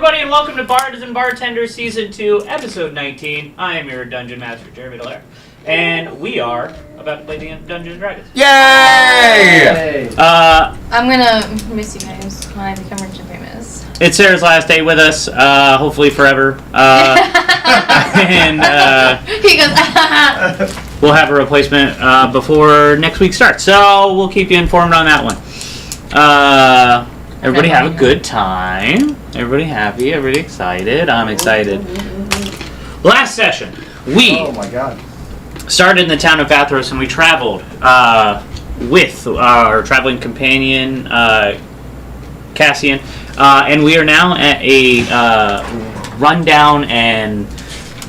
everybody, and welcome to Bards and Bartenders Season 2, Episode 19. I am your Dungeon Master, Jeremy Dallaire, and we are about to play the Dungeons & Dragons. Yay! I'm gonna miss you guys when I become rich and famous. It's Sarah's last day with us, hopefully forever. And He goes, we'll have a replacement before next week starts, so we'll keep you informed on that one. Everybody have a good time. Everybody happy. Everybody excited. I'm excited. Last session, we started in the town of Vathros, and we traveled with our traveling companion, Cassian, and we are now at a rundown and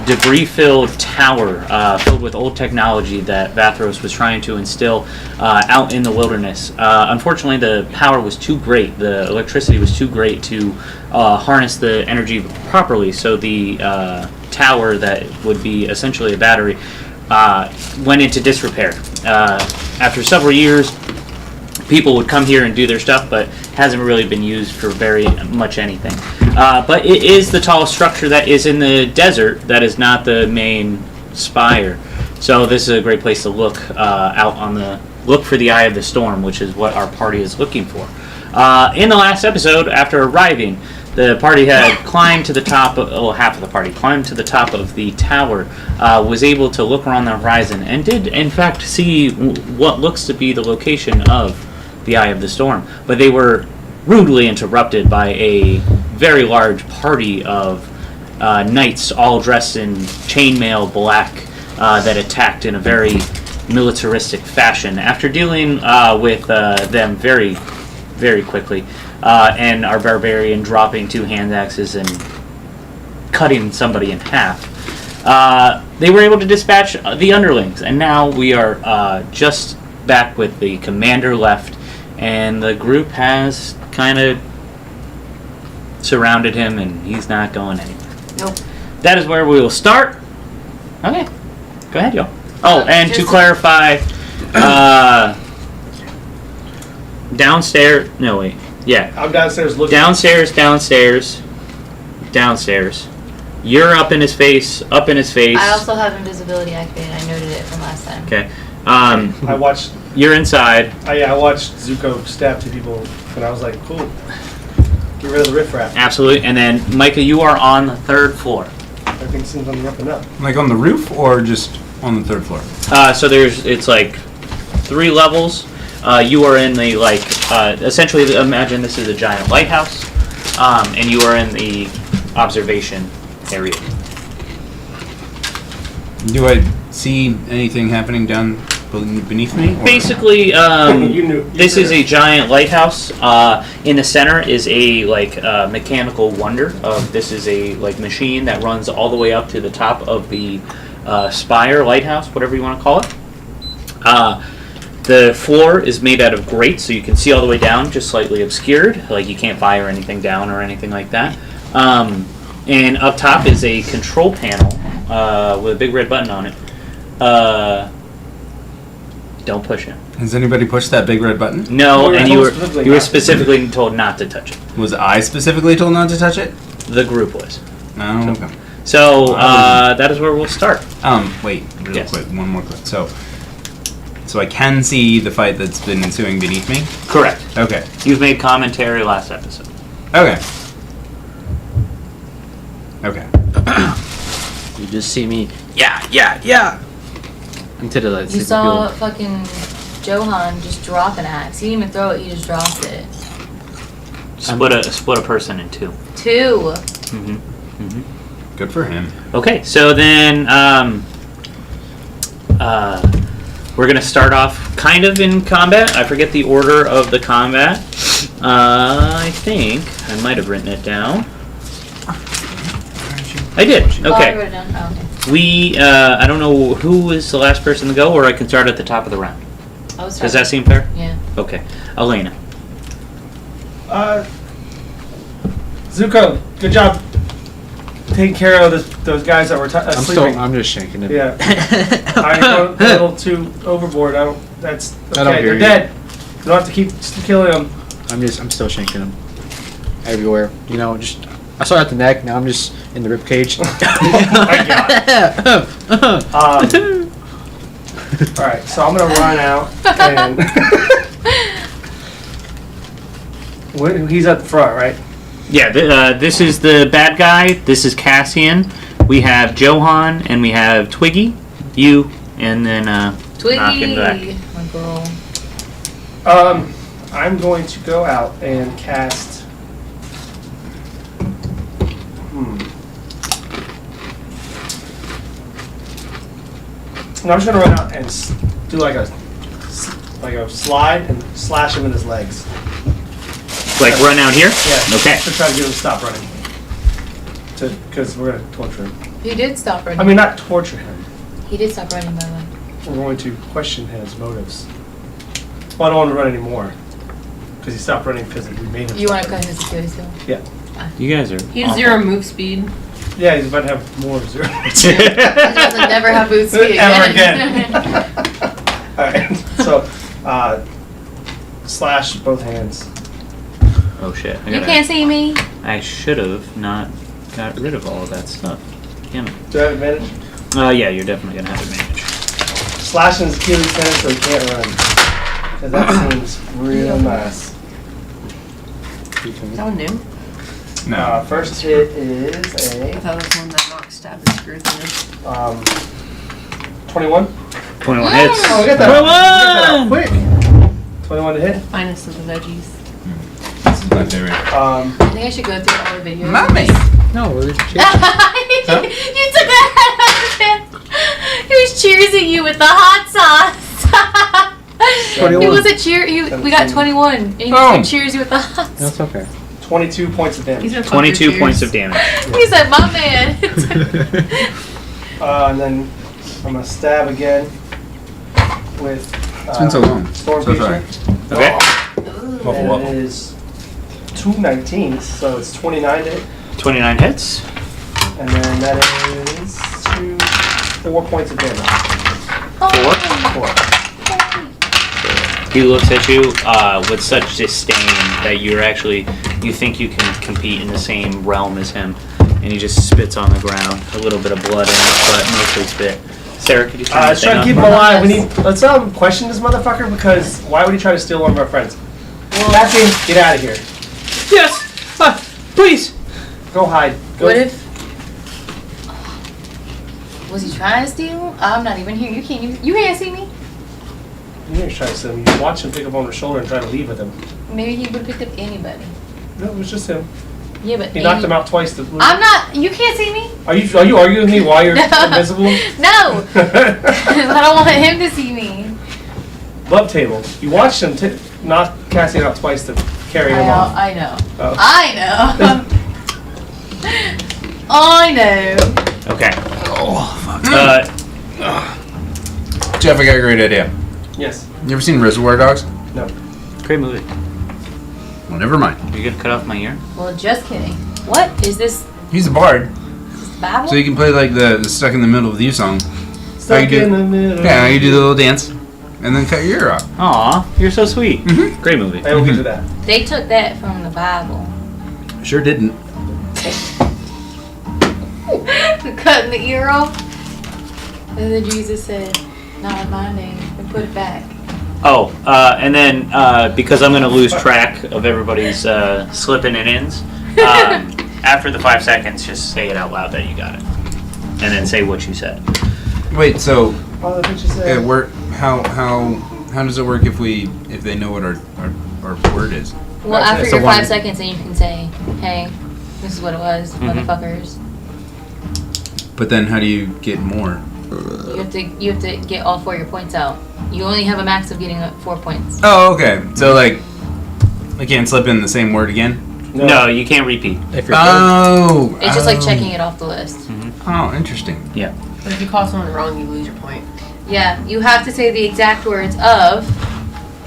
debris-filled tower filled with old technology that Vathros was trying to instill out in the wilderness. Unfortunately, the power was too great. The electricity was too great to harness the energy properly, so the tower that would be essentially a battery went into disrepair. After several years, people would come here and do their stuff, but hasn't really been used for very much anything. But it is the tallest structure that is in the desert that is not the main spire. So this is a great place to look out on the look for the Eye of the Storm, which is what our party is looking for. In the last episode, after arriving, the party had climbed to the top of, half of the party climbed to the top of the tower, was able to look around the horizon, and did in fact see what looks to be the location of the Eye of the Storm. But they were rudely interrupted by a very large party of knights, all dressed in chainmail black, that attacked in a very militaristic fashion. After dealing with them very, very quickly, and our barbarian dropping 2 hand axes and cutting somebody in half, they were able to dispatch the underlings, and now we are just back with the commander left, and the group has kind of surrounded him, and he's not going anywhere. nope. That is where we will start. Okay, go ahead, y'all. Oh, and to clarify, downstairs. No, wait. Yeah. I'm downstairs looking. Downstairs. You're up in his face. I also have invisibility activated. I noted it from last time. Okay. I watched. You're inside. I watched Zuko stab 2 people, and I was like, cool. Get rid of the riffraff. Absolutely. And then, Micah, you are on the 3rd floor. Everything seems on the up and up. Like on the roof or just on the 3rd floor? So it's like 3 levels. You are in the, like, essentially, imagine this is a giant lighthouse, and you are in the observation area. Do I see anything happening down beneath me? Or? Basically, this is a giant lighthouse. In the center is a mechanical wonder. This is a machine that runs all the way up to the top of the spire, lighthouse, whatever you want to call it. The floor is made out of grates, so you can see all the way down, just slightly obscured. Like you can't fire anything down or anything like that. And up top is a control panel with a big red button on it. Don't push it. Has anybody pushed that big red button? No, and you were specifically told not to touch it. Was I specifically told not to touch it? The group was. Oh, okay. So that is where we'll start. Wait, real quick, one more quick. So I can see the fight that's been ensuing beneath me? Correct. Okay. You've made commentary last episode. Okay. Okay. You just see me, yeah. Into the You saw fucking Johan just drop an axe. He didn't even throw it, he just dropped it. Split a person in 2. 2. Good for him. Okay, so then we're gonna start off kind of in combat. I forget the order of the combat. I think I might have written it down. I did. Okay. Oh, I wrote it down. Oh, okay. I don't know who is the last person to go, or I can start at the top of the round. Does that seem fair? Yeah. Okay. Elena. Zuko, good job taking care of those guys that were sleeping. I'm just shaking it. Yeah. I went a little too overboard. That's okay. I don't hear They're you. dead. You don't have to keep killing them. I'm still shaking them everywhere. You know, just I started at the neck. Now I'm just in the rib cage. Oh my god. Alright, so I'm gonna run out and he's at the front, right? Yeah, this is the bad guy. This is Cassian. We have Johan and we have Twiggy, you, and then knocking back. Twiggy, my girl. I'm going to go out and cast. No, I'm just gonna run out and do like a slide and slash him in his legs. Like run out here? Yeah. Okay. To try to get him to stop running. Because we're gonna torture him. He did stop running. I mean, not torture him. He did stop running, by the way. We're going to question his motives. Well, I don't want him to run anymore. Because he stopped running because we made him. You want to stop cut his Achilles heel? Yeah. You guys are. He's awful. 0 move speed. Yeah, he's about to have more of 0. He's about to never have boot speed Ever again. Alright, so, slash both hands. Oh shit! You can't see me. I should have not got rid of all of that stuff. Damn it. Do I have advantage? Yeah, you're definitely gonna have advantage. Slashing his Achilles tendon so he can't run. Because that seems real nice. Someone new? No. First hit is I a thought it was one that knocked stab and screw through. 21. 21 hits. Oh, we got that. We got that quick. 21 to hit. Minus of the veggies. This is my favorite. I think I should go through all the videos. Mommy! No, we're just You took that out of him. He was cheersing you with the hot sauce. He wasn't cheer. We got 21, and he was like, cheers you with the hot sauce. That's okay. 22 points of damage. He's gonna fuck 22 your points cheers. of damage. He said, "My man." And then I'm gonna stab again with. It's been so long. Storm So sorry. Patron. Okay. Waffle, And waffle. it is 2 19s, so it's 29 to hit. 29 hits. And then that is 4 points of damage. 4. He looks at you with such disdain that you think you can compete in the same realm as him, and he just spits on the ground. A little bit of blood in it, but mostly spit. Sarah, could you turn Let's this try to thing keep on? him alive. Let's question this motherfucker because why would he try to steal one of our friends? Cassian, get out of here. Yes! Please! Go hide. Go. What if? Was he trying to steal? I'm not even here. You can't see me. You ain't trying to steal him. You watch him pick up on her shoulder and try to leave with him. Maybe he would have picked up anybody. No, it was just him. Yeah, but He knocked him out twice. I'm not. You can't see me. Are you arguing with me while you're invisible? No. I don't want him to see me. Love table. You watched him knock Cassian out twice to carry him off. I know. Oh. I know. I know. Okay. Oh, fuck. Jeff, I got a great idea. Yes. You ever seen Reservoir Dogs? No. great movie. Well, never mind. You gonna cut off my ear? Well, just kidding. What is this? He's a bard, Is this Bible? so you can play like the "Stuck in the Middle with You" song. Stuck you do- in the middle. Yeah, you do the little dance, and then cut your ear off. Aw, you're so sweet. Great movie. I will do that. They took that from the Bible. Sure didn't. Cutting the ear off. And then Jesus said, "Not in my name," and put it back. Oh, and then because I'm going to lose track of everybody's slipping and ins, after the 5 seconds, just say it out loud that you got it, and then say what you said. Wait, so Oh, that's what you said. how does it work if they know what our word is? Well, That's after it. your So 5 one- seconds, then you can say, "Hey, this is what it was, motherfuckers." But then how do you get more? You have to get all 4 of your points out. You only have a max of getting 4 points. Oh, okay. So like, I can't slip in the same word again. No, you can't repeat. If you're Oh. It's just like checking it off the list. Oh, interesting. Yeah. But if you call someone wrong, you lose your point. Yeah, you have to say the exact words of,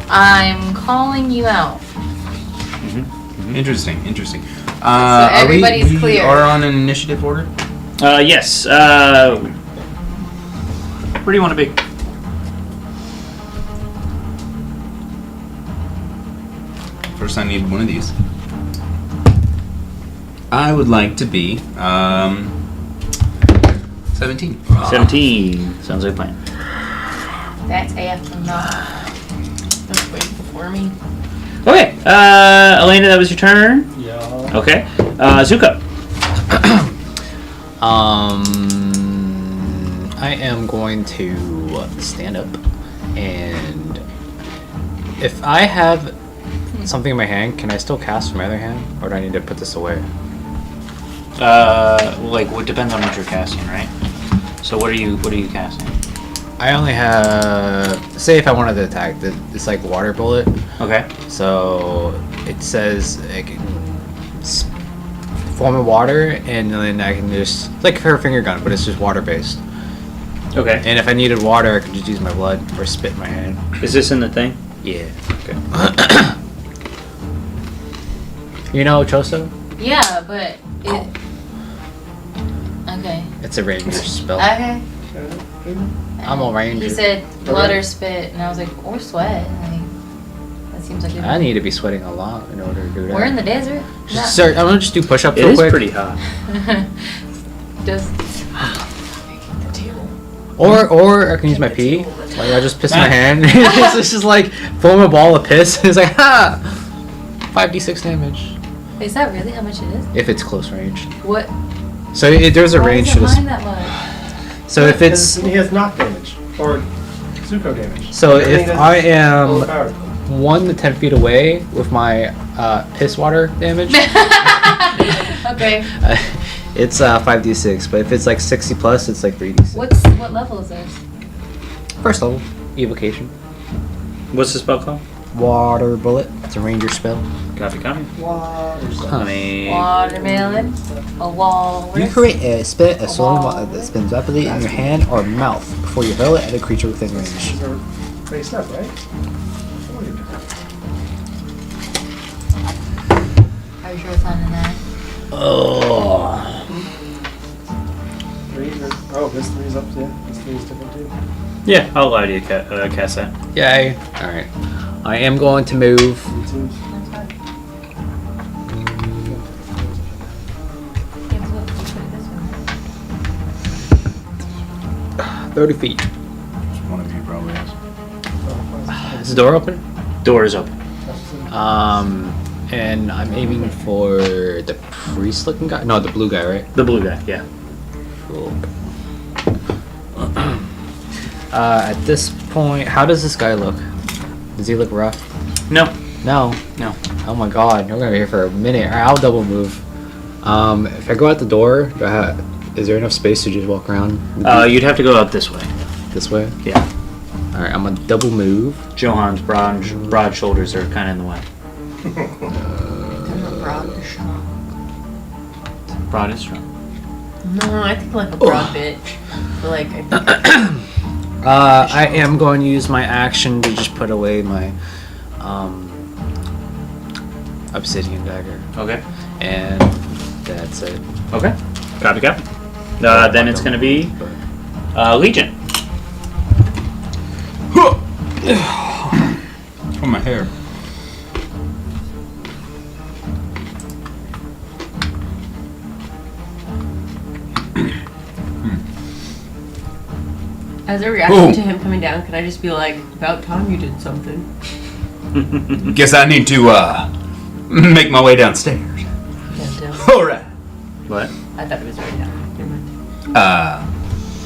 "I'm calling you out." Interesting. everybody's we clear. are on an initiative order. Yes. Where do you want to be? First, I need one of these. I would like to be 17. 17. Sounds like a plan. That's after not. That's way before me. Okay. Elena, that was your turn. Yeah. Okay. Zuko. I am going to stand up, and if I have something in my hand, can I still cast from my other hand, or do I need to put this away? Like, what depends on what you're casting, right? So what are you casting? I only have, say if I wanted to attack, it's like water bullet. Okay. So it says like form of water, and then I can just like her finger gun, but it's just water based. Okay. And if I needed water, I could just use my blood or spit in my hand. Is this in the thing? Yeah. Okay. You know Choso? Yeah, but it. Okay. It's a ranger spell. Okay. I'm a ranger. He said blood or spit, and I was like, or sweat. Like, that seems like I need to be sweating a lot in order to do that. We're in the desert. Just start, I'm gonna just do push-ups It real is quick. pretty hot. Just. Or I can use my pee. Like I just piss my hand. It's just like form a ball of piss. It's like ha, 5d6 damage Is that really how much it is? if it's close range. What? So there's a Why range is to it this. mine that much? So if it's He has knock damage. Or Zuko damage. so Everything if that's I am overpowered. 1 to 10 feet away with my piss water damage, Okay. it's 5d6. But if it's like 60 plus, it's like 3d6. What level is this? First level evocation. What's the spell called? Water bullet. It's a ranger spell. Copy. Huh. I mean, Watermelon. A wall. You create a spit a swirling ball that spins rapidly in your hand or mouth before you hurl it at a creature within range. These are faced up, right? Are you sure it's not in that? Oh. Oh, this three's up, yeah. This three's different too. yeah, I'll allow you to cast that. Yay. Alright. I am going to move Me too. That's fine. Yeah, but what if we put it this way? 30 feet. One of you probably has. Is the door open? Door is open. And I'm aiming for the priest looking guy? No, the blue guy, right? The blue guy, yeah. Cool. At this point, how does this guy look? Does he look rough? No. No. No. Oh my god, we're gonna be here for a minute. Alright, I'll double move. If I go out the door, is there enough space to just walk around? You'd have to go out this way. This way? Yeah. Alright, I'm gonna double move. Johan's broad shoulders are kind of in the way. Broad is strong. No, I think like a broad bitch. But like, I think I am going to use my action to just put away my obsidian dagger. Okay. And that's it. Okay. Copy. Then it's going to be Legion. Oh, my hair. as a reaction Ooh. to him coming down, can I just be like, about time you did something? Guess I need to make my way downstairs. Yeah, down. All right. What? I thought it was right down. Never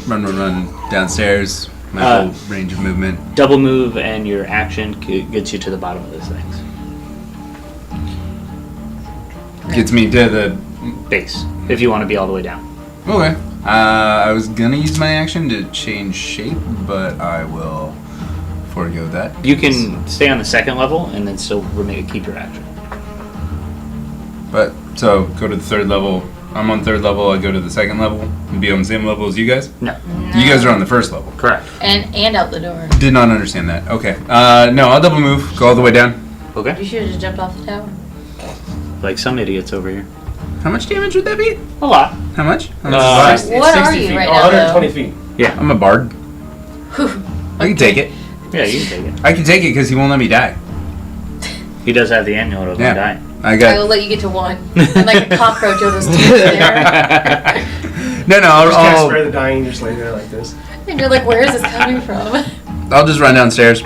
mind. Run downstairs. My whole range of movement. Double move and your action gets you to the bottom of this thing. Gets me to the. Base. If you want to be all the way down. Okay. I was gonna use my action to change shape, but I will forego that. You can stay on the second level and then still keep your action. But so go to the third level. I'm on third level. I go to the second level and be on the same level as you guys. No. You guys are on the first level. Correct. And out the door. Did not understand that. Okay. No, I'll double move. Go all the way down. Okay. You should have just jumped off the tower. Like some idiots over here. How much damage would that be? A lot. How much? How much is that? It's What 60 are you feet. right Oh, now, 120 though? feet. Yeah. I'm a bard. I can take it. Yeah, you can take it. I can take it because he won't let me die. He does have the amulet of Yeah. undying. I I will got. let you get to 1. And like a cockroach, you'll just stay there. No, Just can't I'll spare the dying, just lay there like this. And you're like, where is this coming from? just run downstairs.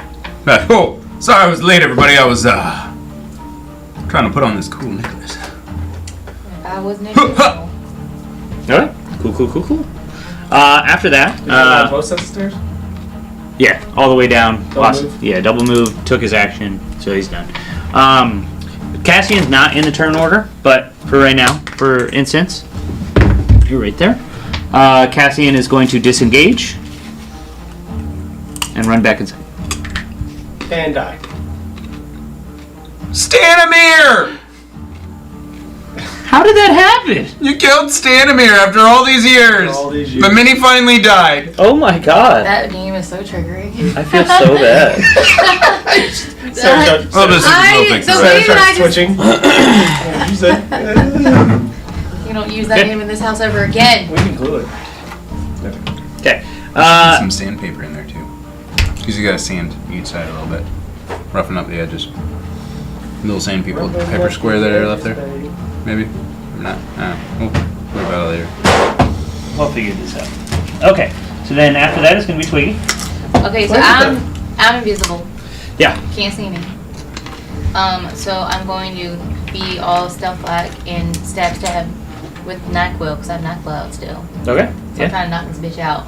Oh, sorry I was late, everybody. I was trying to put on this cool necklace. I wasn't invisible. Alright. Cool. After that, Both sets of stairs? yeah, all the way down. Double move? Yeah, double move, took his action, so he's done. Cassian's not in the turn order, but for right now, for instance, you're right there. Cassian is going to disengage and run back inside. And die. Stanimir! How did that happen? You killed Stanimir after all these years. All these years. But Minnie finally died. Oh my god. That game is so triggering. I feel so bad. Oh, this is no fix the it. way Start that I just, switching. Yeah, use it. you don't use that game in this house ever again. We can glue it. Okay. Put some sandpaper in there too. Because you gotta sand each side a little bit. Roughen up the edges. Little sandpaper paper square that are left there. Maybe. Or not. We'll worry about it later. We'll figure this out. Okay. So then after that it's going to be Twiggy. Okay, so Where's I'm invisible. Yeah. Can't see me. So I'm going to be all stealth-like and stab with NyQuil, because I have NyQuil out still. Okay. So I'm trying to knock this bitch out.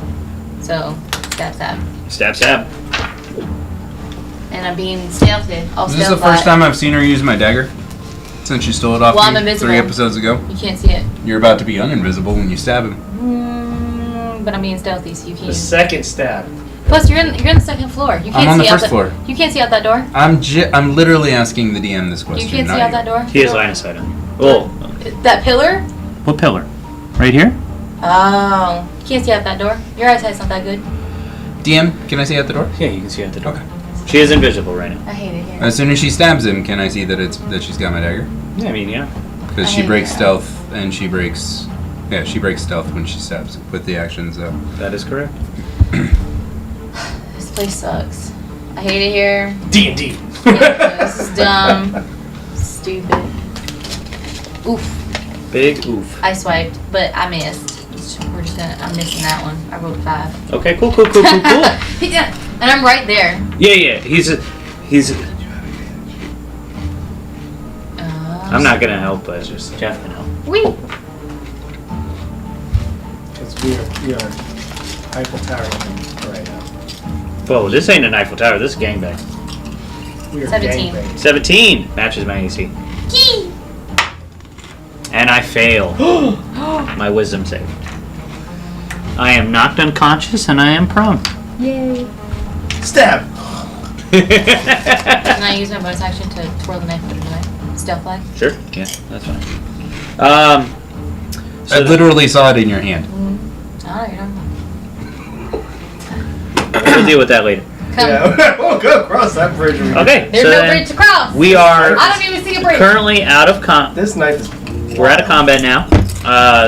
So, stab. Stab. And I'm being stealthed. All Is this the stealth-like. first time I've seen her use my dagger? Since you stole it off Well, I'm me invisible. 3 episodes ago? You can't see it. You're about to be uninvisible when you stab him. But I'm being stealthy, so you The can't. second stab. Plus, you're in the second floor. You can't I'm on see the out first floor. You can't see out that door. I'm literally asking the DM this question. You can't not see out you. that door. He has line of sight on you. Oh. That pillar? What pillar? Right here? Oh, you can't see out that door. Your eyesight's not that good. DM, can I see out the door? Yeah, you can see out the door. Okay. She is invisible right now. I hate it here. As soon as she stabs him, can I see that she's got my dagger? Yeah, I mean, yeah. Because I she hate breaks that. stealth and she breaks stealth when she stabs with the actions though. That is correct. This place sucks. I hate it here. D&D. Yeah, this is dumb. Stupid. Oof. Big oof. I swiped, but I missed. I'm missing that one. I rolled 5. Okay, cool. Yeah, and I'm right there. Yeah. He's. I'm not gonna help, but just Jeff can help. Wee. Because we are Eiffel Tower right now. Whoa, this ain't an Eiffel Tower. This is gangbang. We are 17. gangbanging. 17 matches my AC, Key. and I fail my wisdom save. I am knocked unconscious and I am prone. Yay. Stab! Can I use my bonus action to twirl the knife with the knife? Stealth like? Sure. Yeah, that's fine. I literally saw it in your hand. Oh, you know. We'll deal with that later. Come. Yeah, we'll go across that bridge. Okay. There's so no then bridge to cross. we are I don't even see a bridge. currently out of This knife is... We're out of combat now.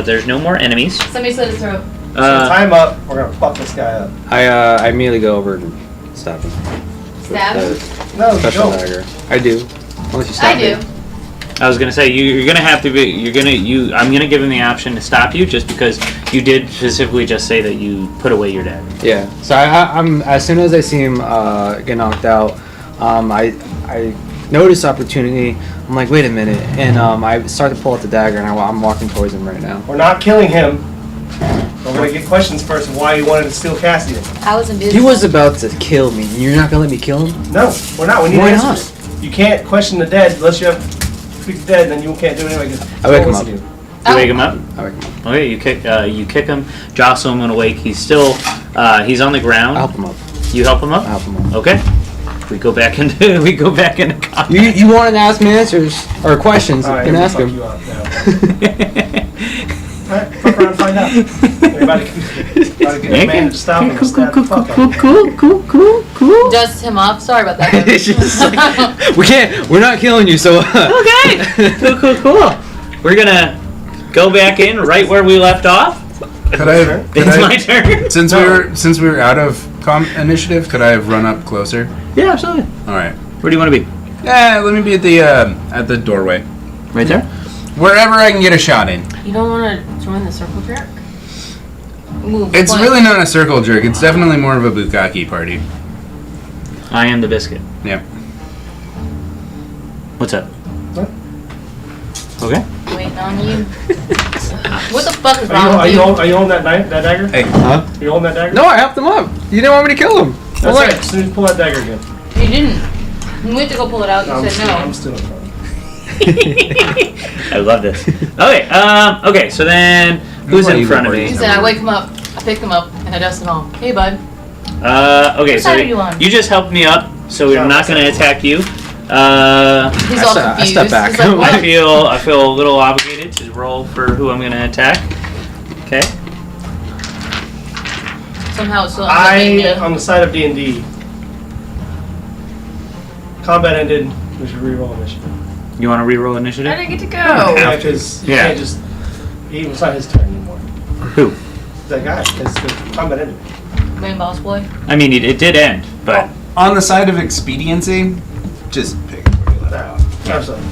There's no more enemies. Somebody slit his throat. So time up. We're going to fuck this guy up. I immediately go over and stop him. Stab him? The No, you special don't. dagger. I do. Unless you stop I me. do. I was gonna say you're gonna have to be. I'm gonna give him the option to stop you just because you did specifically just say that you put away your dagger. Yeah. So I'm as soon as I see him get knocked out, I notice opportunity. I'm like, wait a minute, and I start to pull out the dagger, and I'm walking towards him right now. We're not killing him. We're going to get questions first of why you wanted to steal Cassian. I was invisible. He was about to kill me. and You're not gonna let me kill him? No, we're not. We need Why answers. You can't question the dead unless you have speak the dead, then you can't do it anyway. 'Cause I wake no him one up. wants to. You wake him up. I wake him up. Okay, you kick him, jostle him and awake. He's still he's on the ground. I'll help him up. You help him up. I'll help him up. Okay. We go back into combat. You wanted to ask me answers or questions? All right, You can we'll ask fuck him. you up now. Alright, fuck around and find out. Everybody get a man to stop him and stab the fuck out of him. Cool. Dust him off. Sorry about that. It's just like, we're not killing you, so. Okay. Cool. We're gonna go back in right where we left off. Could I? It's my turn. Since we were out of initiative, could I have run up closer? Yeah, absolutely. All right. Where do you want to be? Yeah, let me be at the doorway. Right there? Wherever I can get a shot in. You don't want to join the circle jerk? Move. It's one. really not a circle jerk. It's definitely more of a bukkake party. I am the biscuit. Yep. What's up? What? Okay. Waiting on you. What the fuck is wrong Are with you you? holding that dagger? Hey. Huh? Are you holding that dagger? No, I helped him up. You didn't want me to kill him. That's right. As soon as you pull that dagger again. You didn't. You went to go pull it out. You said no. I'm still in front. I love this. Okay. Okay. So then, who's in front of He me? said I wake him up, I pick him up, and I dust him off. Hey, bud. Okay. What So side are you on? you just helped me up, so we're not going to attack you. He's I all step- I confused. step back. He's like, I what? feel a little obligated to roll for who I'm going to attack. Okay. Somehow it's still ends up being me. On the side of D&D. Combat ended. We should reroll initiative. You want to reroll initiative? I didn't get to go. Yeah, because you can't just. It's not his turn anymore. Who? That guy. Because the combat ended. Main boss boy. I mean, it did end, but On the side of expediency, just pick it where you let out. Absolutely.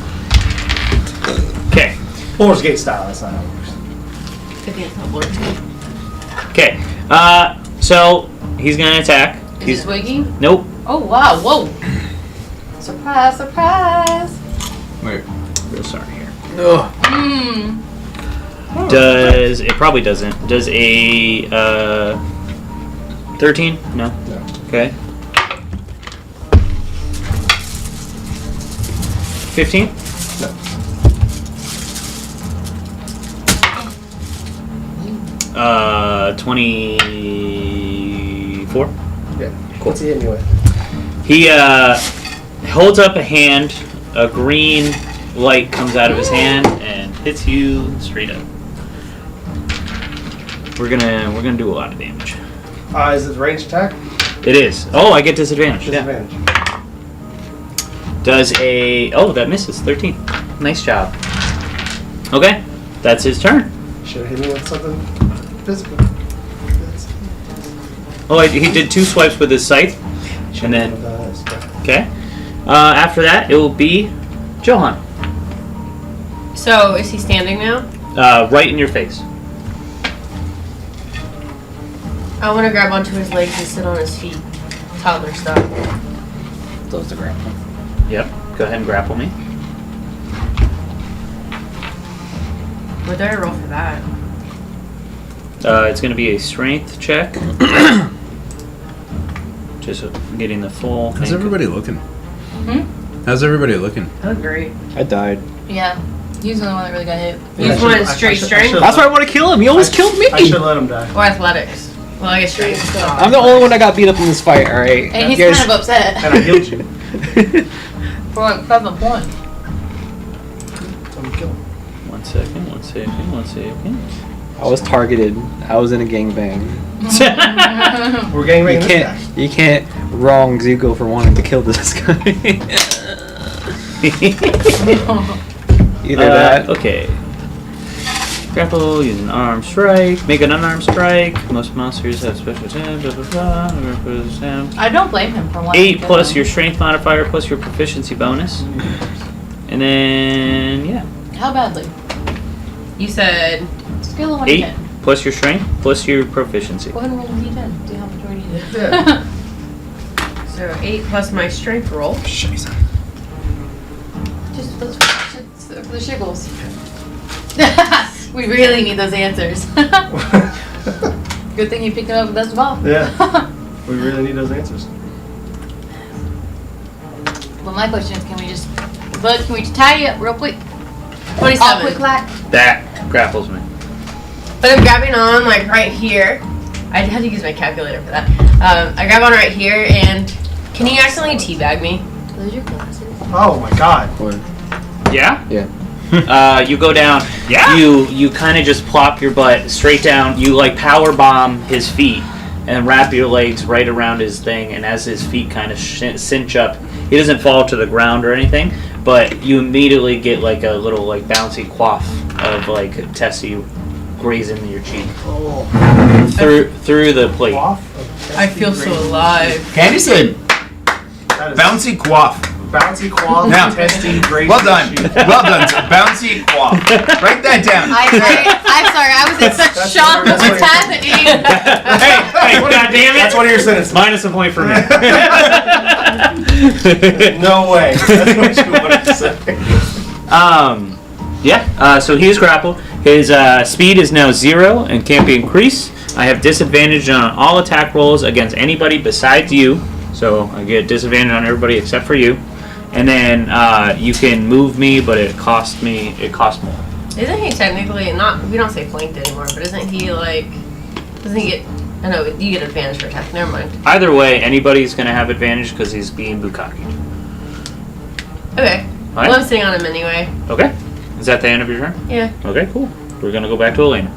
okay. Baldur's Gate style. That's not how it works. Okay. So he's going to attack. Is he swiggy? Nope. Oh, wow. Whoa. Surprise, surprise. Wait. Real sorry here. Mmm. Does it probably doesn't? Does a 13? No. No. Okay. 15? No. Uh, 24. Yeah. What's he hitting you with? He holds up a hand. A green light comes out of his hand and hits you straight up. We're gonna do a lot of damage. Is it ranged attack? It is. Oh, I get disadvantage. Yeah. Disadvantage. Does a that misses 13. Nice job. Okay, that's his turn. Should have hit me with something physical. Oh, he did 2 swipes with his scythe, and then okay. After that, it will be Johan. So, is he standing now? Right in your face. I want to grab onto his legs and sit on his feet. Toddler stuff. Those the grapple. Yep. Go ahead and grapple me. What do I roll for that? It's going to be a strength check. Just getting the full. How's thing. everybody looking? Hmm? How's everybody looking? I look great. I died. Yeah. He's the only one that really got hit. You just wanted straight strength? That's why I want to kill him. He almost killed me. I should let him die. Or athletics? Well, I guess strength. I'm the only one that got beat up in this fight. All right. And he's You guys- kind of upset. And I healed you. For like 7 points. So I'm kill him. 1 second. 1 second. 1 second. I was targeted. I was in a gangbang. We're gangbanging this guy. You can't wrong Zuko for wanting to kill this guy. Either that. Okay. Grapple, use an armed strike. Make an unarmed strike. Most monsters have special attacks. Blah, blah, blah. I don't blame him for wanting 8 to kill plus him. your strength modifier plus your proficiency bonus. And then, yeah. How badly? You said Skill of 1 8 to 10. plus your strength plus your proficiency. Go ahead and roll a d10. See how much we need. Yeah. so 8 plus my strength roll. Scheiße. Just for the shiggles. We really need those answers. Good thing you picked them up with us all. Yeah. We really need those answers. Well, my question is, can we just tie you up real quick? 27. All quick clack. That grapples me. But I'm grabbing on like right here. I had to use my calculator for that. I grab on right here and can you accidentally teabag me? Those are your glasses. Oh my god. Yeah? Yeah. You go down. Yeah? You kind of just plop your butt straight down. You like power bomb his feet and wrap your legs right around his thing. And as his feet kind of cinch up, he doesn't fall to the ground or anything. But you immediately get like a little like bouncy quaff of like testy grazing your cheek through the plate. Quaff? I feel so alive. Candy said That is bouncy quaff. Bouncy qual, Now, testy, great. well done. Well done. So bouncy qual. Write that down. I'm sorry. I was in such That's shock what- of that's what's what- happening. Hey, God damn it! That's one of your sentences. Minus a point for me. No way. That's what you wanted to say. So he is grappled. His speed is now 0 and can't be increased. I have disadvantage on all attack rolls against anybody besides you. So I get disadvantage on everybody except for you. And then you can move me, but it costs more. Isn't he technically not? We don't say flanked anymore, but isn't he like? Doesn't he get? I know you get advantage for attack. Never mind. Either way, anybody's going to have advantage because he's being bukakied. Okay. Alright. Well, I'm sitting on him anyway. Okay. Is that the end of your turn? Yeah. Okay, cool. We're going to go back to Elena.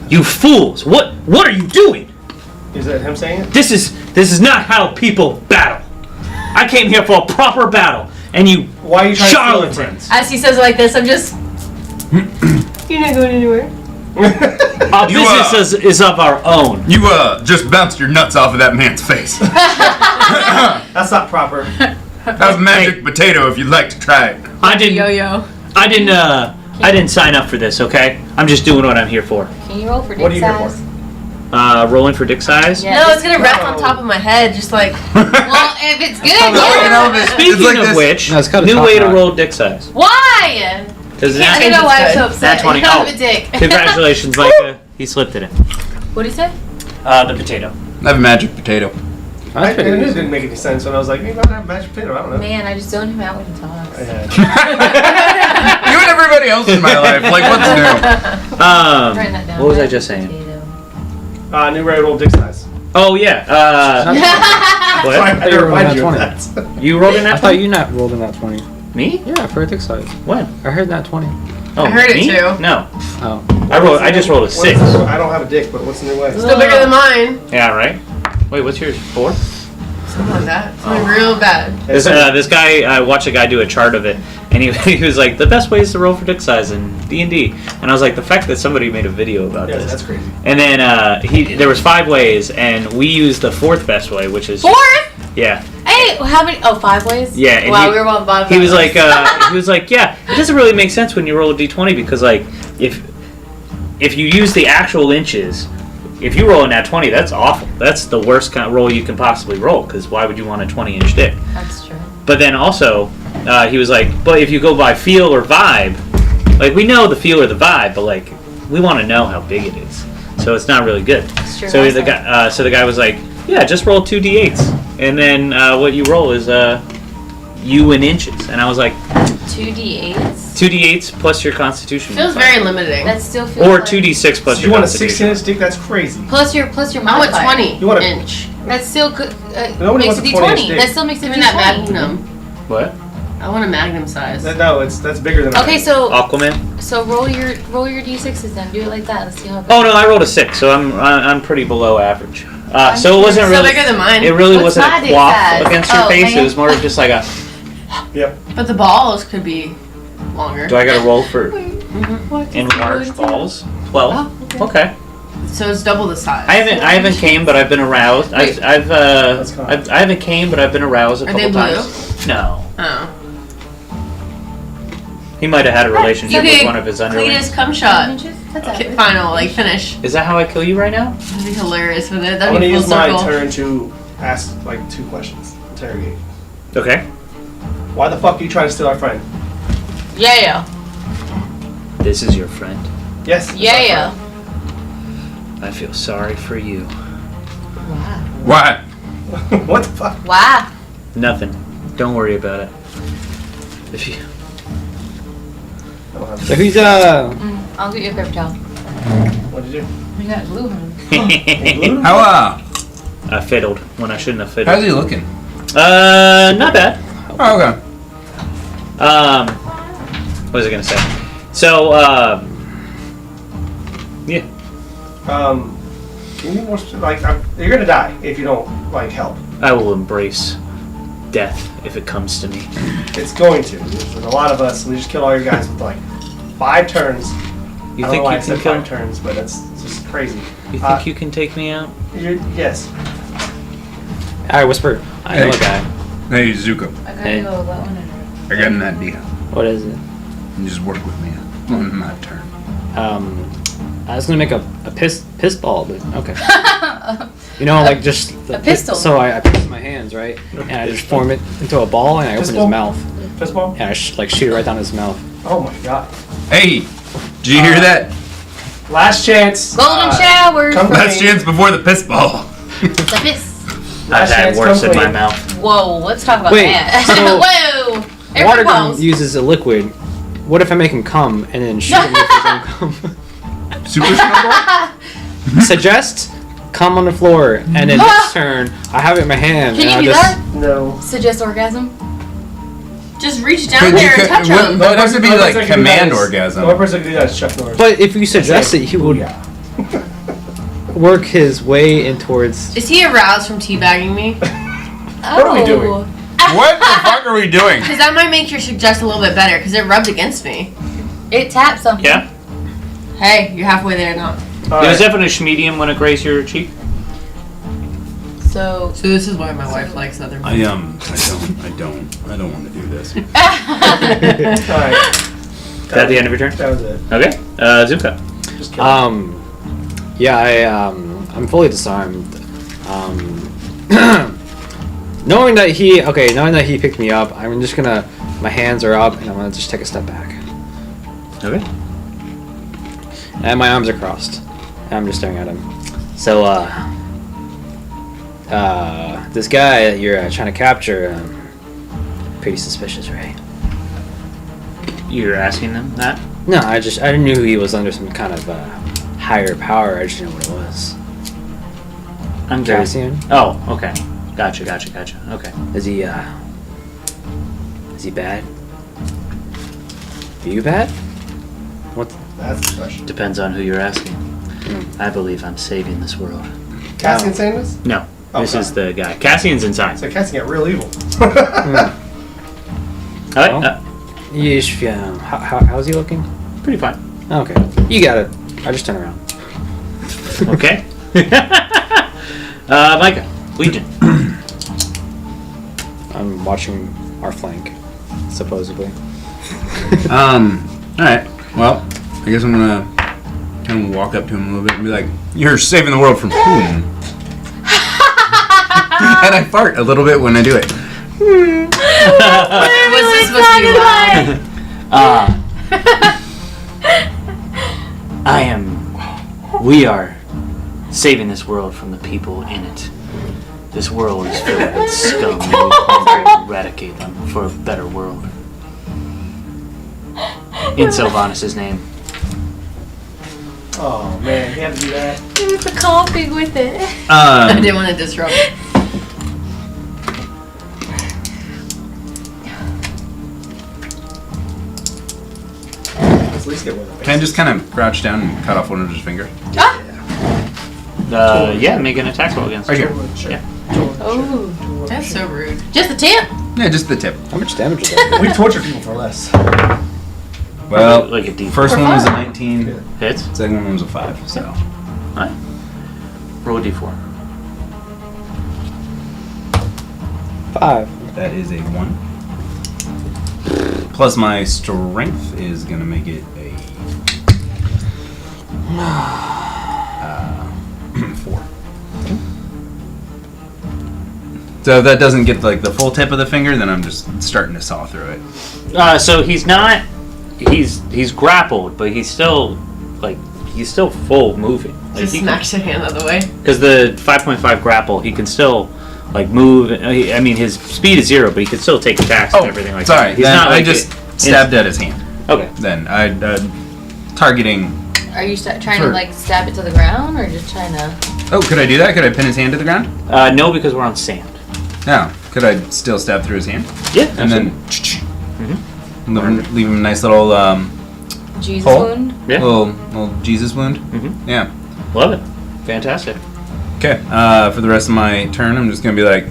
You fools! What are you doing? Is that him saying it? This is not how people battle. I came here for a proper battle, and you Why are you trying charlatans. As he says it like this, I'm just. You're not going anywhere. Our You, business is of our own. You just bounced your nuts off of that man's face. That's not proper. That was magic potato if you'd like to try it. I didn't Yo-yo. I didn't sign up for this, okay? I'm just doing what I'm here for. Can you roll for What are dick you here size? for? Rolling for dick size. Yeah. No, it's gonna rest on top of my head, just like. Well, if it's good, Oh, yeah. no, it's Speaking like of this. which, No, it's got a new top way to knot. roll dick size. Why? Because I don't know why I'm so upset. Nat 20. You have Oh. a dick. Congratulations, Micah. He slipped it in. What did he say? The potato. I have a magic potato. I That's pretty knew it easy. didn't make any sense when I was like, maybe I'll have mashed potato. I don't know. Man, I just zone him out when he talks. Yeah. You and everybody else in my life. Like, what's new? Write that down. What was I just saying? Potato. New way to roll dick size. Oh yeah. Sorry, What? I thought you were remind rolling you of that that. You rolled in I that? thought you not rolled in that 20. Me? Yeah, for a dick size. When? I heard that 20. Oh, I heard it me? too. No. Oh. I just rolled a 6. I don't have a dick, but what's the new way? Still bigger than mine. Yeah, right. Wait, what's yours? 4? Something like that. Something real bad. This guy, I watched a guy do a chart of it, and he was like, the best way is to roll for dick size in D&D. And I was like, the fact that somebody made a video about Yeah, this. that's crazy. And then there was 5 ways, and we used the 4th best way, which is 4th? yeah. Hey, how many? Oh, 5 ways? Yeah, and Wow, we were on the bottom. He was like, yeah, it doesn't really make sense when you roll a d20 because like if you use the actual inches, if you roll a nat 20, that's awful. That's the worst kind of roll you can possibly roll because why would you want a 20-inch dick? That's true. But then also, he was like, but if you go by feel or vibe, like we know the feel or the vibe, but like we want to know how big it is, so it's not really good. That's true. So also. the guy was like, yeah, just roll 2 d8s, and then what you roll is U in inches, and I was like, 2d8s? 2 d8s plus your constitution. Feels very limiting. That still feels Or like... 2d6 plus So your you want a constitution. 16-inch dick? That's crazy. Plus your I want modifier. 20 You want a- inch. That still could, Nobody makes wants it a 20-inch d20. dick. That still makes it Give me that d20. magnum. What? I want a magnum size. No, that's bigger than Okay, so Aquaman? roll your d6s then. Do it like that. Let's see how. Oh no, I rolled a 6, so I'm pretty below average. So it wasn't Still really. bigger than mine. It really What's wasn't my a dick quaff size? against your Oh, face. man. It was more of just like a. Yep. But the balls could be longer. Do I got to roll for What enlarged balls? 12. Oh, Okay. So it's double the size. I haven't came, but I've been aroused. Wait. I haven't came, but I've been aroused a Are couple they blue? times. No. Oh. He might have had a relationship You with could one of his underlings. Cletus cum shot. That's Okay, average. final, like finish. Is that how I kill you right now? That'd be hilarious with it. I'm That'd gonna be full use my circle. turn to ask like 2 questions. Interrogate. Okay. Why the fuck are you trying to steal our friend? Yeah. This is your friend. Yes. it's Yeah. I feel sorry for you. Wow. Why? our friend. What the fuck? Wow. Nothing. Don't worry about it. If you. I don't have So who's I'll get you a paper towel. What did you do? We got glue on. Glue? How I fiddled when I shouldn't have how's fiddled. he looking? Not bad. Oh, okay. What was I gonna say? So, yeah. Can you be more like you're gonna die if you don't like help. I will embrace death if it comes to me. It's going to. There's a lot of us. We just killed all your guys with like 5 turns. You I don't know think why you I said can kill? 5 turns, but it's just crazy. You think you can take me out? Yes. I whisper. I know a guy. Hey, Zuko. I gotta Hey. go. What one? I got an idea. What is it? You just work with me on my turn. I was gonna make a piss ball, but okay. You know, like just A pistol. So I piss my hands, right, and I just form it into a ball, and I open Pistol? his mouth, Fist bump? and I like shoot it right down his mouth. Oh my god. Hey, did you hear that? Last chance. Golden shower. come- Last chance before the piss ball. It's a piss. I've had chance, worse come in my clean. mouth. Whoa, let's talk about Wait, that. so- Whoa. Water Everyone gun pause. uses a liquid. What if I make him come and then shoot him with his own cum? Super snowball? Suggest come on the floor, and then next turn I have it in my hand. Can and you I do just, that? No. Suggest orgasm. Just reach down Could you- there and could- touch what- him. It would have to be One like person can do that command is- orgasm. The one person can do that is Chuck Norris. But if you suggest it, he would Yeah. work his way in towards. Is he aroused from teabagging me? What are we doing? What the fuck are we doing? Because that might make your suggest a little bit better, because it rubbed against me. It taps something. Yeah? Hey, you're halfway there now. All There's right. definitely a schmedium when it grazes your cheek. So. So this is why my wife likes other I don't want to do this. All right. Is that the end of your turn? That was it. Okay. Zuka. Just kidding. Yeah, I'm fully disarmed. Knowing that he picked me up, I'm just gonna, my hands are up, and I'm gonna just take a step back. Okay. And my arms are crossed. And I'm just staring at him. So, this guy that you're trying to capture, pretty suspicious, right? You're asking them that? No, I didn't know he was under some kind of higher power. I just didn't know what it was. I'm Did I curious. see him? Oh, okay. Gotcha. Okay. Is he bad? Are you bad? What? That's the question. Depends on who you're asking. I believe I'm saving this world. Cassian saying this? No. Oh, This God. is the guy. Cassian's inside. So Cassian got real evil. Alright, Oh. Yeesh, yeah. How's he looking? pretty fine. Okay. You got it. I just turn around. Okay. Micah. Legion. I'm watching our flank, supposedly. Alright. Well, I guess I'm gonna kind of walk up to him a little bit and be like, "You're saving the world from whom?" And I fart a little bit when I do it. Was this supposed to be loud? We are saving this world from the people in it. This world is filled with scum and we plan to eradicate them for a better world. In Sylvanas' name. Oh man, he had to do that. It was the coffee with it. I didn't want to disrupt. Let's at least get one of the Can I just kind of crouch down and cut off one of his fingers? Yeah, make an attack roll against Right here. Yeah. Oh. That's so rude. Just the tip? Yeah, just the tip. How much damage is that? We torture people for less. Well, Like a D4. first one was a 19, Yeah. Hits. second one was a 5, so. Alright. Roll a D4. 5. That is a 1. Plus my strength is gonna make it a 4. So if that doesn't get like the full tip of the finger, then I'm just starting to saw through it. So he's not. He's grappled, but he's still full moving. Like Just smacks your hand out of the way. Because the 5.5 grapple, he can still like move. I mean, his speed is 0, but he can still take attacks and everything like sorry. that. He's Then not I like just stabbed at his hand. Okay. Then I targeting. Are you trying Sure. to like stab it to the ground or just trying to? Oh, could I do that? Could I pin his hand to the ground? No, because we're on sand. No. Could I still stab through his hand? Yeah. And then leave him a nice little Jesus Hole? wound? Yeah. little Jesus wound. Mhm. Yeah. Love it. Fantastic. Okay. For the rest of my turn, I'm just gonna be like,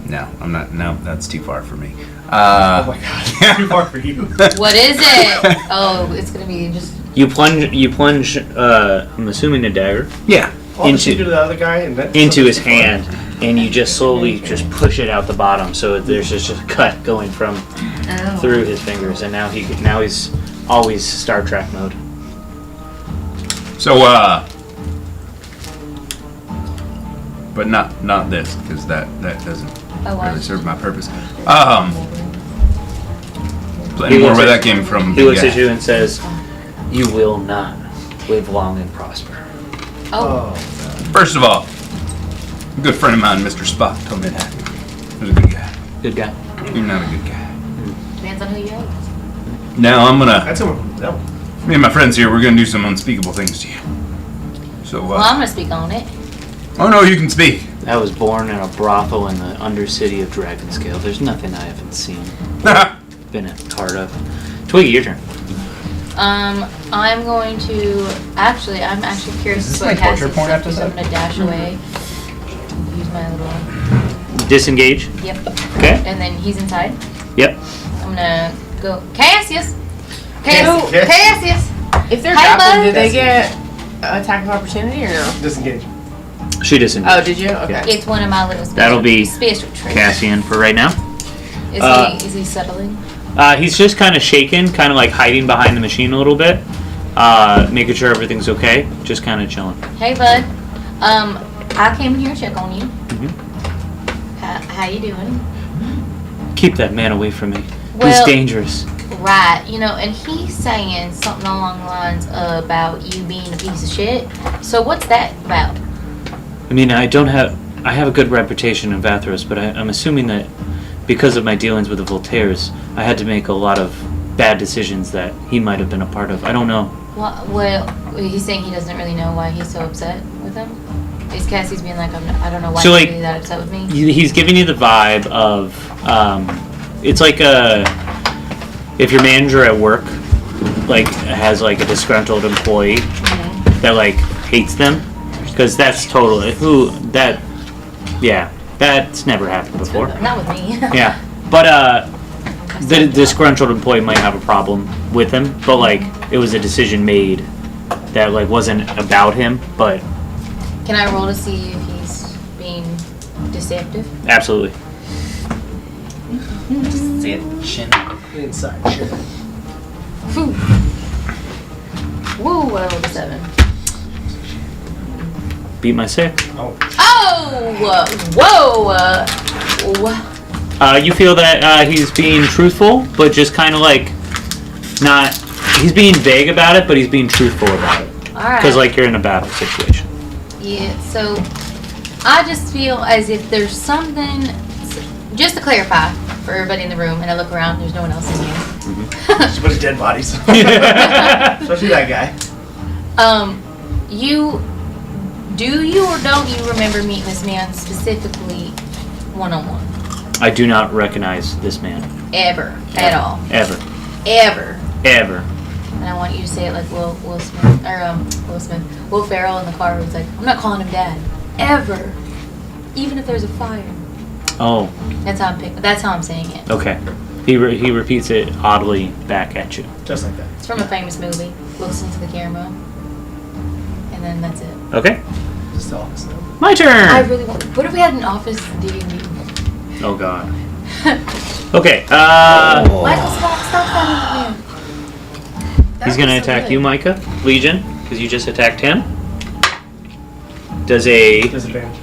no, I'm not. No, that's too far for me. Oh my god, it's too far for you. What is it? Oh, it's gonna be just. You plunge. I'm assuming a dagger Yeah. I'll just shoot to the other guy and then into his hand, and you just slowly just push it out the bottom, so there's just a cut going from through his fingers, and now he's always Star Trek mode. So, but not this, because that doesn't really serve my purpose. Playing more where that came from. He looks at you and says, "You will not live long and prosper." Oh. First of all, a good friend of mine, Mr. Spock, told me that. He was a good guy. Good guy. You're not a good guy. Depends on who you are. Now I'm gonna. That's no. Me and my friends here, we're gonna do some unspeakable things to you. So, Well, I'm gonna speak on it. oh no, you can speak. I was born in a brothel in the undercity of Dragonscale. There's nothing I haven't seen, been a part of. Twiggy, your turn. I'm going to I'm actually curious Is this what like torture Cassie's porn up after to, so I'm that? gonna dash away. Use my little. Disengage. Yep. Okay. And then he's inside. Yep. I'm gonna go. Cassius. Cassius. Cassius. If they're Hi, grappled, bud. did they get attack of opportunity or no? Disengage. She disengaged. Oh, did you? Okay. It's one of my little special, That'll be special tricks. Cassian for right now. Is he settling? He's just kind of shaken, kind of like hiding behind the machine a little bit, making sure everything's okay. Just kind of chilling. Hey, bud. I came here to check on you. Mhm. How you doing? Keep that man away from me. Well- He's dangerous. Right, and he's saying something along the lines about you being a piece of shit. So what's that about? I mean, I have a good reputation in Vathros, but I'm assuming that because of my dealings with the Voltaires, I had to make a lot of bad decisions that he might have been a part of. I don't know. Well, he's saying he doesn't really know why he's so upset with him. Is Cassie's being like, I don't know why So, he's like, really that upset with me? He's giving you the vibe of, it's like if your manager at work, like, has like a disgruntled employee that like hates them, because that's totally that's never happened before. Not with me. Yeah, but the disgruntled employee might have a problem with him, but like it was a decision made that like wasn't about him, but Can I roll to see if he's being deceptive? absolutely. See it. Chin. Inside. Chin. Whew. Woo, I rolled a 7. Beat my 6. Oh. Whoa! You feel that he's being truthful, but just kind of like not. He's being vague about it, but he's being truthful about it. Alright. Because like you're in a battle situation. Yeah, so I just feel as if there's something. Just to clarify for everybody in the room, and I look around, there's no one else in here. Just a bunch of dead bodies. Especially that guy. Do you or don't you remember meeting this man specifically one-on-one? I do not recognize this man. Ever. At all. Ever. Ever. Ever. And I want you to say it like Will Smith, or Will Ferrell in the car was like, I'm not calling him dad. Ever. Even if there's a fire. Oh, That's how I'm saying it. okay. He repeats it oddly back at you. Just like that. It's from a famous movie. Looks into the camera. And then that's it. Okay. Just all this. My turn! I really want. What if we had an office D&D? Oh god. Okay, Michael, stop that. he's gonna attack you, Micah. Legion, because you just attacked him. Does a... Disadvantage.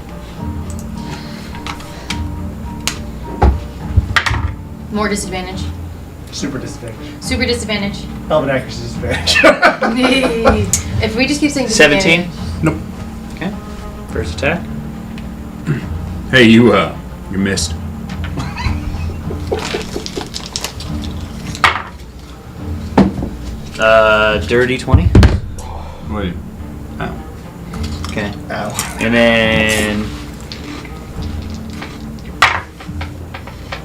More disadvantage. Super disadvantage. Super disadvantage. Elven accuracy disadvantage. If we just keep saying 17? disadvantage. Nope. Okay. First attack. Hey, you missed. Dirty 20. Wait. Oh. Okay. Ow. And then...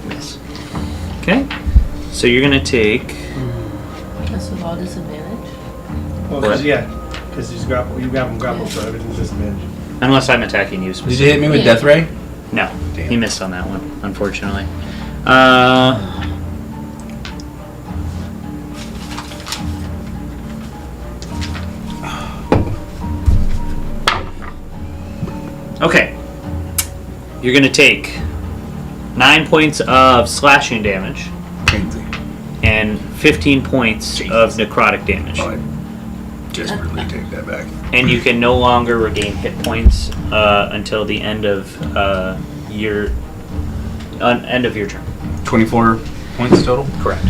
Miss. Okay. So you're gonna take... That's with all disadvantage. Well, What? because you grab him grappled, so everything's disadvantage. Unless I'm attacking you Did specifically. you hit me with Yeah. Death Ray? No. Damn. He missed on that one, unfortunately. Okay. You're going to take 9 points of slashing damage Crazy. and 15 points of necrotic damage. Oh, I desperately take that back. And you can no longer regain hit points until the end of your turn. 24 points total? Correct.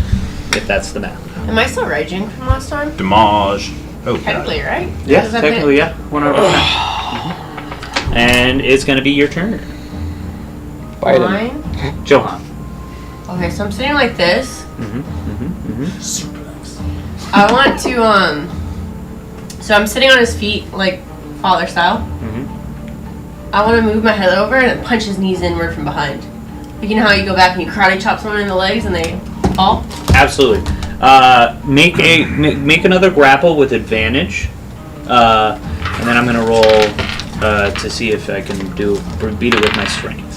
If that's the math. Am I still raging from last time? Damage. Oh, God. Technically, right? Yeah, Does that technically, fit? yeah. 100%. And it's going to be your turn. Bite him. Mine? Johan. Okay, so I'm sitting like this. Suplex. I want to, so I'm sitting on his feet, like father style. I want to move my head over and punch his knees inward from behind. Like, you know how you go back and you karate chop someone in the legs and they fall? Absolutely. Make another grapple with advantage, and then I'm gonna roll to see if I can beat it with my strength.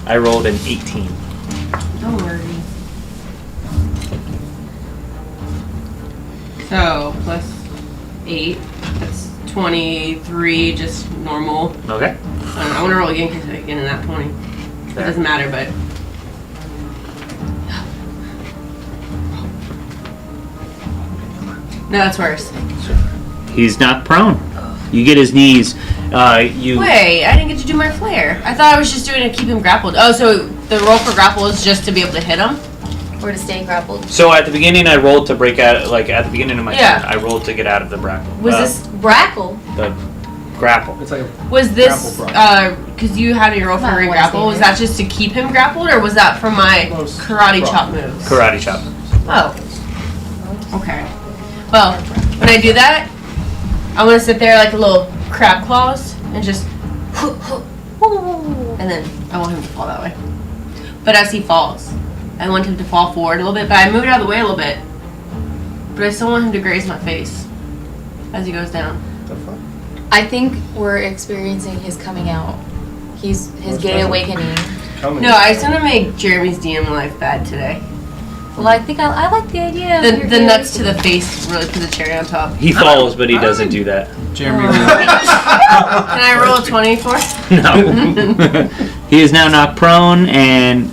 I rolled an 18. Don't worry. So, plus 8, that's 23, just normal. Okay. I want to roll again because I get in that 20. That doesn't matter, but... No, that's worse. He's knocked prone. You get his knees. You. Wait, I didn't get to do my flare. I thought I was just doing it to keep him grappled. Oh, so the roll for grapple is just to be able to hit him? Or to stay grappled. So at the beginning, I rolled to break out. Like at the beginning of my Yeah. turn, I rolled to get out of the grapple. Was this... Brackle? The grapple? It's like a Was this, grapple because you had your roll for Not a worse grapple, than was it. that just to keep him grappled, or was that from my Most karate chop probably. moves? Karate chop. Oh. Okay. Well, when I do that, I want to sit there like a little crab claws and just... And then I want him to fall that way. But as he falls, I want him to fall forward a little bit, but I move it out of the way a little bit. But I still want him to graze my face as he goes down. the fuck? I think we're experiencing his coming out. His What's gay present? awakening. Coming. No, I just want to make Jeremy's DM life bad today. Well, I think I like the idea. of your The gay nuts to the awakening. face really put the cherry on top. He falls, but he doesn't do that. Jeremy, Can I roll a 20 for it? No. He is now knocked prone, and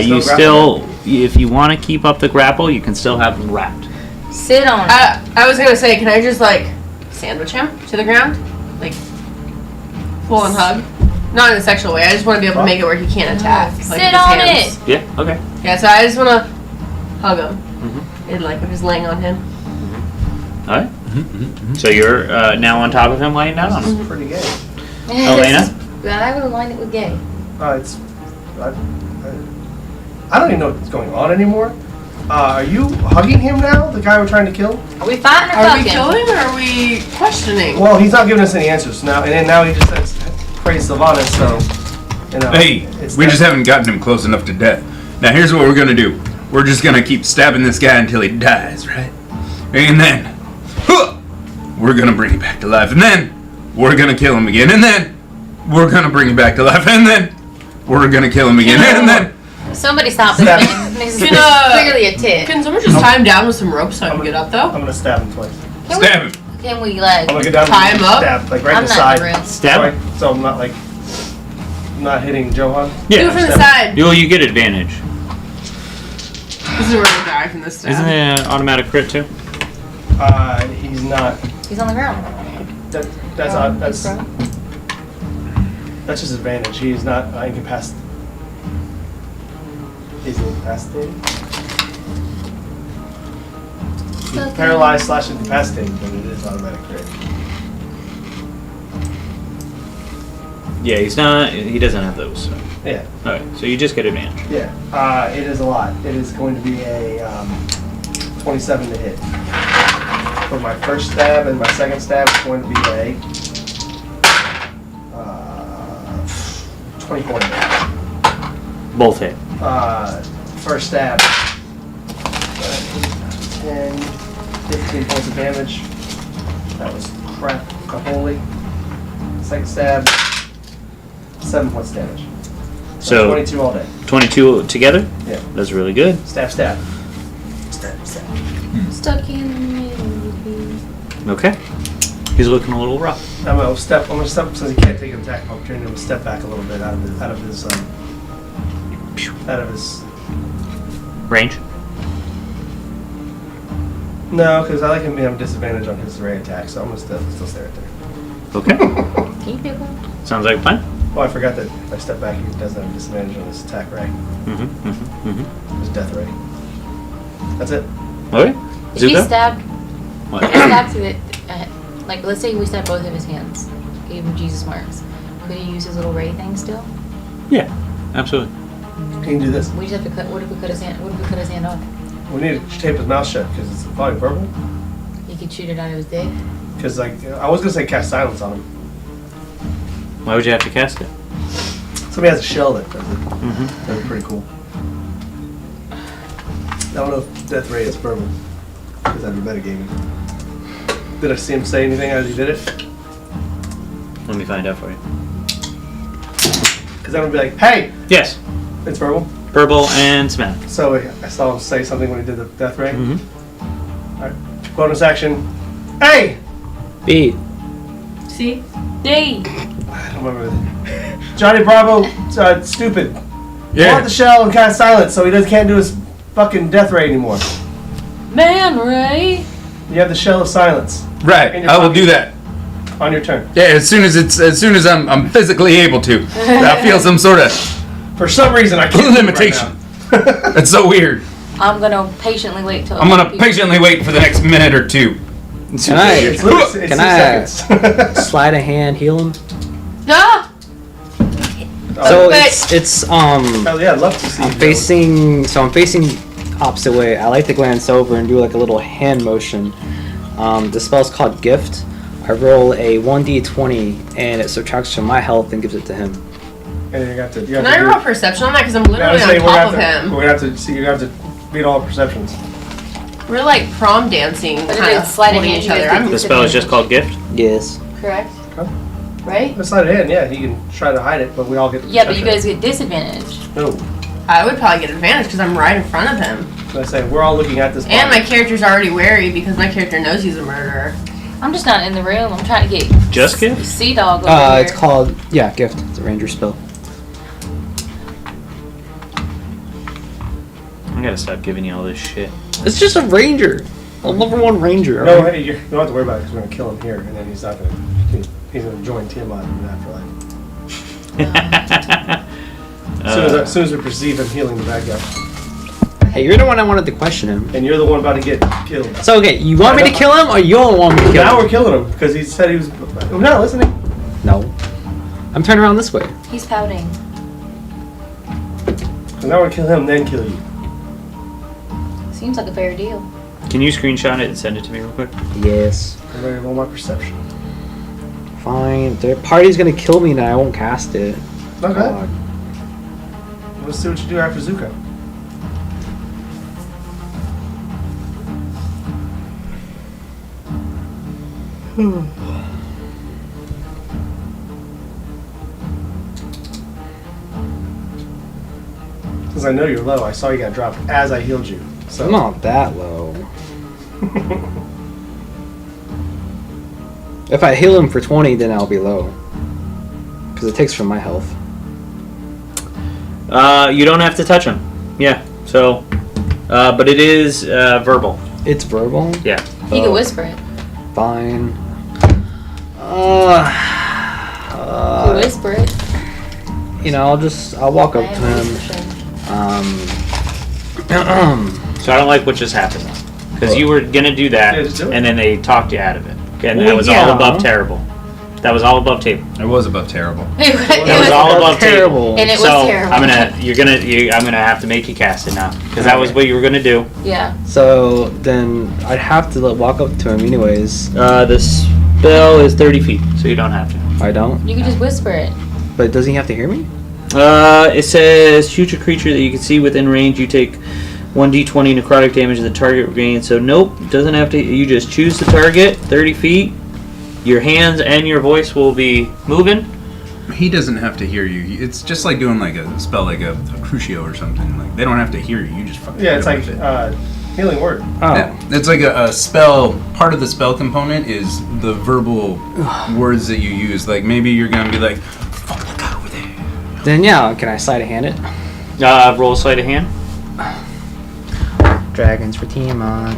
you Still still, if you want to keep up the grapple, you can still have him wrapped. Sit on it. I was gonna say, can I just like sandwich him to the ground, like full on hug? Not in a sexual way. I just want to be able to make it where he can't attack. Like, Sit with his on hands. it. Yeah. Okay. Yeah, so I just want to hug him. Mhm. And like I'm just laying on him. All right. So you're now on top of him, laying down on him. It's pretty gay. Elena? I would align it with gay. It's. I don't even know what's going on anymore. Are you hugging him now? The guy we're trying to kill? Are we fighting or Are fucking? we killing or are we questioning? Well, he's not giving us any answers now, and then now he just says, praise Sylvanas, so, you know. hey, it's we that- just haven't gotten him close enough to death. Now here's what we're gonna do. We're just gonna keep stabbing this guy until he dies, right? And then, we're gonna bring him back to life. And then, we're gonna kill him again. And then, we're gonna bring him back to life. And then, we're gonna kill him again. And then, Somebody stop this Stab man. This is Can, clearly a tit. Can someone just tie him down with some rope so I can get up though? I'm gonna stab him twice. Can stab him. Can we like? I'm gonna get down Tie and him up? stab, like right I'm in the not in side. the room. Stab him. Right? So I'm not like, I'm not hitting Johan. Do it from the side. You get advantage. This is where we die from this stab. Isn't it an automatic crit too? He's not. He's on the ground. That's just advantage. He is not incapacitated. Is he incapacitated? He's paralyzed / incapacitated, but it is automatic crit. Yeah, he's not. He doesn't have those. So. Yeah, Alright, so you just get advantage. yeah. It is a lot. It is going to be a 27 to hit. For my first stab and my second stab, it's going to be a 24 to hit. Both hit. First stab, 10, 15 points of damage. That was crap, holy. Second stab, 7 points of damage. So 22 all day. 22 together. Yeah. That's really good. Stab, stab. Stab, stab. Stuck in the middle. Okay. He's looking a little rough. I'm gonna step since he can't take an attack of opportunity. I'm gonna step back a little bit out of his. Range? No, because I like him to have a disadvantage on his ray attack, so I'm gonna still stay right there. Okay. Can you pick one? Sounds like a plan. Oh, I forgot that if I step back, he doesn't have a disadvantage on his attack ray, his death ray. That's it. Okay. If he Zuko? stabbed, What? if he stabbed through it, like let's say we stabbed both of his hands, gave him Jesus marks. Could he use his little ray thing still? Yeah, absolutely. He can do this. We just have to cut. What if we cut his hand? What if we cut his hand off? We need to tape his mouth shut because it's probably verbal. He could shoot it out of his dick. Because like I was gonna say cast silence on him. Why would you have to cast it? Somebody has a shell that does it. That'd be pretty cool. I don't know if death ray is verbal because that'd be metagaming. Did I see him say anything as he did it? Let me find out for you. Because then would be like, hey, Yes. it's verbal. Verbal and semantic. So I saw him say something when he did the death ray. Mm-hmm. Alright, bonus action. Hey! B. See? D. I don't remember. Johnny Bravo, stupid. Yeah. Want the shell and cast silence so he can't do his fucking death ray anymore. Man, Ray. You have the shell of silence Right. In your I will pocket. do that. on your turn. Yeah, as soon as I'm physically able to. I feel some sort of For some reason, I can't limitation. Right now. That's so weird. I'm gonna patiently wait till. I'm gonna patiently wait for the next minute or two. Can I It's literally it's Can 6 I- seconds. slide a hand, heal him? Ah! So Okay. it's Hell yeah, I'd love to see. I'm you go. I'm facing opposite way. I like to glance over and do like a little hand motion. The spell's called Gift. I roll a 1d20 and it subtracts from my health and gives it to him. And you have to. Can I roll perception on that? Because I'm I literally was saying, on top of him. We're gonna have to see. You have to beat all perceptions. We're like prom dancing, But if kind of it's sleight of holding hand, each you other. guys I'm The spell is just called Gift. Yes. Correct. Huh? Right. The sleight of hand, yeah, he can try to hide it, but we all get. The Yeah, but you perception. guys get disadvantage. No, I would probably get advantage because I'm right in front of him. so I say we're all looking at this. And my body. character's already wary because my character knows he's a murderer. I'm just not in the room. I'm trying to get Just Gift? Sea Dog over here. It's called Gift. It's a ranger spell. I gotta stop giving you all this shit. It's just a ranger. A level 1 ranger. No, alright? hey, you don't have to worry about it because we're gonna kill him here, and then he's not gonna. He's gonna join Tiamat in the afterlife. As soon as we perceive him healing the bad guy, Hey, you're the one I wanted to question him. and you're the one about to get killed. So okay, you want me to kill him or you don't want me to kill Now him? we're killing him because he said he was. We're not listening. No. I'm turning around this way. He's pouting. So now we're kill him, then kill you. Seems like a fair deal. Can you screenshot it and send it to me real quick? Yes. I'm ready to roll my perception. Fine. The party's gonna kill me now. I won't cast it. Okay. God. Let's see what you do after Zuko. Since I know you're low, I saw you got dropped as I healed you. So I'm not that low. If I heal him for 20, then I'll be low. Because it takes from my health. You don't have to touch him. Yeah. So, but it is verbal. It's verbal? Yeah. He can whisper it. Fine. He can whisper it. You know, I'll walk I up to have him. whisper. So I don't like what just happened because you were gonna do that, Yeah, just do it. and then they talked you out of it. Okay, and that Well, was yeah. all above terrible. That was all above table. It was above terrible. It That was all above table. terrible. And it was So terrible. I'm gonna have to make you cast it now because that was what you were gonna do. Yeah. So then I'd have to walk up to him anyways. The spell is 30 feet, so you don't have to. I don't. You can just whisper it. But doesn't he have to hear me? It says shoot a creature that you can see within range. You take 1d20 necrotic damage and the target regains. So nope, doesn't have to. You just choose the target 30 feet. Your hands and your voice will be moving. He doesn't have to hear you. It's just like doing like a spell like a crucio or something. Like they don't have to hear you. You just fucking yeah, hit it's him like with it. Healing word. Oh. Yeah, it's like a spell. Part of the spell component is the verbal words that you use. Like maybe you're gonna be like, "Fuck that guy over there." Then yeah, can I sleight of hand it? Roll sleight of hand. Dragons for Tiamat.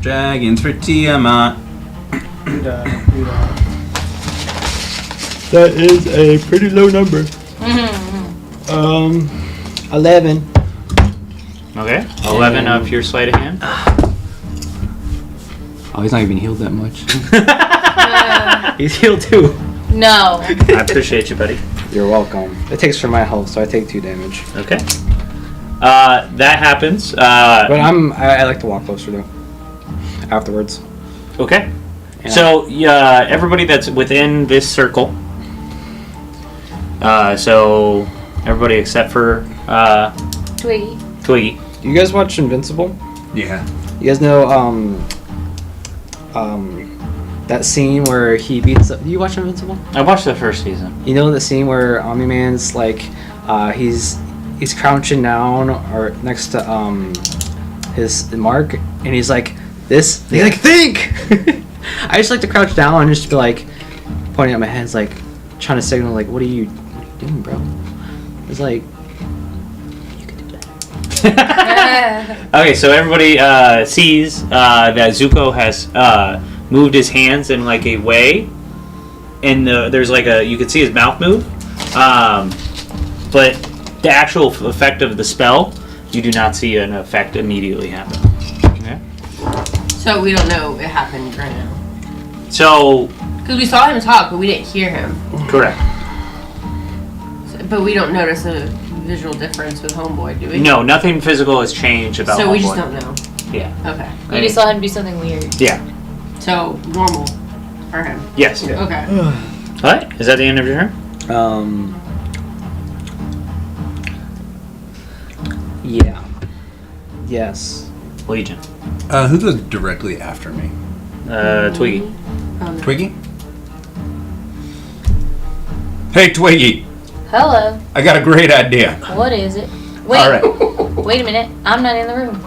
Dragons for Tiamat. That is a pretty low number. 11. Okay. 11 of your sleight of hand. Oh, he's not even healed that much. He's healed too. No. I appreciate you, buddy. You're welcome. It takes from my health, so I take 2 damage. Okay. That happens. But I like to walk closer though. Afterwards. Okay. Yeah. So everybody that's within this circle. So everybody except for Twiggy. Twiggy. Do you guys watch Invincible? Yeah. You guys know that scene where he beats up. Do you watch Invincible? I watched the first season. You know the scene where Omni-Man's like he's crouching down or next to his mark and he's like this. He's like think. I just like to crouch down and just be like pointing at my hands like trying to signal like what are you doing, bro? It's like you could do that. Okay, so everybody sees that Zuko has moved his hands in like a way, and there's like you can see his mouth move, but the actual effect of the spell, you do not see an effect immediately happen. Okay. So we don't know it happened right now. So. Because we saw him talk, but we didn't hear him. Correct. But we don't notice a visual difference with Homeboy, do we? No, nothing physical has changed about. So we just Homeboy. don't know. Yeah. Okay. You just saw him do something weird. Yeah. So normal for him. Yes. Yeah. Okay. All right. Is that the end of your turn? Yeah. Yes. Legion. Who goes directly after me? Twiggy. Oh, no. Twiggy? Hey, Twiggy. Hello. I got a great idea. What is it? Wait. All right. Wait a minute. I'm not in the room.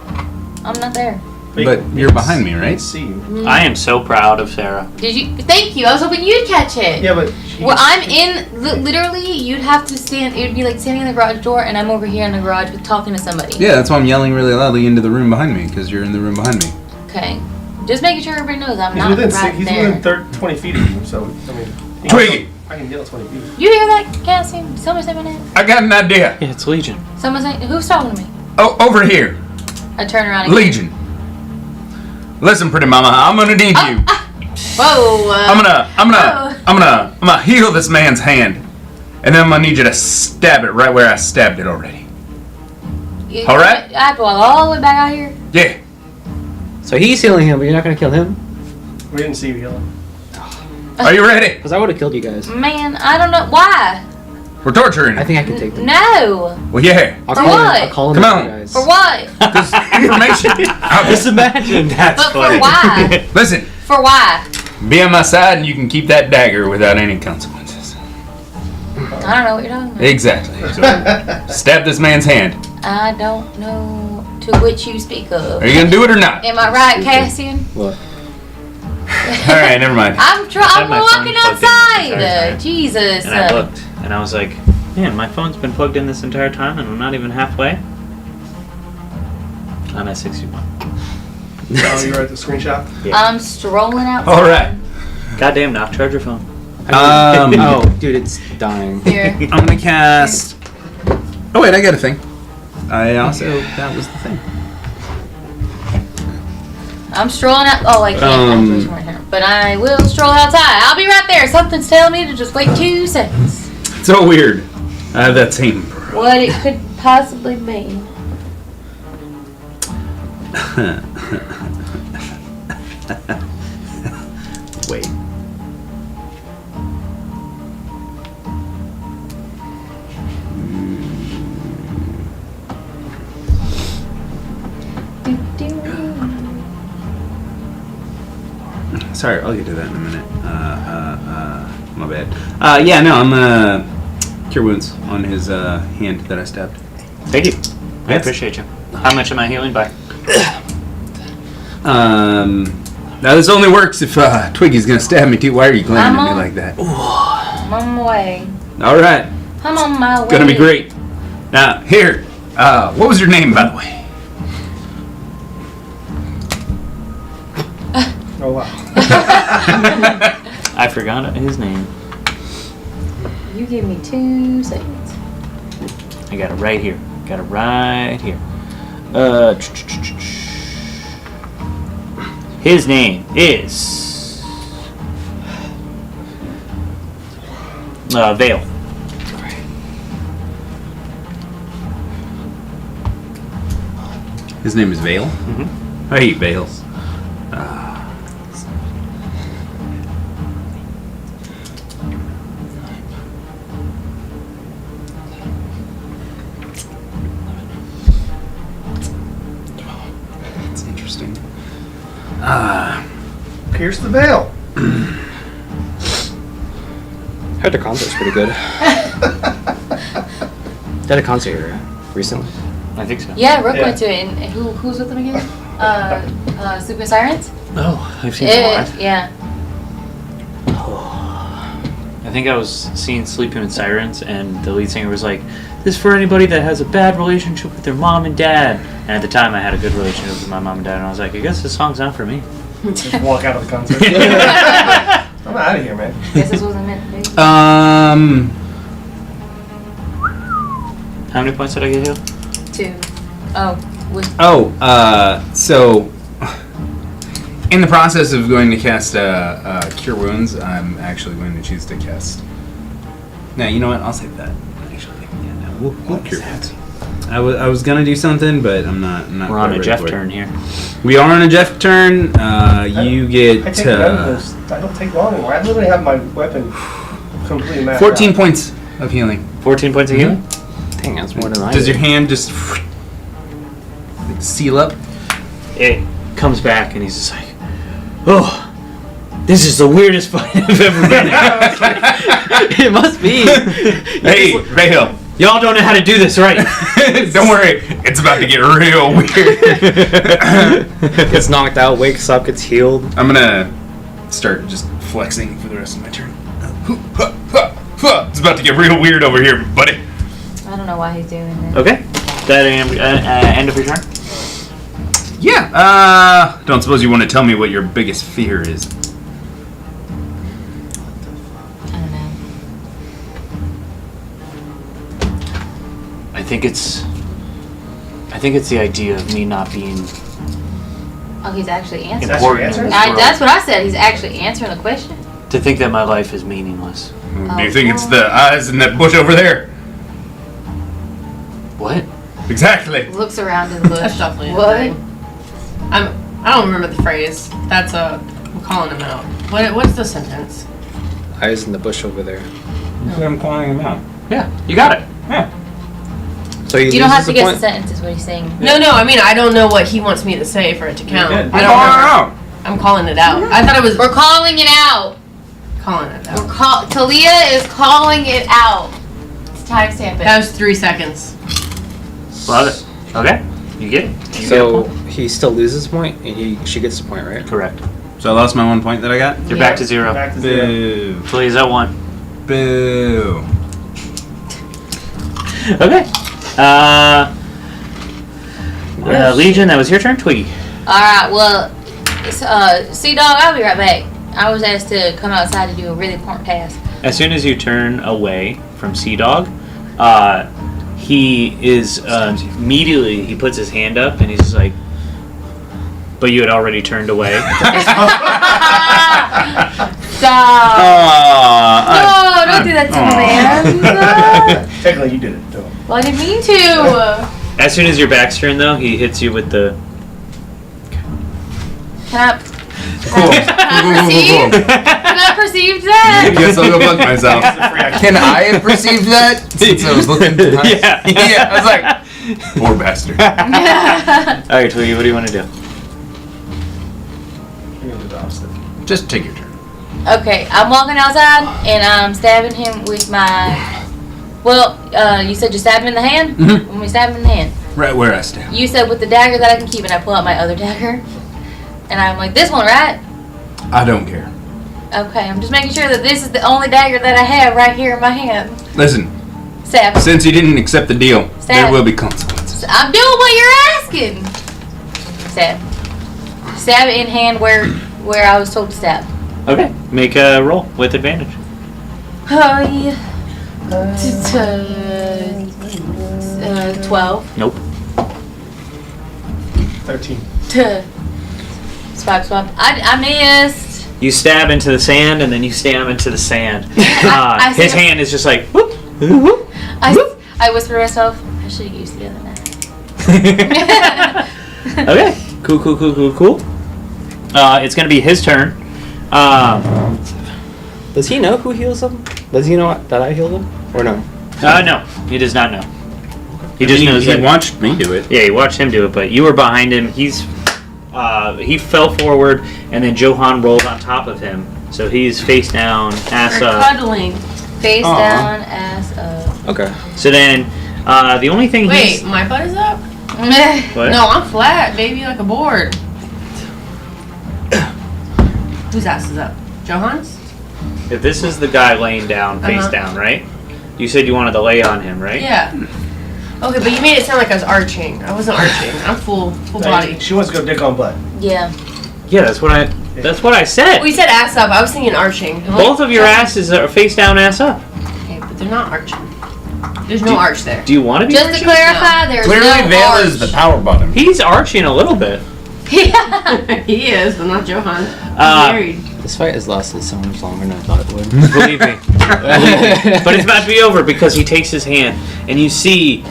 I'm not there. But you're behind me, right? See you. I am so proud of Sarah. Did you? Thank you. I was hoping you'd catch it. Yeah, but. Well, I'm in. Literally, you'd have to stand. It would be like standing in the garage door, and I'm over here in the garage with talking to somebody. Yeah, that's why I'm yelling really loudly into the room behind me, because you're in the room behind me. Okay. Just making sure everybody knows I'm He's not within, right he's there. within 20 feet of you, so, I mean. Twiggy! I can yell 20 feet. You hear that, Cassie? Someone say my name. I got an idea. Yeah, it's Legion. Someone say who's talking to me? Oh, over here. I turn around. Again. Legion. Listen, pretty mama, I'm gonna need you. Whoa. I'm gonna heal this man's hand, and then I'm gonna need you to stab it right where I stabbed it already. All right? I have to walk all the way back out here. Yeah. So he's healing him, but you're not gonna kill him? We didn't see you healing. Are you ready? Because I would have killed you guys. Man, I don't know why. We're torturing I him. think I can take them. No. Well, yeah. I'll For call what? I'll call Come him on. you guys. For what? There's information. Just imagine. That's But funny. for why? Listen, For why? be on my side, and you can keep that dagger without any consequences. I don't know what you're talking about. Exactly. So, stab this man's hand. I don't know to which you speak of. Are you gonna do it or not? Am I right, Cassian? What? All right, never mind. I'm had my phone walking plugged in this entire outside. time. Jesus. And I looked, and I was like, man, my phone's been plugged in this entire time, and I'm not even halfway. I'm at 61. Oh, you were at the screenshot? I'm strolling outside. All right. Goddamn, knock, charge your phone. Oh, dude, it's dying. Here. I'm gonna cast. Oh wait, I got a thing. I also that was the thing. I'm strolling out. Oh, I can't. I'm right here. But I will stroll outside. I'll be right there. Something's telling me to just wait 2 seconds. It's so weird. I have that same. What it could possibly be. Wait. Sorry, I'll get to that in a minute. My bad. Yeah, no, I'm gonna cure wounds on his hand that I stabbed. Thank you. I Yes. appreciate you. How much am I healing by? Now this only works if Twiggy's gonna stab me too. Why are you glaring at me like that? I'm on my way. All right. I'm on my way. Gonna be great. Now, here. What was your name, by the way? Oh wow. I forgot his name. You give me 2 seconds. I got it right here. Got it right here. His name is Vale. His name is Vale. Mm-hmm. I hate Vales. That's interesting. Pierce the veil. Heard the concert's pretty good. They had a concert here recently. I think so. Yeah, Rook Yeah. went to it. And who's with them again? Super Sirens? Oh, I've seen it live. Yeah. I think I was seeing Sleeping with Sirens, and the lead singer was like, "This is for anybody that has a bad relationship with their mom and dad." And at the time, I had a good relationship with my mom and dad, and I was like, "I guess this song's not for me." Just walk out of the concert. I'm out of here, man. Guess this wasn't meant to be. How many points did I get you? 2. Oh. So in the process of going to cast Cure Wounds, I'm actually going to choose to cast. Now, you know what? I'll save that. Actually, yeah, no, we'll Cure Wounds. I was gonna do something, but I'm not. We're on a Jeff turn here. We are on a Jeff turn. You get I take none of those. I don't take long anymore. I literally have my weapon completely maxed 14 out. points of healing. 14 points of healing? Dang, that's more than I Does did. your hand just like, seal up? It comes back, and he's just like, "Oh, this is the weirdest fight I've ever been in." It must be. Hey, Vale. Y'all don't know how to do this right. Don't worry, it's about to get real weird. Gets knocked out, wakes up, gets healed. I'm gonna start just flexing for the rest of my turn. It's about to get real weird over here, buddy. I don't know why he's doing that. Okay. That end of your turn? Yeah, don't suppose you want to tell me what your biggest fear is? I don't know. I think it's the idea of me not being Oh, he's actually answering. That's your important in answer? this world. That's what I said. He's actually answering the question. To think that my life is meaningless. Do you think it's the eyes in that bush over there? What? Exactly. Looks around in the bush. That's definitely a What? thing. I don't remember the phrase. That's I'm calling him out. What's the sentence? Eyes in the bush over there. I'm calling him out. Yeah, you got it. Yeah. So You don't have to the guess point. the sentence, is what he's saying. No, I mean I don't know what he wants me to say for it to count. good. I I'm don't calling him remember. out. I'm calling it out. I thought it was We're calling it out. calling it out. Talia is calling it out. It's timestamp That it. was 3 seconds. Love it. Okay. You get it. You get a So point. he still loses a point, and she gets a point, right? Correct. So I lost my 1 point that I got? You're back to 0. Back to 0. Boo. Please, at 1. Boo. Okay. Legion, that was your turn. Twiggy. Alright, well, Sea Dog, I'll be right back. I was asked to come outside to do a really important task. As soon as you turn away from Sea Dog, he is immediately, he puts his hand up and he's just like, but you had already turned away. Stop! No, don't do that to my man. Technically, you did it, though. Well, I didn't mean to. As soon as your back's turned, though, he hits you with the. Can Cool. I perceive that? Guess I'll go fuck myself. It's a free action. Can I have perceived that? Since I was looking behind. Yeah. Yeah, I was like, poor bastard. Alright, Twiggy, what do you want to do? You're gonna do the opposite. Just take your turn. Okay, I'm walking outside and I'm stabbing him with my. Well, you said you stab him in the hand? Mhm. When we stab him in the hand. Right where I stand. You said with the dagger that I can keep, and I pull out my other dagger. And I'm like, this one, right? I don't care. Okay, I'm just making sure that this is the only dagger that I have right here in my hand. Listen, Stab. since you didn't accept the deal, there Stab. will be consequences. I'm doing what you're asking. Stab. Stab in hand where I was told to stab. Okay, make a roll with advantage. Oh, yeah. 12. Nope. 13. Swap. I missed. You stab into the sand, and then you stab into the sand. I His see- hand is just like, whoop, whoop. I whisper to myself, I should have used the other knife. Okay, cool. It's gonna be his turn. Does he know who heals him? Does he know that I healed him? Or no? No, he does not know. He just knows he that. watched me do it. Yeah, he watched him do it, but you were behind him. He fell forward, and then Johan rolled on top of him. So he's face down, ass They're up. cuddling. Face Aw. down, ass up. Okay. So then, the only thing Wait, my butt is up? What? No, I'm flat, baby, like a board. Whose ass is up? Johan's? If this is the guy laying down, face Uh-huh. down, right? You said you wanted to lay on him, right? Yeah. Okay, but you made it sound like I was arching. I wasn't arching. I'm full body. She wants to go dick on butt. Yeah. Yeah, that's what I said. We said ass up. I was thinking arching. I'm Both like, of your asses are face down, ass up. Okay, but they're not arching. There's no arch there. Do you want to be Just to arching? clarify, there's Clearly, no Vale arch. is the power bottom. He's arching a little bit. He is, but not Johan. He's Uh, married. This fight has lasted so much longer than I thought it would. Believe me. But it's about to be over because he takes his hand, and you see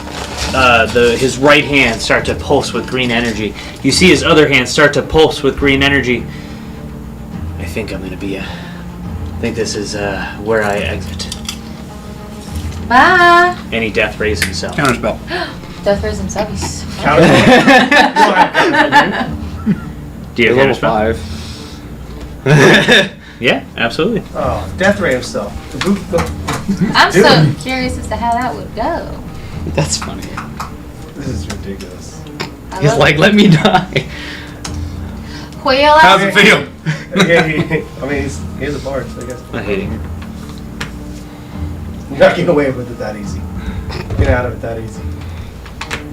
his right hand start to pulse with green energy. You see his other hand start to pulse with green energy. I think I'm gonna be I think this is where I exit. Bye. And he death rays himself. Counterspell. Death rays himself. He's Do you have Level counterspell? 5. Yeah, absolutely. Oh, death ray himself. The boot. I'm so curious as to how that would go. That's funny. This is ridiculous. I He's love like, it. let me die. Well, How's it feel? I mean, he's a bard, so I guess. I hate him. You're not getting away with it that easy. Get out of it that easy.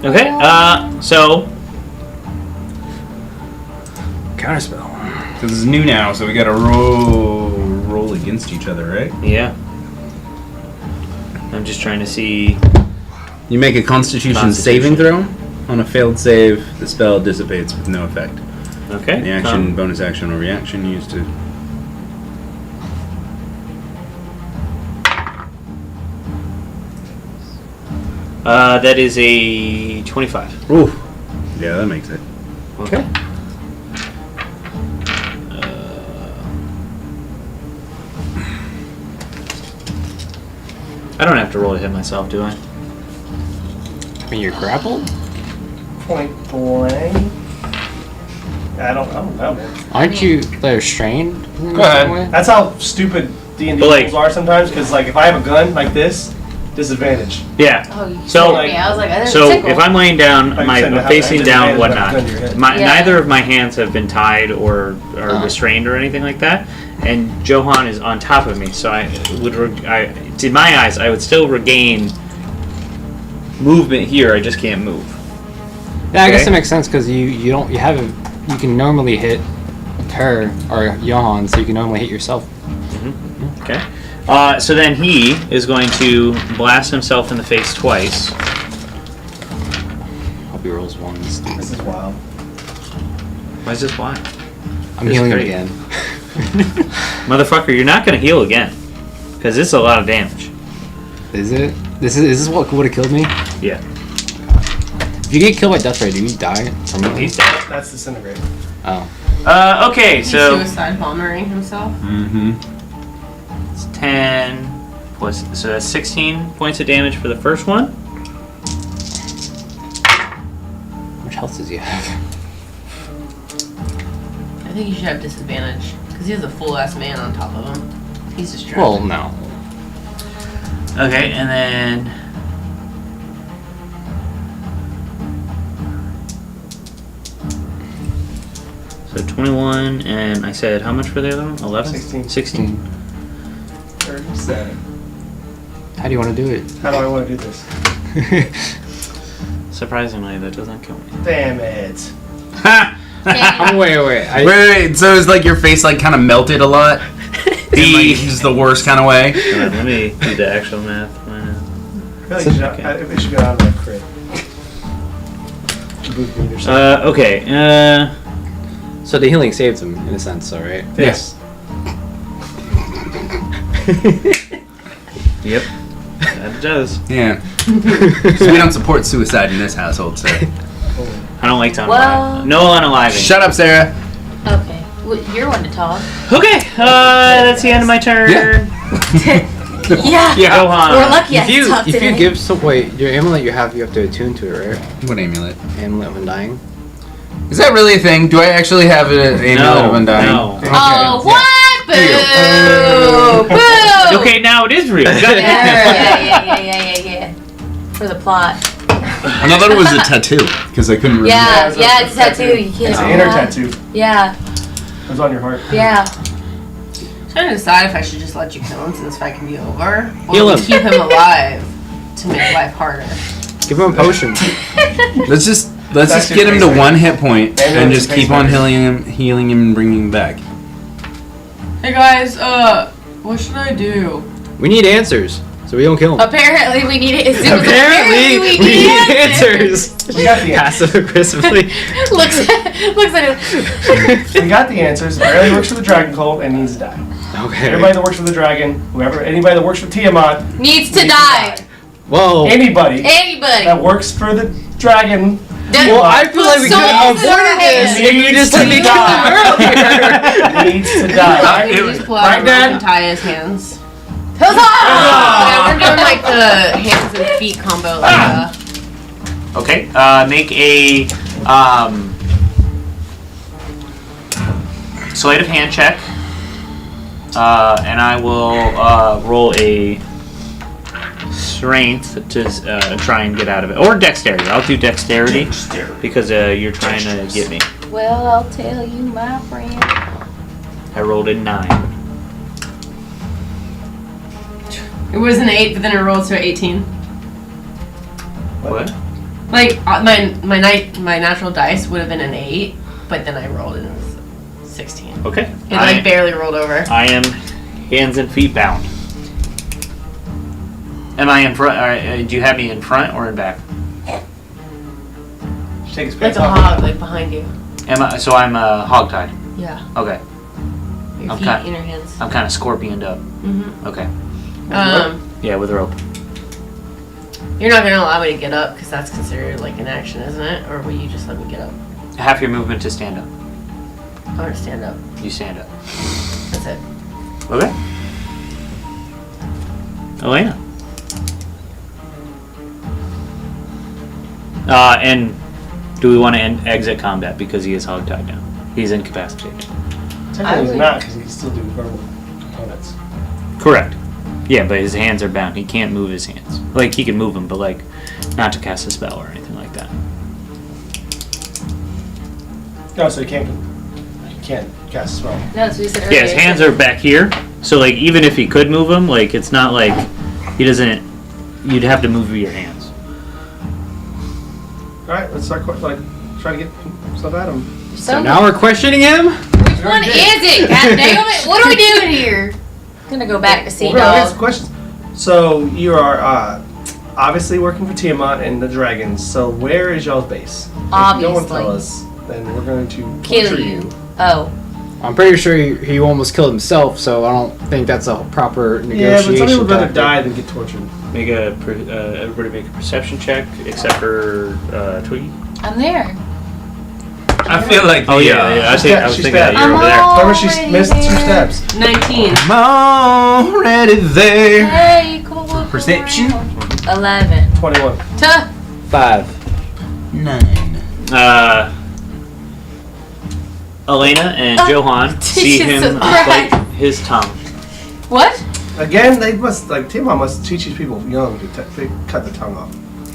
Okay, so Counterspell. So this is new now, so we gotta roll against each other, right? yeah. I'm just trying to see. You make a Constitution saving throw. On a failed save, the spell dissipates with no effect. Okay. The action, bonus action, or reaction used to. That is a 25. Ooh. Yeah, that makes it. Okay. I don't have to roll to hit myself, do I? I mean, you're grappled? Point blank. I don't know, man. Aren't you strained? Go ahead. That's how stupid D&D But, like- rules are sometimes, because like if I have a gun like this, disadvantage. Yeah. Oh, you So, told me. I was like, I didn't So tickle. if I'm laying down, Like you my said, I'm how- facing how down, does it whatnot. gun to your head? Yeah. Neither of my hands have been tied or restrained or anything like that, and Johan is on top of me. So to my eyes, I would still regain movement here. I just can't move. Yeah, I guess Okay. that makes sense because you can normally hit her or Johan, so you can normally hit yourself. Okay. So then he is going to blast himself in the face twice. Hope he rolls ones. This is wild. Why is this why? I'm This is healing him great. again. Motherfucker, you're not going to heal again. Because this is a lot of damage. Is it? Is this what would have killed me? Yeah. If you get killed by death ray, do you die permanently? He's dead. That's disintegrate. Oh. Okay, He's so suicide bombering himself. Mm-hmm. it's 10 plus, so that's 16 points of damage for the first one. How much health does he have? I think he should have disadvantage because he has a full ass man on top of him. He's distracted. Well, no. Okay, and then So 21, and I said how much for the other one? 11? 16. 16. 37. How do you want to do it? How do I want to do this? Surprisingly, that doesn't kill me. Damn it. Ha! Wait. So it's like your face like kind of melted a lot. In like just the worst kind of way. Hold on, let me do the actual math. I feel like it should go out of that crit. Okay. So the healing saves him in a sense, though, right? Yes. Yep. That does. Yeah. So we don't support suicide in this household, so. I don't like to unalive. Well- No unaliving. Shut up, Sarah. Okay. Well, you're one to talk. Okay. That's the end of my turn. Yeah. Yeah. Johan. We're lucky I If you talked if today. you give some wait, your amulet you have to attune to it, right? What amulet? Amulet of Undying. Is that really a thing? Do I actually have an amulet of undying? No. Okay. Oh, Yeah. what? Boo! Boo! Okay, now it is real. Yeah. For the plot. I thought it was a tattoo because I couldn't remember. Yeah, it's a tattoo. You can't. It's an inner tattoo. Yeah, It was on your heart. yeah. I'm trying to decide if I should just let you kill him so this fight can be over, or Heal him. keep him alive to make life harder. Give him a potion. Let's just That's get him to your 1 hit point And and it's just keep on healing him and bringing him back. Hey guys, what should I do? We need answers, so we don't kill him. Apparently we need it. Apparently, we need answers. We got the answers. Passive aggressively. looks at him. We got the answers. Barely works for the dragon cult and needs to die. Okay. Everybody that works for the dragon, anybody that works for Tiamat Needs to die. Whoa. Anybody Anybody. that works for the dragon. Well, I feel like we could have avoided this if you just let me kill him earlier. Needs to die. You just pull out Right, a rope Dad? and tie his hands. Huzzah! Yeah, we're doing like the hands and feet combo. Like, Okay. Make a sleight of hand check. And I will roll a strength to try and get out of it, or dexterity. I'll do dexterity because you're trying to get me. Well, I'll tell you, my friend. I rolled a 9. it was an 8, but then it rolled to 18. What? Like my natural dice would have been an 8, but then I rolled and it was 16. Okay. It like barely rolled over. I am hands and feet bound. Am I in front? Do you have me in front or in back? Take his Like pants a off. hog, like behind you. So I'm hogtied. Yeah. Okay. Your Okay. feet in your hands. I'm kind of scorpioned up. Mm-hmm. Okay. Yeah, with a rope. You're not gonna allow me to get up because that's considered like an action, isn't it? Or will you just let me get up? Half your movement to stand up. I'm gonna stand up. You stand up. That's it. Okay. Elena. And do we want to exit combat because he is hogtied now? He's incapacitated. Technically he's not, because he can still do verbal components. Correct. Yeah, but his hands are bound. He can't move his hands. Like, he can move them, but, like, not to cast a spell or anything like that. No, so he can't cast a spell. No, that's what you said earlier. Yeah, his hands are back here. So, like, even if he could move them, like, it's not like he doesn't... You'd have to move your hands. Alright, let's start try to get stuff out of him. So now we're questioning him? Which one is it? God damn it! What are we doing here? I'm gonna go back to Sea We're gonna answer Dog. questions. So you are obviously working for Tiamat and the dragons. So where is y'all's base? If you don't want to tell us, then we're going to Kill torture you. Oh. I'm pretty sure he almost killed himself, so I don't think that's a proper Yeah, negotiation. but some people would rather tactic. die than get tortured. Make everybody make a perception check, except for Twiggy. I'm there. I feel like Oh yeah, I was thinking She's that dead. you're over there. Remember, she Already missed 2 there. steps. 19. I'm already there. Hey, cool. Perception? 11. 21. 5. 9. Elena and Johan see Jesus him Christ. bite his tongue. What? Again, they must Tiamat must teach these people young to cut the tongue off.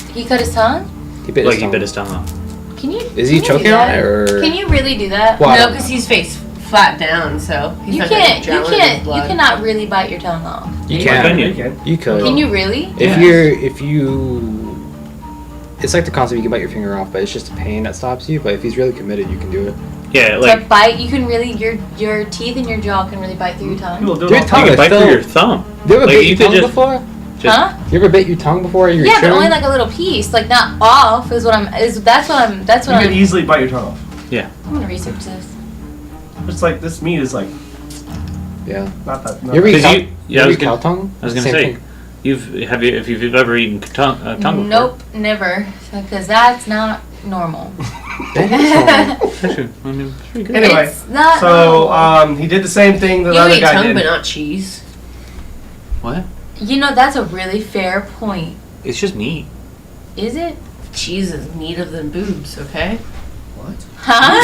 He cut his tongue? He bit Like his he tongue. bit his tongue off. Can you? Is he can you do choking on that? it or? Can you really do that? Well, I No, don't because know. he's face flat down, so he's You not can't. gonna You drown in can't. You blood. cannot really bite your tongue off. You Why can. couldn't you? You can. You could. Can you really? If you. It's like the concept you can bite your finger off, but it's just the pain that stops you. But if he's really committed, you can do it. Yeah, To like bite, you can really your teeth and your jaw can really bite through your tongue. People do it Dude, all the tongue time. you is can bite still- through your thumb. You ever Like, bit you your could tongue just- before? Just, Huh? You ever bit your tongue before? You were Yeah, but chewing? only like a little piece, like not off. Is what I'm. Is that's what I'm. That's You what can I'm. easily bite your tongue off. I'm gonna research this. It's like this meat is like Yeah. not that. You ever eat 'Cause cow, you- yeah, I ever was eat cow gonna- tongue? I was gonna Same say, thing. if you've ever eaten tongue before. Nope, never. Because that's not normal. Actually, I mean, it's pretty good. Anyway, It's not so normal. he did the same thing that the You other eat guy tongue, did. but not cheese. What? You know, that's a really fair point. It's just meat. Is it? Cheese is meaner than boobs, okay? What? Huh?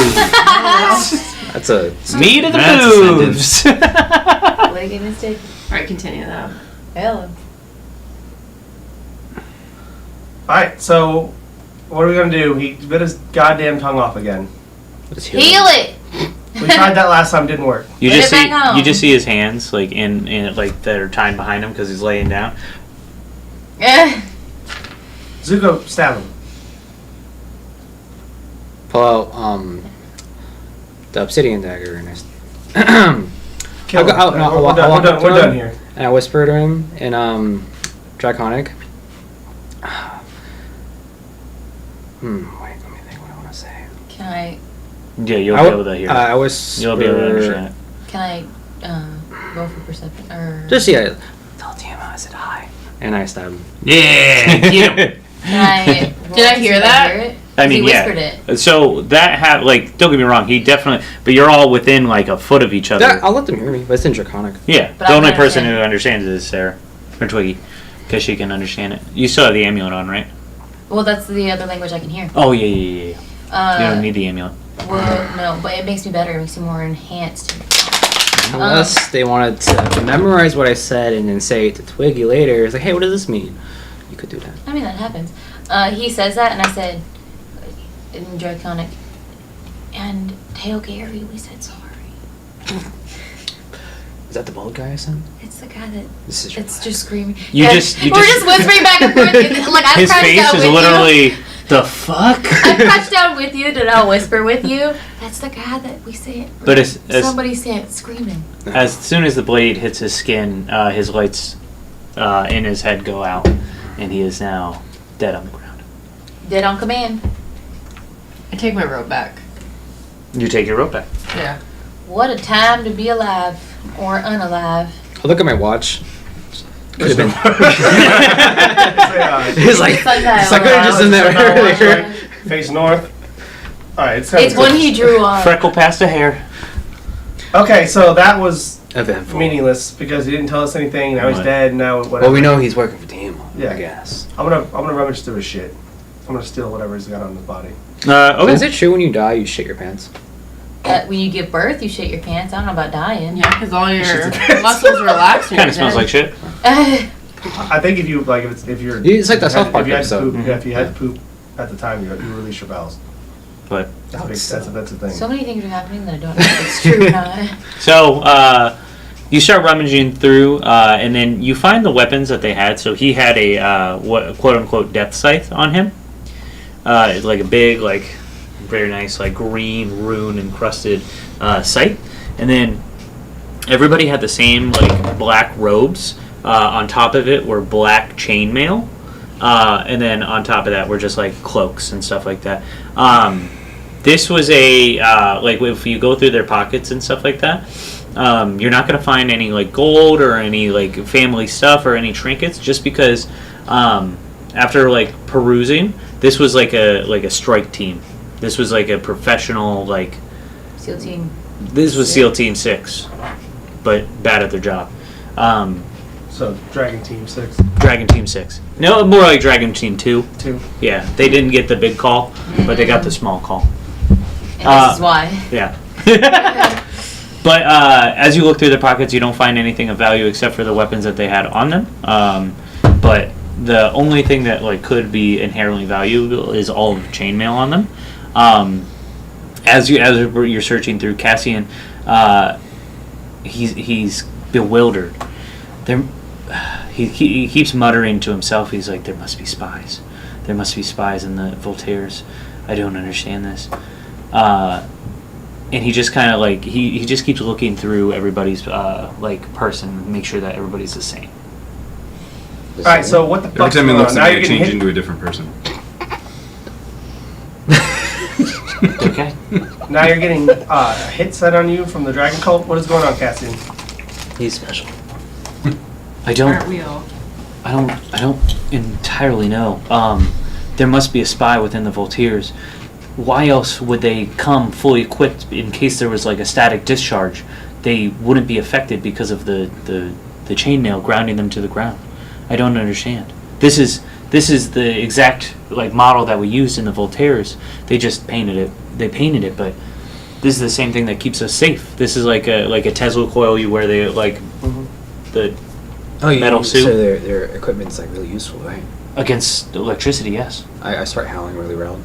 That's a. Meat of the That's a boobs. Leg in his dick. Alright, continue that. Hell. Alright, so what are we gonna do? He bit his goddamn tongue off again. Let's Heal it. We tried that last time, didn't work. You Put just it see back on. you just see his hands like in like that are tied behind him because he's laying down. Zuko, stab him. Pull out the obsidian dagger and I. Kill I'll go him. out- no, we're I'll done, walk we're up done, to we're done him. here. And I whisper to him in Draconic. Wait, let me think what I want to say. Can I? Yeah, you'll I be w- able to hear. I whisper. You'll be able to understand it. Can I? Roll for perception or? Just yeah. Tell Tiamat I said hi. And I stab him. Yeah, get him. Can I? roll Did I to hear see if that? hear it? I mean, he yeah. whispered it. So that like, don't get me wrong, he definitely, but you're all within like a foot of each other. Yeah, I'll let them hear me, but it's in Draconic. Yeah, But the I only don't person understand. who understands it is Sarah or Twiggy, because she can understand it. You still have the amulet on, right? Well, that's the other language I can hear. Oh yeah. You don't need the amulet. Well, no, but it makes me better. It makes me more enhanced. Unless they wanted to memorize what I said and then say it to Twiggy later. It's like, hey, what does this mean? You could do that. I mean, that happens. He says that, and I said, in Draconic, and Tail Gary, we said sorry. Is that the bald guy I sent? It's the guy that. This is It's just screaming. You Yeah, just- we're just whispering back and forth. Like I'm His crouched face down is with you. literally the fuck. I'm crouched down with you to not whisper with you. That's the guy that we say. But as Somebody said screaming. as soon as the blade hits his skin, his lights in his head go out, and he is now dead on the ground. Dead on command. I take my robe back. You take your rope back. Yeah. What a time to be alive or unalive. I look at my watch. Could have been. Say, It's like, Sundial. it's like I could have just done that earlier. face north. Alright, It's one he drew on. Freckle past a hair. Okay, so that was Eventful. meaningless because he didn't tell us anything. Now he's What? dead. Now whatever. Well, we know he's working for Tiamat, Yeah. I guess. I'm gonna rummage through his shit. I'm gonna steal whatever he's got on his body. Okay. Is it true when you die, you shit your pants? When you give birth, you shit your pants. I don't know about dying. Yeah, because all your Shit's a- muscles relax. when Kind of you're smells dead. like shit. I think if you like, if you're, It's like that if you had- South Park if you had to episode. poop, yeah, if you had to poop at the time, you release your bowels. But That's a big, that's a thing. So many things are happening that I don't know if it's true or not. so you start rummaging through, and then you find the weapons that they had. So he had a quote unquote death scythe on him, like a big, like very nice, like green rune encrusted scythe, and then everybody had the same like black robes. On top of it were black chainmail, and then on top of that were just like cloaks and stuff like that. This was a like if you go through their pockets and stuff like that, you're not going to find any like gold or any like family stuff or any trinkets, just because after like perusing, this was like a strike team. This was like a professional like. SEAL team. This was SEAL Team 6, but bad at their job. So Dragon Team 6, Dragon Team 6. No, more like Dragon Team 2. 2. Yeah, they didn't get the big call, but they got the small call. And this is why. Yeah. But as you look through their pockets, you don't find anything of value except for the weapons that they had on them. But the only thing that like could be inherently valuable is all of the chainmail on them. As you're searching through, Cassian, he's bewildered. He keeps muttering to himself. He's like, there must be spies. There must be spies in the Voltaires. I don't understand this. And he just kind of like he just keeps looking through everybody's person, make sure that everybody's the same. All right, so what the fuck? Every time he looks now at me, you're I getting change hit. into a different person. Okay. Now you're getting a hit set on you from the dragon cult. What is going on, Cassian? He's special. I don't. Aren't we all? I don't entirely know. There must be a spy within the Voltaires. Why else would they come fully equipped in case there was like a static discharge? They wouldn't be affected because of the chainmail grounding them to the ground. I don't understand. This is the exact like model that we used in the Voltaires. They just painted it. They painted it, but this is the same thing that keeps us safe. This is like a Tesla coil you wear. They like the metal suit. So their equipment's like really useful, right? Against electricity, yes. I start howling really loud.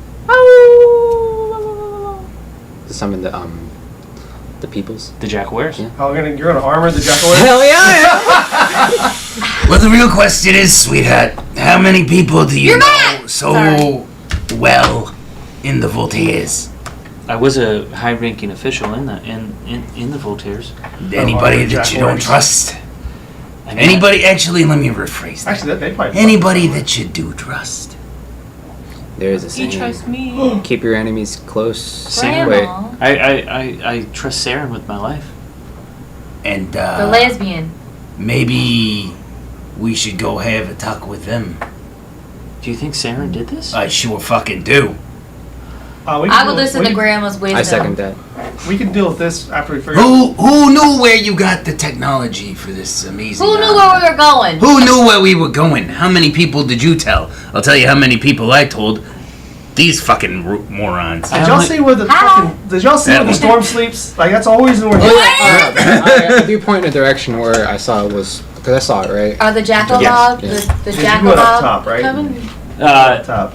To summon the peoples. The Jaguars. Yeah. Oh, you're gonna armor the jackal? Hell yeah! Well, the real question is, sweetheart, how many people do you know so well in the Voltaires? I was a high-ranking official in the in the Voltaires. Anybody that you don't trust? I mean, Anybody? Actually, let me rephrase that. Actually, they probably. Anybody that you do trust. There is a You saying. trust me? Keep your enemies close. Grandma. I trust Saren with my life. And The lesbian. maybe we should go have a talk with them. Do you think Saren did this? I sure fucking do. I would listen to Grandma's wisdom. I second that. We can deal with this after we figure out. Who knew where you got the technology for this amazing? Who knew where we were going? Who knew where we were going? How many people did you tell? I'll tell you how many people I told. These fucking morons. Did y'all see where the fucking? Did y'all see where the storm sleeps? Like that's always where. I do point in a direction where I saw it was because I saw it right. Are the jackal Yes, dog? yes. The You jackal went up dog top, right? coming? Top.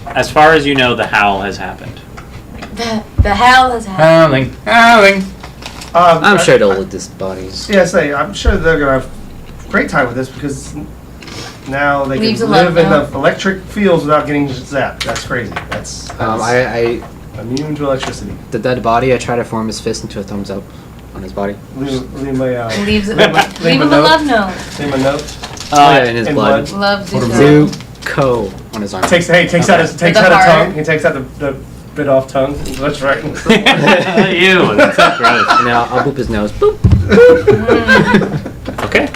As far as you know, the howl has happened. The hell has happened. Howling. I'm sure they'll loot this bodies. Yeah, I'm sure they're gonna have a great time with this because now they Leaves can alone live in now. the electric fields without getting zapped. That's crazy. That's I immune to electricity. the dead body. I try to form his fist into a thumbs up on his body. Leave my Leave leave him a note. love note. Leave a note. In his in blood. blood. Love Zuko on his arm. Takes out With a the heart. tongue. He takes out the bit off tongue. That's right. Ew, that's so gross. And then I'll boop his nose. Boop. Okay.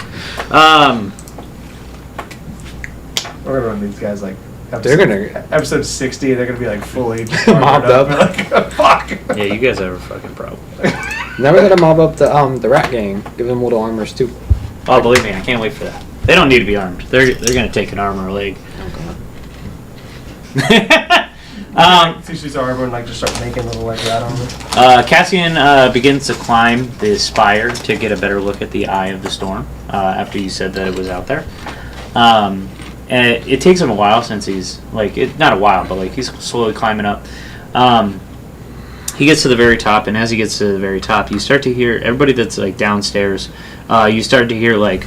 We're gonna run these guys like. They're gonna- episode 60. They're gonna be like fully Mobbed up. Like, fuck. Yeah, you guys have a fucking problem. Now we're gonna mob up the rat gang. Give them little armors too. Oh, believe me, I can't wait for that. They don't need to be armed. They're gonna take an arm or a leg. Teach these armor and like just start making little like rat armor. Cassian begins to climb the spire to get a better look at the eye of the storm after you said that it was out there. And it takes him a while since he's like not a while, but like he's slowly climbing up. He gets to the very top, and as he gets to the very top, you start to hear everybody that's like downstairs. You start to hear like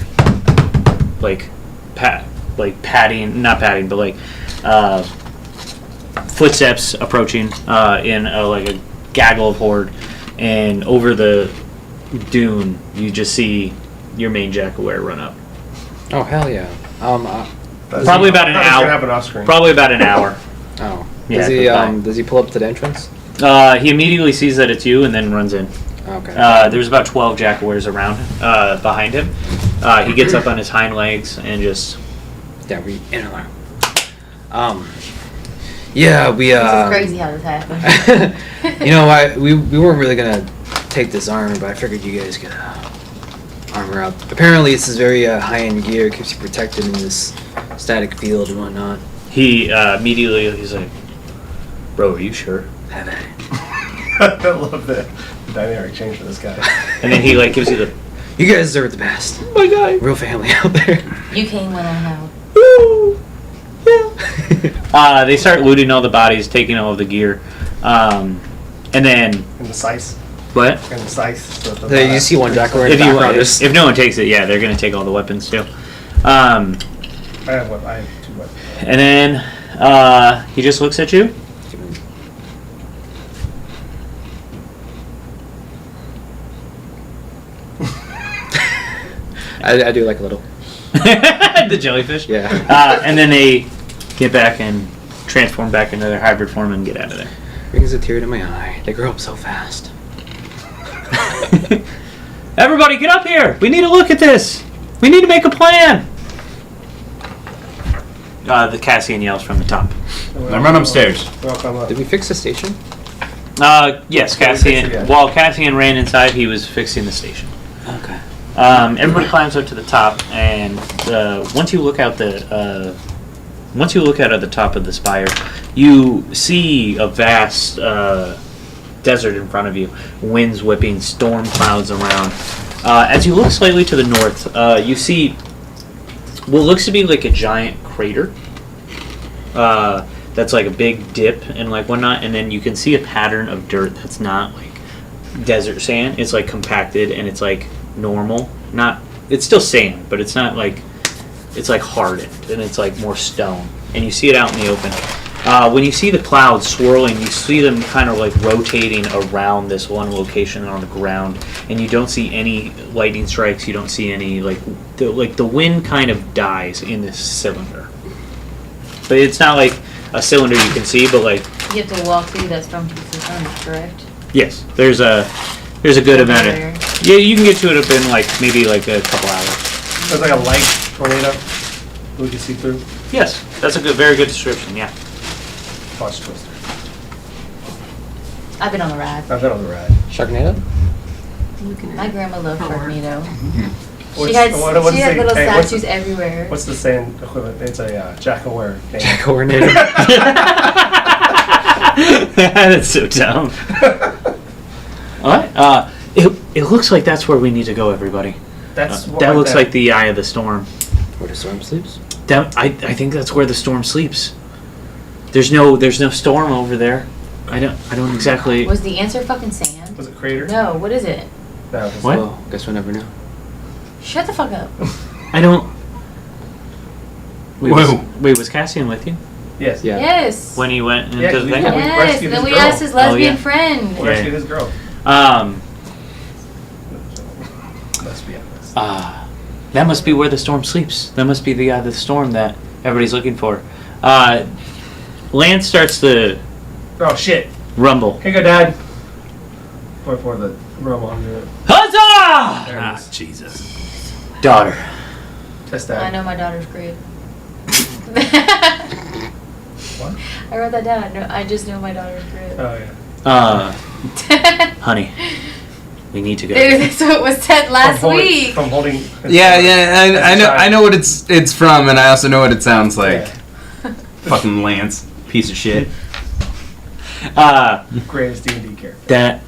padding, not padding, but like footsteps approaching in like a gaggle of horde, and over the dune you just see your main Jackaware run up. Oh hell yeah. Probably about an That's hour. gonna happen off screen. Probably about an hour. Oh. Yeah, Does he pull up to the entrance? He immediately sees that it's you and then runs in. Okay. There's about 12 Jackawares around behind him. He gets up on his hind legs and just... Yeah, we in alarm. Yeah, we This is crazy how this happened. you know, we weren't really gonna take this armor, but I figured you guys could armor up. Apparently, this is very high-end gear, keeps you protected in this static field and whatnot. He immediately, he's like, bro, are you sure? Have at it. I love the dynamic change for this guy. And then he like gives you the... You guys deserve the best. Oh my God. Real family out there. You came when I held. They start looting all the bodies, taking all of the gear. And then In the size. what? In the size. There, you see one jackal in the background. If no one takes it, yeah, they're gonna take all the weapons too. I have 2 weapons. And then he just looks at you. I do like a little. The jellyfish. Yeah. And then they get back and transform back into their hybrid form and get out of there. Brings a tear to my eye. They grow up so fast. Everybody, get up here! We need to look at this. We need to make a plan. The Cassian yells from the top. I run upstairs. We all come up. Did we fix the station? Yes, Yeah, we fixed it, Cassian. yeah. While Cassian ran inside, he was fixing the station. Okay. Everybody climbs up to the top, and once you look out at the top of the spire, you see a vast desert in front of you. Winds whipping, storm clouds around. As you look slightly to the north, you see what looks to be like a giant crater. That's like a big dip and like whatnot, and then you can see a pattern of dirt that's not like desert sand. It's like compacted and it's like normal. It's still sand, but it's not like, it's like hardened and it's like more stone. And you see it out in the open. When you see the clouds swirling, you see them kind of like rotating around this one location on the ground, and you don't see any lightning strikes. You don't see any like the wind kind of dies in this cylinder. But it's not like a cylinder you can see, but like You have to walk through that stone piece of furniture, correct? yes, there's a good amount of yeah. You can get to it in like maybe like a couple hours. There's like a light tornado we can see through. Yes, that's a very good description. Yeah. Watch Twister. I've been on the ride. I've been on the ride. Sharknado? My grandma loved Sharknado. What's- She had what's she had the- little hey, what's statues everywhere. What's the saying equivalent? It's a jack-o'-lantern. Coordinator. That's so dumb. Alright, it looks like that's where we need to go, everybody. That's That looks like the eye of the storm. Where the storm sleeps? I think that's where the storm sleeps. There's no storm over there. I don't exactly. Was the answer fucking sand? Was it crater? No, what is it? No, it's What? Well, guess we'll never know. Shut the fuck up. I don't. Whoa. Was Cassian with you Yes. Yeah. Yes. when he went into Yeah, the we- thing? yeah, we- Yes. rescued Then his we girl. asked his lesbian yeah. friend. We'll rescue this girl. Let's be honest. That must be where the storm sleeps. That must be the eye of the storm that everybody's looking for. Lance starts to Oh shit! rumble. Here you go, Dad. Before the rumble under it. Huzzah! There it is. Jesus. Daughter. Test I that. know my daughter's great. What? I wrote that down. I just know my daughter's great. Oh yeah. Honey, we need to go. Dude, that's what was said last week. From holding. Yeah, I know. child. I know what it's from, and I also know what it sounds like. Yeah. Fucking Lance, piece of shit. Greatest D&D character.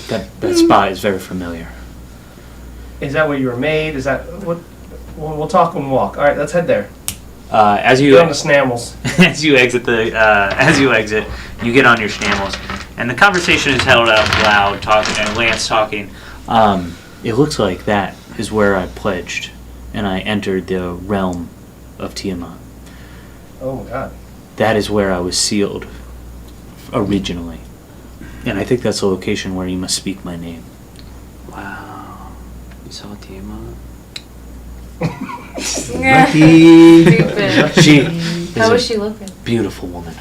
That spot is very familiar. Is that what you were made? Is that what? We'll talk when we walk. All right, let's head there. As you Get on the snammels. as you exit, you get on your schnammels, and the conversation is held out loud. Lance talking. It looks like that is where I pledged, and I entered the realm of Tiamat. Oh my god. That is where I was sealed originally, and I think that's the location where you must speak my name. Wow. You saw Tiamat? Stupid. She How was is she looking? a beautiful woman,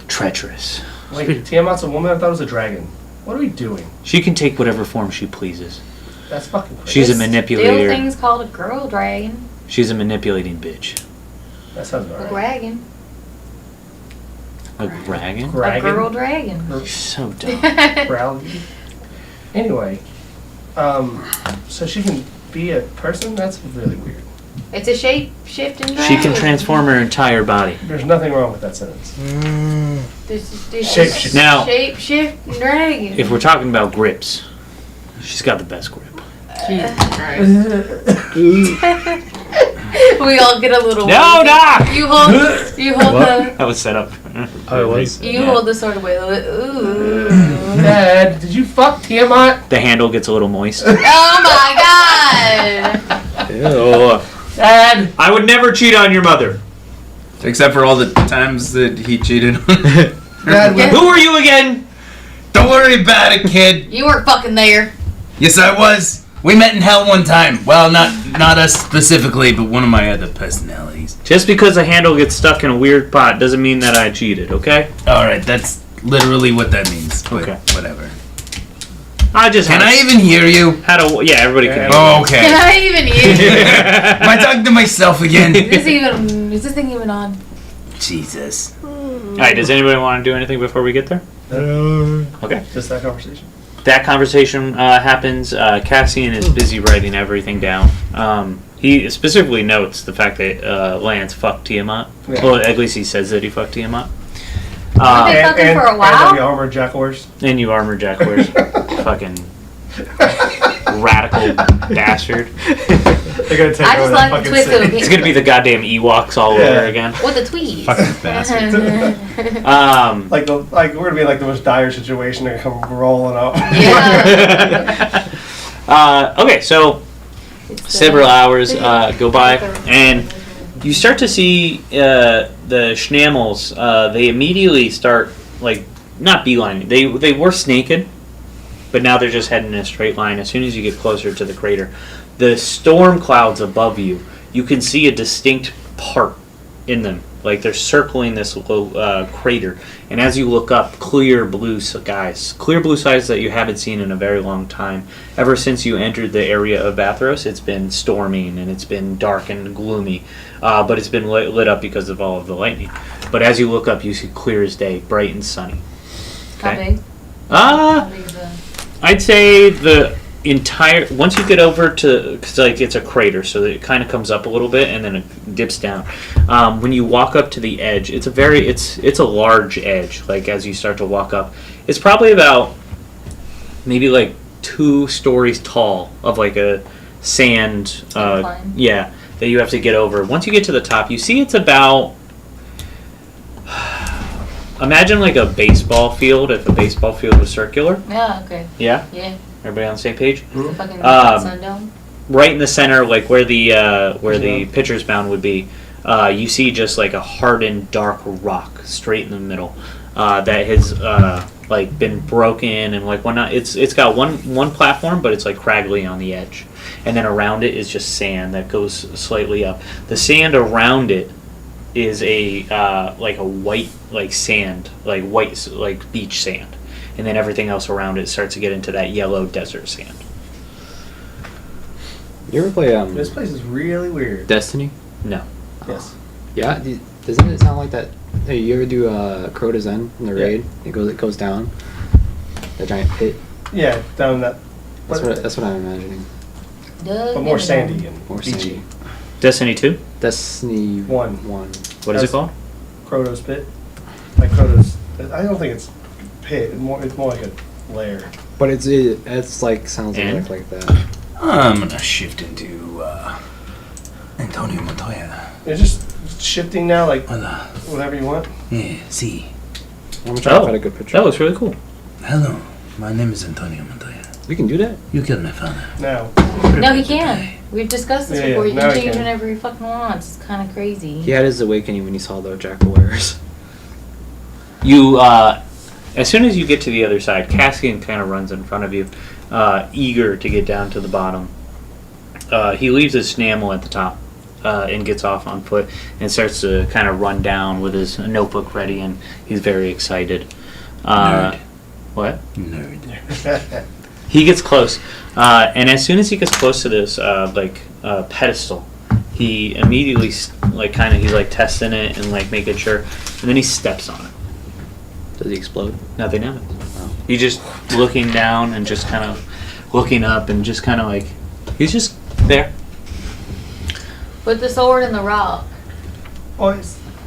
treacherous. Wait, Tiamat's a woman? I thought it was a dragon. What are we doing? She can take whatever form she pleases. That's fucking crazy. She's a Still manipulator. thing's called a girl dragon. She's a manipulating bitch. That sounds about A right. dragon. A dragon? A girl dragon. You're so dumb. Rally. Anyway, so she can be a person? That's really weird. It's a shape shifting dragon. She can transform her entire body. There's nothing wrong with that sentence. Shape Shape- Now- shifting dragon. If we're talking about grips, she's got the best grip. Jesus Christ. We all get a little. No, woozy. Doc! You hold the. That was set up. Oh, it was? You hold the sword away. Ooh. Dad, did you fuck Tiamat? The handle gets a little moist. Oh my god! Ew. Dad! I would never cheat on your mother. Except for all the times that he cheated on Dad, Who are you again? Don't worry about it, kid. You weren't fucking there. Yes, I was. We met in hell one time. Well, not us specifically, but one of my other personalities. Just because a handle gets stuck in a weird pot doesn't mean that I cheated, okay? All right, that's literally what that means. But Okay. whatever. I just Can I even hear you? had a yeah. Everybody can. Oh, Can okay. I even hear? Am I talking to myself again? Is this thing even on? Jesus. All right. Does anybody want to do anything before we get there? Okay. Just that conversation. That conversation happens. Cassian is busy writing everything down. He specifically notes the fact that Lance fucked Tiamat. Yeah. Well, at least he says that he fucked Tiamat. We've been fucking for a while? And the armored jack horse. And you armored Jack Horse. Fucking radical bastard. They're gonna take I over just that like the fucking twist city. of It's gonna be the goddamn Ewoks all over again. With the tweets. Fucking bastard. Like we're gonna be in like the most dire situation. They're gonna come rolling up. Yeah. Okay, so several hours go by, and you start to see the Schnammels. They immediately start like not beelining. They were snaking, but now they're just heading in a straight line. As soon as you get closer to the crater, the storm clouds above you, you can see a distinct part in them. Like they're circling this crater, and as you look up, clear blue skies that you haven't seen in a very long time. Ever since you entered the area of Bathros, it's been storming and it's been dark and gloomy, but it's been lit up because of all of the lightning. But as you look up, you see clear as day, bright and sunny. How big? Ah, How big is the... I'd say the entire once you get over to because like it's a crater, so it kind of comes up a little bit and then it dips down. When you walk up to the edge, it's a large edge. Like as you start to walk up, it's probably about maybe like 2 stories tall of like a sand Incline. yeah, that you have to get over. Once you get to the top, you see it's about imagine like a baseball field if a baseball field was circular. Yeah, okay. Yeah, Yeah. everybody on the same page. It's a fucking sundown. Right in the center, like where the pitcher's mound would be, you see just like a hardened dark rock straight in the middle that has like been broken and like whatnot. It's got one platform, but it's like craggly on the edge, and then around it is just sand that goes slightly up. The sand around it is a white like sand, like white like beach sand, and then everything else around it starts to get into that yellow desert sand. You ever play This place is really weird. Destiny? No. Yes. Yeah. Doesn't it sound like that? Hey, you ever do Crota's End in the Yeah. raid? It goes down. The giant pit. Yeah, down that. That's what I'm imagining. But more sandy and More beachy. sandy. Destiny 2? Destiny One. One. What is it called? Croto's pit. Like Croto's. I don't think it's pit. It's more like a lair. But it's like sounds And? like that. I'm gonna shift into Antonio Montoya. It's just shifting now, like Hola. whatever you want. Yeah, see. I'm gonna try to find a good picture. That looks really cool. Hello, my name is Antonio Montoya. We can do that. You killed my father. Now. No, he can. We've discussed this Yeah, before. You now can he change can. whenever he fucking wants. It's kind of crazy. He had his awakening when he saw the jack-o'-lares. You, as soon as you get to the other side, Cassian kind of runs in front of you, eager to get down to the bottom. He leaves his Schnammel at the top and gets off on foot and starts to kind of run down with his notebook ready, and he's very excited. Nerd. What? Nerd. He gets close, and as soon as he gets close to this pedestal, he immediately he's like testing it and like making sure, and then he steps on it. Does he explode? Nothing happens. He's just looking down and just kind of looking up and just kind of like he's just there. Put the sword in the rock. We're gonna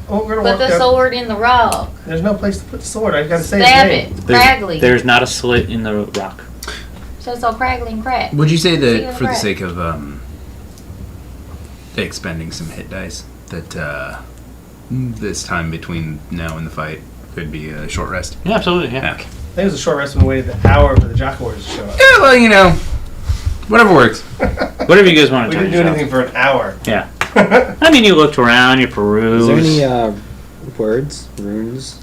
Put walk the down. sword in the rock. There's no place to put the sword. I gotta say his Stab name. it. Craggly. There's not a slit in the rock. So it's all craggly and crack. Would you say See that the for the crack. sake of expending some hit dice, that this time between now and the fight could be a short rest. Yeah, absolutely. Yeah. Okay. I think it was a short rest when we waited the hour for the Jock Warriors to show up. Yeah, well, you know, whatever works. Whatever you guys want We to tell didn't do yourself. anything for an hour. Yeah. I mean, you looked around, you perused. Is there any words, runes,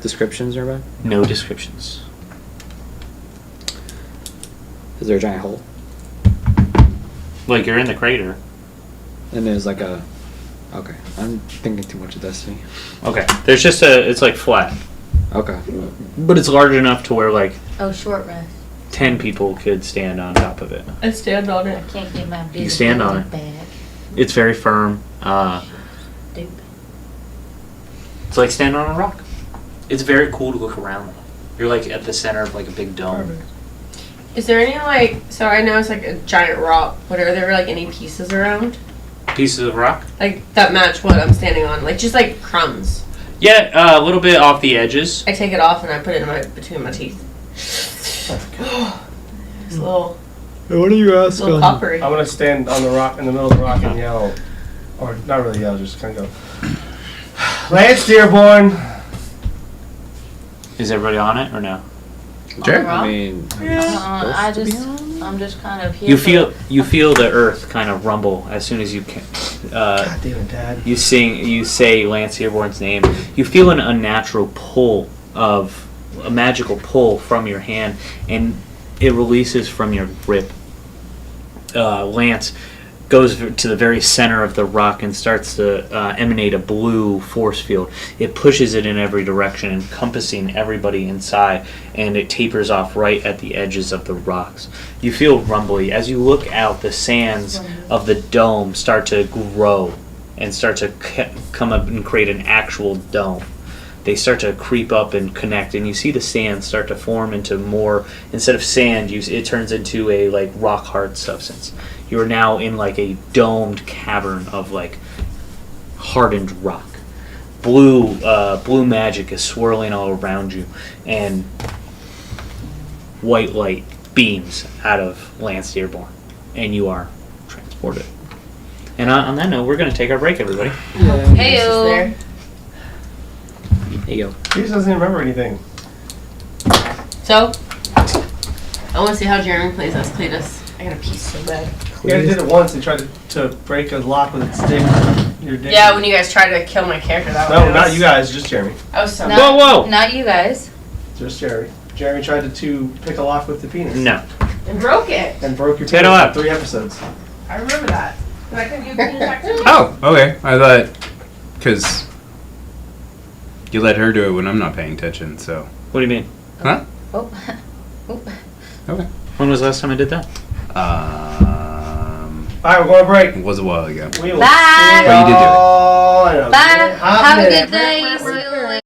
descriptions or what? No descriptions. Is there a giant hole? Like you're in the crater. And there's like a. Okay, I'm thinking too much of Destiny. Okay. There's just it's like flat, Okay. but it's large enough to where like Oh, short rest. 10 people could stand on top of it. I stand on it. Can't get my You stand on it. back. It's very firm. Stupid. It's like standing on a rock. It's very cool to look around. You're like at the center of like a big dome. Is there any like? So I know it's like a giant rock, but are there like any pieces around, Pieces of rock. like that match what I'm standing on? Like just like crumbs. Yeah, a little bit off the edges. I take it off and I put it in between my teeth. It's a little What are you little coppery. I'm gonna stand on the rock in the middle of the rock and yell, or not really yell, just kind of go, Lance Dearborn. Is everybody on it or no? Sure. I mean, I'm just kind of here. You feel the earth kind of rumble as soon as you can. God damn it, Dad. You say Lance Dearborn's name. You feel an unnatural pull of a magical pull from your hand, and it releases from your grip. Lance goes to the very center of the rock and starts to emanate a blue force field. It pushes it in every direction, encompassing everybody inside, and it tapers off right at the edges of the rocks. You feel rumbly. As you look out, the sands of the dome start to grow and start to come up and create an actual dome. They start to creep up and connect, and you see the sand start to form into more, instead of sand, it turns into a like rock hard substance. You are now in like a domed cavern of like hardened rock. Blue magic is swirling all around you, and white light beams out of Lance Dearborn, and you are transported. And on that note, we're going to take our break, everybody. Heyo. There. there you go. He doesn't even remember anything. So I want to see how Jeremy plays as Cletus. I got a piece so bad. You guys did it once. He tried to break a lock with its dick. Your dick. Yeah, when you guys tried to kill my character, that No, was, not you guys. Just Jeremy. I was so Whoa, whoa! Not you guys. Just Jeremy. Jeremy tried to pick a lock with the penis. No. and broke it. And broke your Get penis up. in 3 episodes. I remember that. But I couldn't do penis back then. Oh, okay. I thought, because you let her do it when I'm not paying attention, so. What do you mean? Huh? Oh. Okay. When was the last time I did that? Alright, we're going to break. It was a while ago. We will Bye. see But you did do it. y'all in a Bye. hot Have a minute. good day. See you later.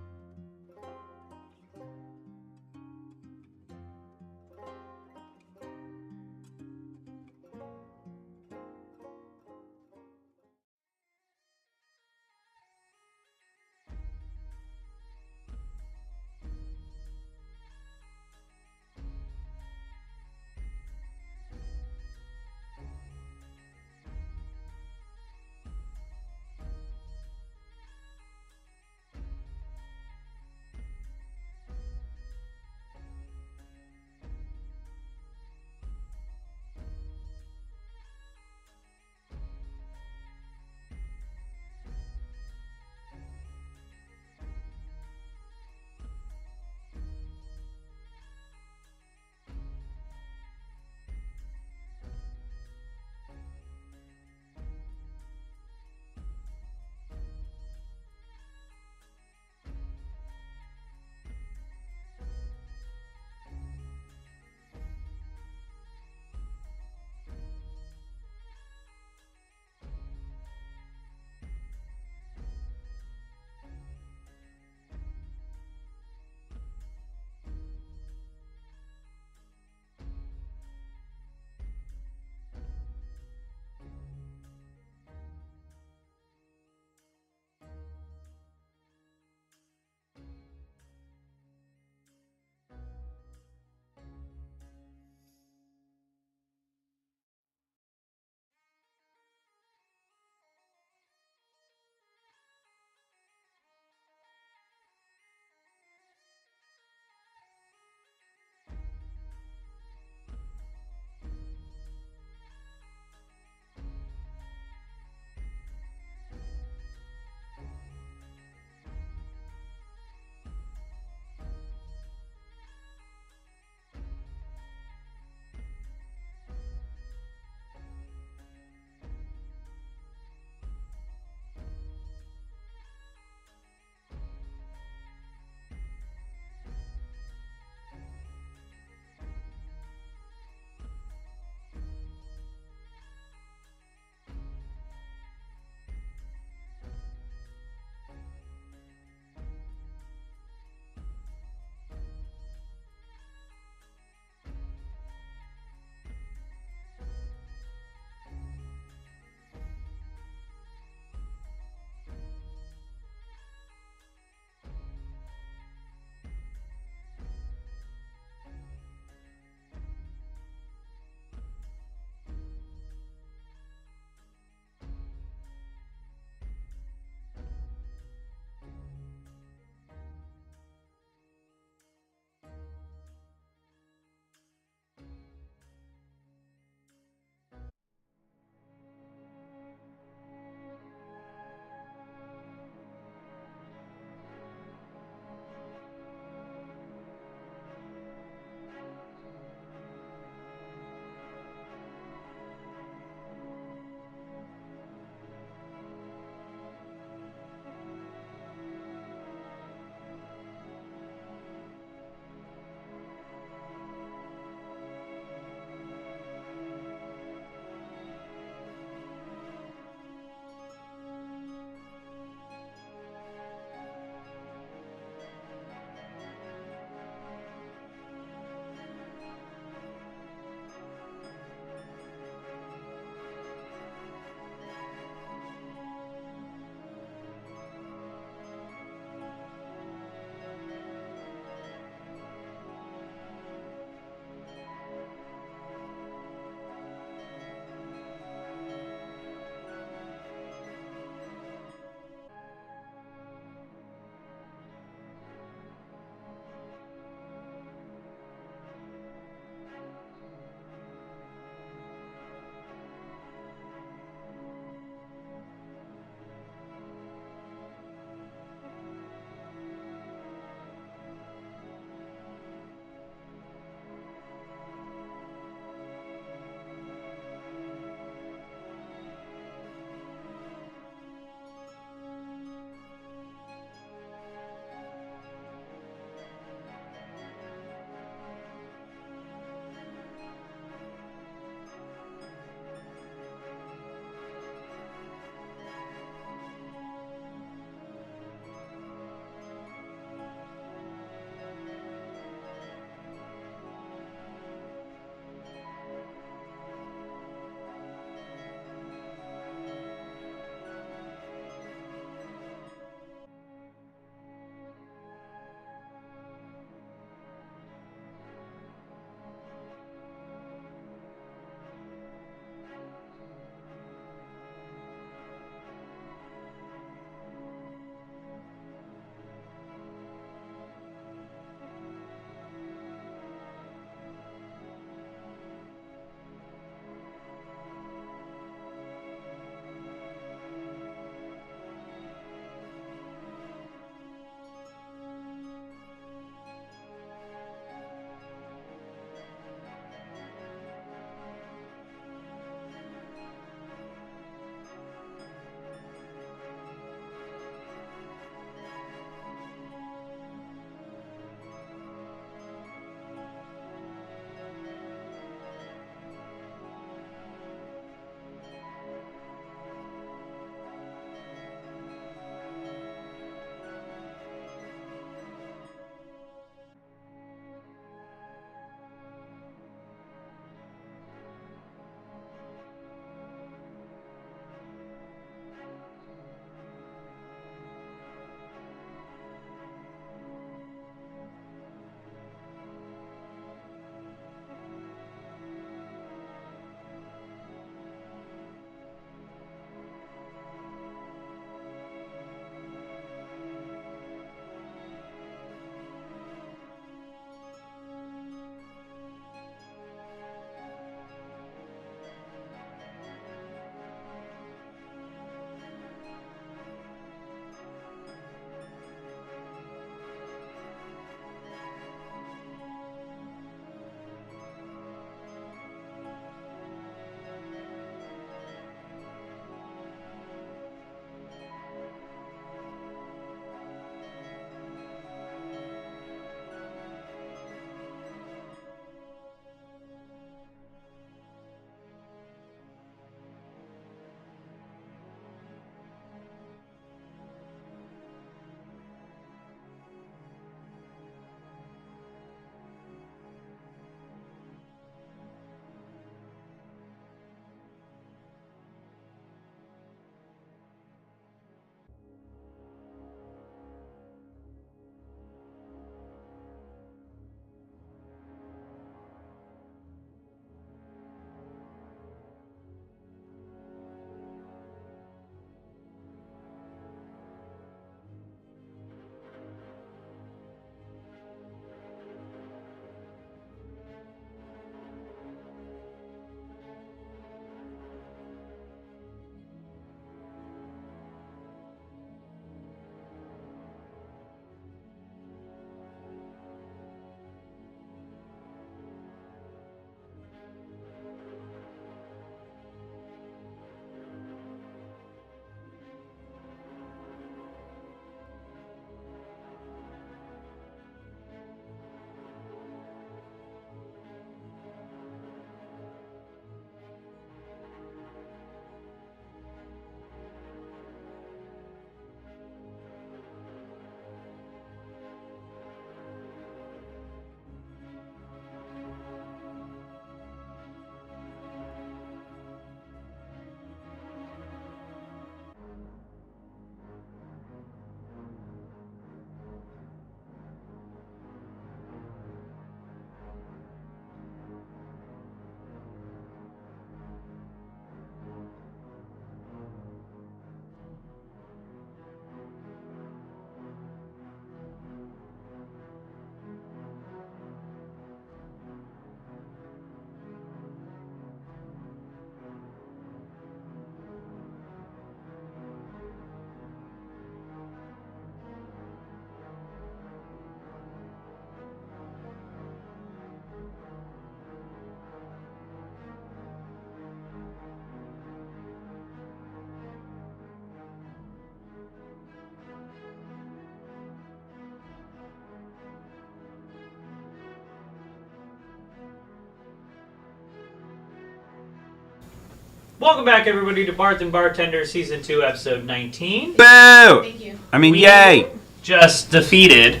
Welcome back, everybody, to Bards and Bartenders Season 2, Episode 19. Boo! Thank you. I mean, We yay! Just defeated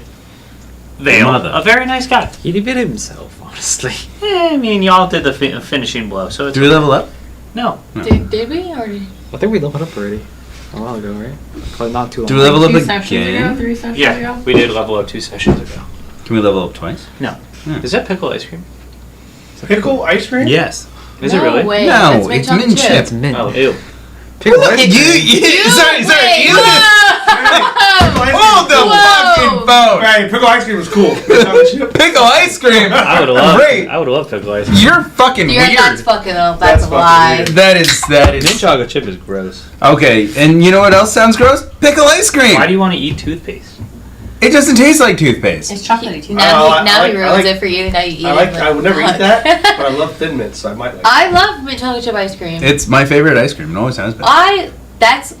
Vale, Mother. a very nice guy. He defeated himself, honestly. I mean, y'all did the finishing blow, so it's Did we level up? no. Did we already? I think we leveled up already. A while ago, right? Probably not too long. Did we level up 2 sessions ago, again? 3 sessions Yeah, ago. we did level up 2 sessions ago. Can we level up twice? No. Yeah. Is that pickle ice cream? Pickle ice cream? Yes. Is it really? Way. No, That's mint it's chocolate mint chip. chip. It's mint. Oh, ew. Pickle ice cream. Sorry, you hold the Whoa. fucking phone. Right, pickle ice cream was cool. Chocolate chip. Pickle ice cream. I would have loved. Great. I would have loved pickle ice cream. You're fucking Yeah, weird. that's fucking up. That's That's a fucking lie. weird. That is. chocolate chip is gross. Okay, and you know what else sounds gross? Pickle ice cream. Why do you want to eat toothpaste? It doesn't taste like toothpaste. It's chocolatey too. Now, Oh, he, now I he like- ruins I like- it for you. Now you eat I it. I would never eat that, but I love Thin Mints, so I might like it. I love mint chocolate chip ice cream. It's my favorite ice cream. It always has been. That's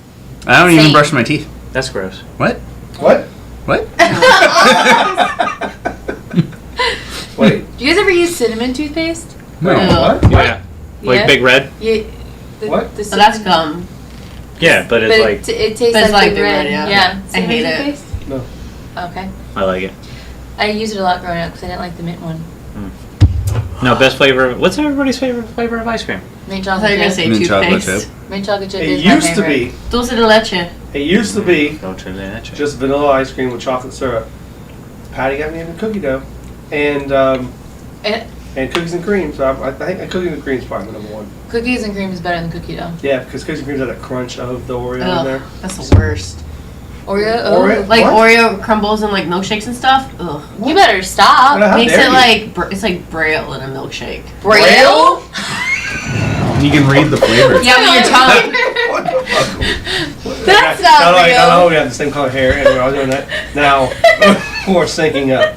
I don't even Same. brush my teeth. That's gross. What? What? What? Wait. Do you guys ever use cinnamon toothpaste? No. What? Yeah. Like Yeah. Big Red? What? The So that's cinnamon- gum. Yeah, but it's like, it tastes But it's like like Big Red. yeah. I Cinnamon hate it. toothpaste? No. Okay. I like it. I used it a lot growing up because I didn't like the mint one. No, best flavor. What's everybody's favorite flavor of ice cream? Mint I thought you were chocolate gonna chip. say Mint chocolate toothpaste. chip. Mint chocolate chip It is my used to favorite. be. Dulce de leche. It used to be Don't try that. just vanilla ice cream with chocolate syrup. Patty got me into cookie dough, and Eh, cookies and cream. So I think cookies and cream is probably my number one. Cookies and cream is better than cookie dough. Yeah, because cookies and cream has that crunch of the Oreo in Ugh, there. that's the worst. Oreo? Oreo? Like What? Oreo crumbles and like milkshakes and stuff. Ugh. You better stop. How Makes dare it you. like it's like Braille in a milkshake. Braille? You can read the flavor. Yeah, with your tongue. What the fuck? That's not I real. don't know we have the same color hair, and I was doing that. Now we're syncing up.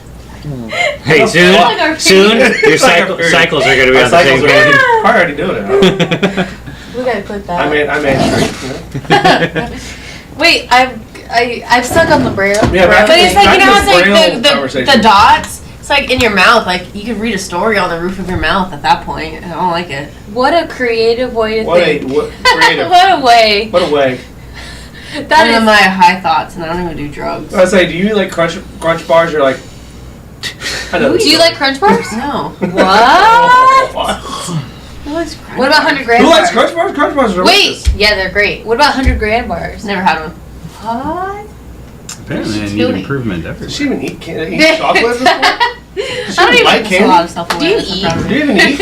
Hey, soon, Like our soon, feet. your It's like our feet. cycles are going to be Our on the same cycles are page. probably already doing it. We gotta clip that. I made straight. Wait, I've stuck on the Braille. Yeah, Braille but But it's thing. like, you know, Back to it's Braille like the conversation. dots. It's like in your mouth. Like you could read a story on the roof of your mouth at that point. I don't like it. What a creative way to What a think. creative. What a way. What a way. That One of is. my high thoughts, and I don't even do drugs. I was like, do you like crunch bars? You're like, I know. Do you like Crunch Bars? No. What? Who likes Crunch What about Bars? 100 grand Who bars? likes crunch bars? Crunch bars are delicious. Wait, yeah, they're great. What about 100 grand bars? Never had one. What? Apparently, I need Chili. improvement Does everywhere. she even eat chocolate at this point? I don't even like That's a candy? lot of stuff away. Do you That's eat? a problem. Do you even eat?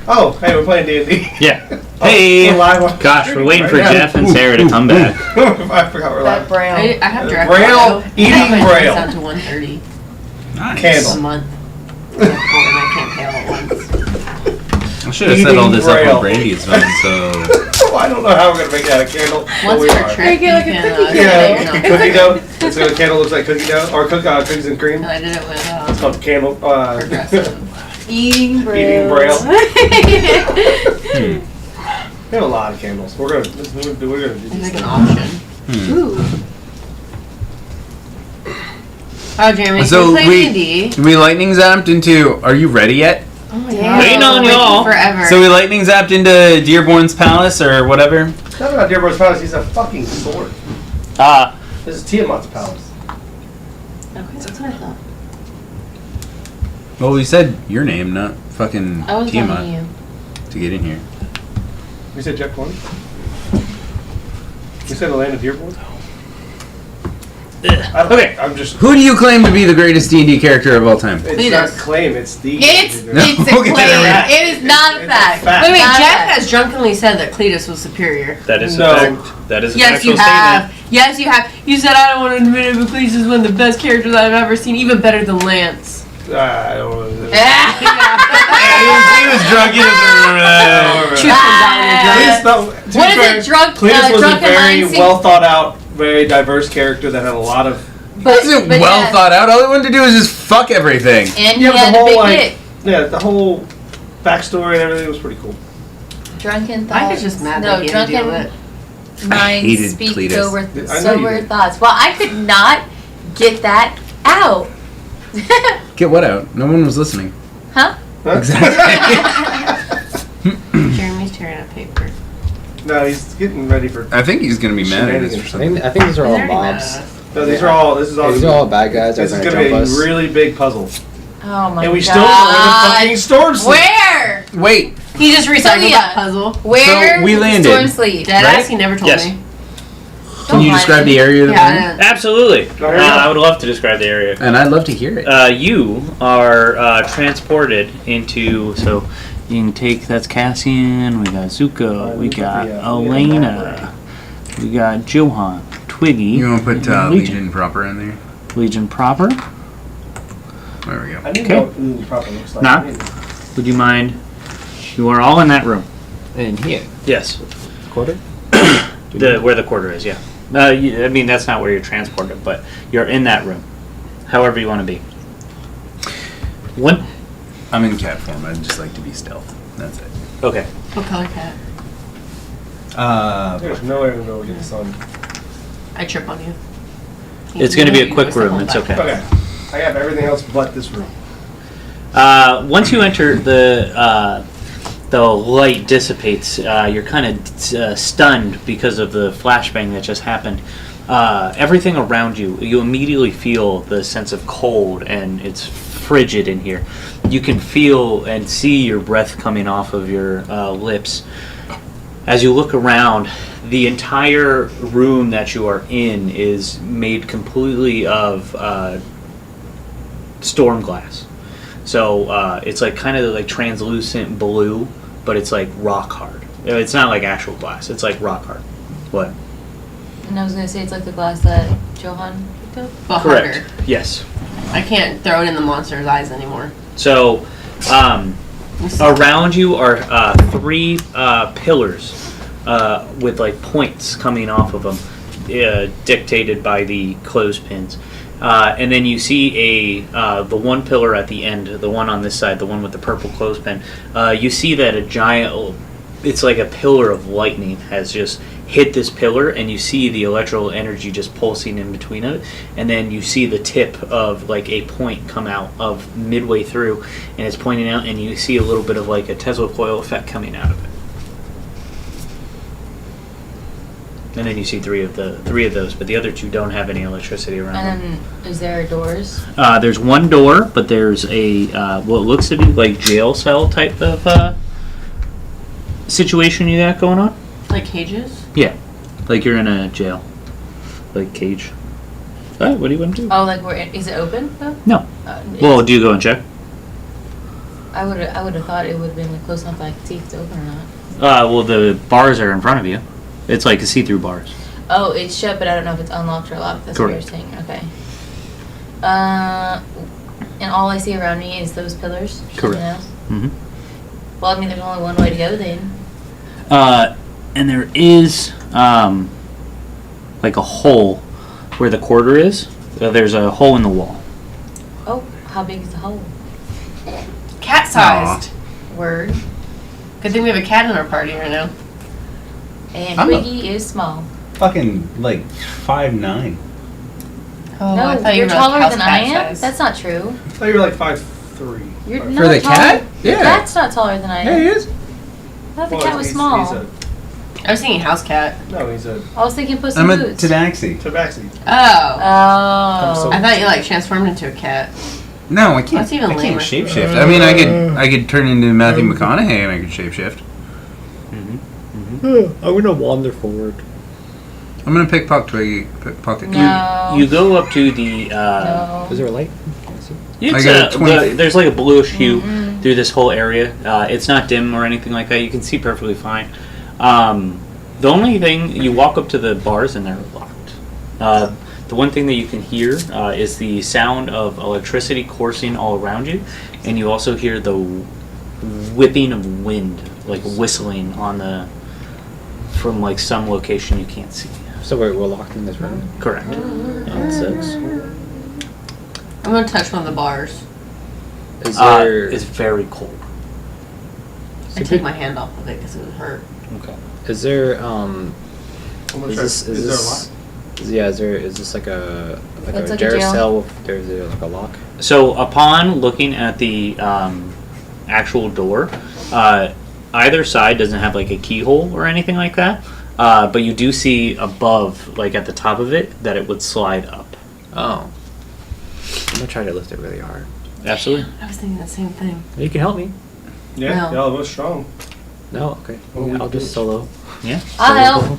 Oh, hey, we're playing D&D. Yeah. Oh, Hey. we're live on Gosh, we're waiting for right now. Jeff and Sarah to come back. I forgot we're That live. Braille. I have direct Braille, audio. eating I have my Braille. down to 130 Nice. Candle. a month. And I can't pay all at once. I should have set all this up Braille. on Brandy's phone, so. Oh, I don't know how we're gonna make that a candle. but Once we for are. a trick, Make it like you a can, cookie Yeah, you're not. cookie dough. It's a candle looks like cookie dough or cookies and cream. And I did it with It's called candle. progressive. Eating Braille. Eating Braille. We have a lot of candles. We're gonna do It's these. like an option. Ooh. Oh, Jeremy, So so we we- play D&D. We lightning zapped into. Are you ready yet? Oh my Damn. Waiting on y'all. Forever. So we lightning zapped into Dearborn's palace or whatever. It's not about Dearborn's Palace. He's a fucking sword. This is Tiamat's palace. Okay, that's what I thought. Well, we said your name, not fucking I was Tiamat, talking to you. to get in here. We said Jeff Corn. We said the land of Dearborn. I don't- Okay. I'm just. Who do you claim to be the greatest D&D character of all time? It's Cletus. not claim. It's the. It's a Okay, claim. right. It is not a It's a fact. fact. Wait, Not a Jeff fact. has drunkenly said that Cletus was superior. That is No. a fact. That is a Yes, factual you statement. have. Yes, you have. You said I don't want to admit it, but Cletus is one of the best characters I've ever seen, even better than Lance. I don't know. He was drunk. He doesn't remember that. Truth comes out when you're drunk. Cletus, no, to be What is fair, it? Drunk. Cletus was a drunken very mind well thought out, very diverse character that had a lot of. He wasn't well yeah. thought out. All he wanted to do was just fuck everything. And Yeah, he but had the a whole big like, dick. yeah, the whole backstory and everything was pretty cool. Drunken thoughts. Mike is just mad no, that he had to deal with drunken it. minds hated speak Cletus. sober, I know you sober did. thoughts. Well, I could not get that out. Get what out? No one was listening. Huh? Huh? of paper. No, he's getting ready for. I think he's gonna be mad at us or I something. think these are all They're already mobs. mad at us. No, these are all. This is all. These are all bad guys. This They're is gonna gonna be jump a us. really big puzzle, Oh my god. and we still don't know where the fucking storm sleep. Where? Wait, He just recycled Leah. that puzzle. Where So we did the landed, storm sleep? Deadass, right? he never told Yes. me. can you describe the area of the Yeah, room? I didn't. Absolutely. Oh, here we go. I would love to describe the area. And I'd love to hear it. You are transported into, so you can take, that's Cassian, we got Zuko, we got Elena, we got Johan, Twiggy, You want to put Legion. Legion proper in there? Legion proper. There we go. I didn't Okay. know what Lily proper looks like. Nah. Would you mind? You are all in that room. In here. Yes. Quarter? Where the quarter is, yeah. I mean, that's not where you're transported, but you're in that room. However you want to be. What? I'm in cat form. I'd just like to be stealth. That's it. Okay. What color cat? There's no way to go get the sun. I trip on you. It's going to be a You quick was the room. whole It's time. okay. Okay, I have everything else but this room. Once you enter, the light dissipates. You're kind of stunned because of the flashbang that just happened. Everything around you, you immediately feel the sense of cold, and it's frigid in here. You can feel and see your breath coming off of your lips. As you look around, the entire room that you are in is made completely of storm glass. So it's like kind of like translucent blue, but it's like rock hard. It's not like actual glass. It's like rock hard. What? And I was gonna say it's like the glass that Johan picked up. But Correct. harder. Yes. I can't throw it in the monster's eyes anymore. So around you are three pillars with like points coming off of them, dictated by the clothespins. And then you see the one pillar at the end, the one on this side, the one with the purple clothespin. You see that a giant, it's like a pillar of lightning has just hit this pillar, and you see the electrical energy just pulsing in between it. And then you see the tip of like a point come out of midway through, and it's pointing out, and you see a little bit of like a Tesla coil effect coming out of it. And then you see three of those, but the other two don't have any electricity around them. And then is there doors? There's one door, but there's a what looks to be like jail cell type of situation you got going on. Like cages? Yeah, like you're in a jail, like cage. What do you want to do? Oh, like is it open though? No. It's- Well, do you go and check? I would have thought it would have been like close enough that I could see if it's open or not. Well, the bars are in front of you. It's like a see-through bars. Oh, it's shut, but I don't know if it's unlocked or locked. That's Correct. what you're saying. Okay. And all I see around me is those pillars. Nothing Correct. else? Mm-hmm. Well, I mean, there's only one way to go then. And there is like a hole where the quarter is. There's a hole in the wall. Oh, how big is the hole? Cat-sized. Word. Good thing we have a cat in our party right now. And I'm a- Twiggy is small. Fucking like 5'9". Oh, No, I thought you you're were taller like than house I cat am. size. That's not true. I thought you were like 5'3". You're For not the taller. cat? The Yeah. cat's not taller than I am. Yeah, he is. I thought the Well, cat was he's small. I was thinking house cat. he's a I was thinking Puss in I'm a Boots. Tabaxi. tabaxi. Oh. Oh. I thought you like transformed into a cat. No, I can't. That's even I can't lamer. shapeshift. I mean, I could turn into Matthew McConaughey and I could shapeshift. I'm gonna wander forward. I'm gonna pickpocket Twiggy. Pickpocket. No. You go up to the. No. Is there a light? Can I see? It's I got a 20. there's like a bluish hue through this whole area. It's not dim or anything like that. You can see perfectly fine. The only thing, you walk up to the bars and they're locked. The one thing that you can hear is the sound of electricity coursing all around you, and you also hear the whipping of wind, like whistling on the from like some location you can't see. So we're locked in this room. Correct. That sucks. I'm gonna touch one of the bars. Is there? It's very cold. I take my hand off of it because it would hurt. Okay. Is there? I'm gonna Is try- this? Is there a this? Yeah. Is this like a It's a like a jail jail. cell? There's there like a lock. So upon looking at the actual door, either side doesn't have like a keyhole or anything like that, but you do see above, like at the top of it, that it would slide up. Oh. I'm gonna try to lift it really hard. Absolutely. I was thinking the same thing. You can help me. Yeah, No. y'all are both strong. No, okay. Oh, I'll just solo. Yeah. I'll help.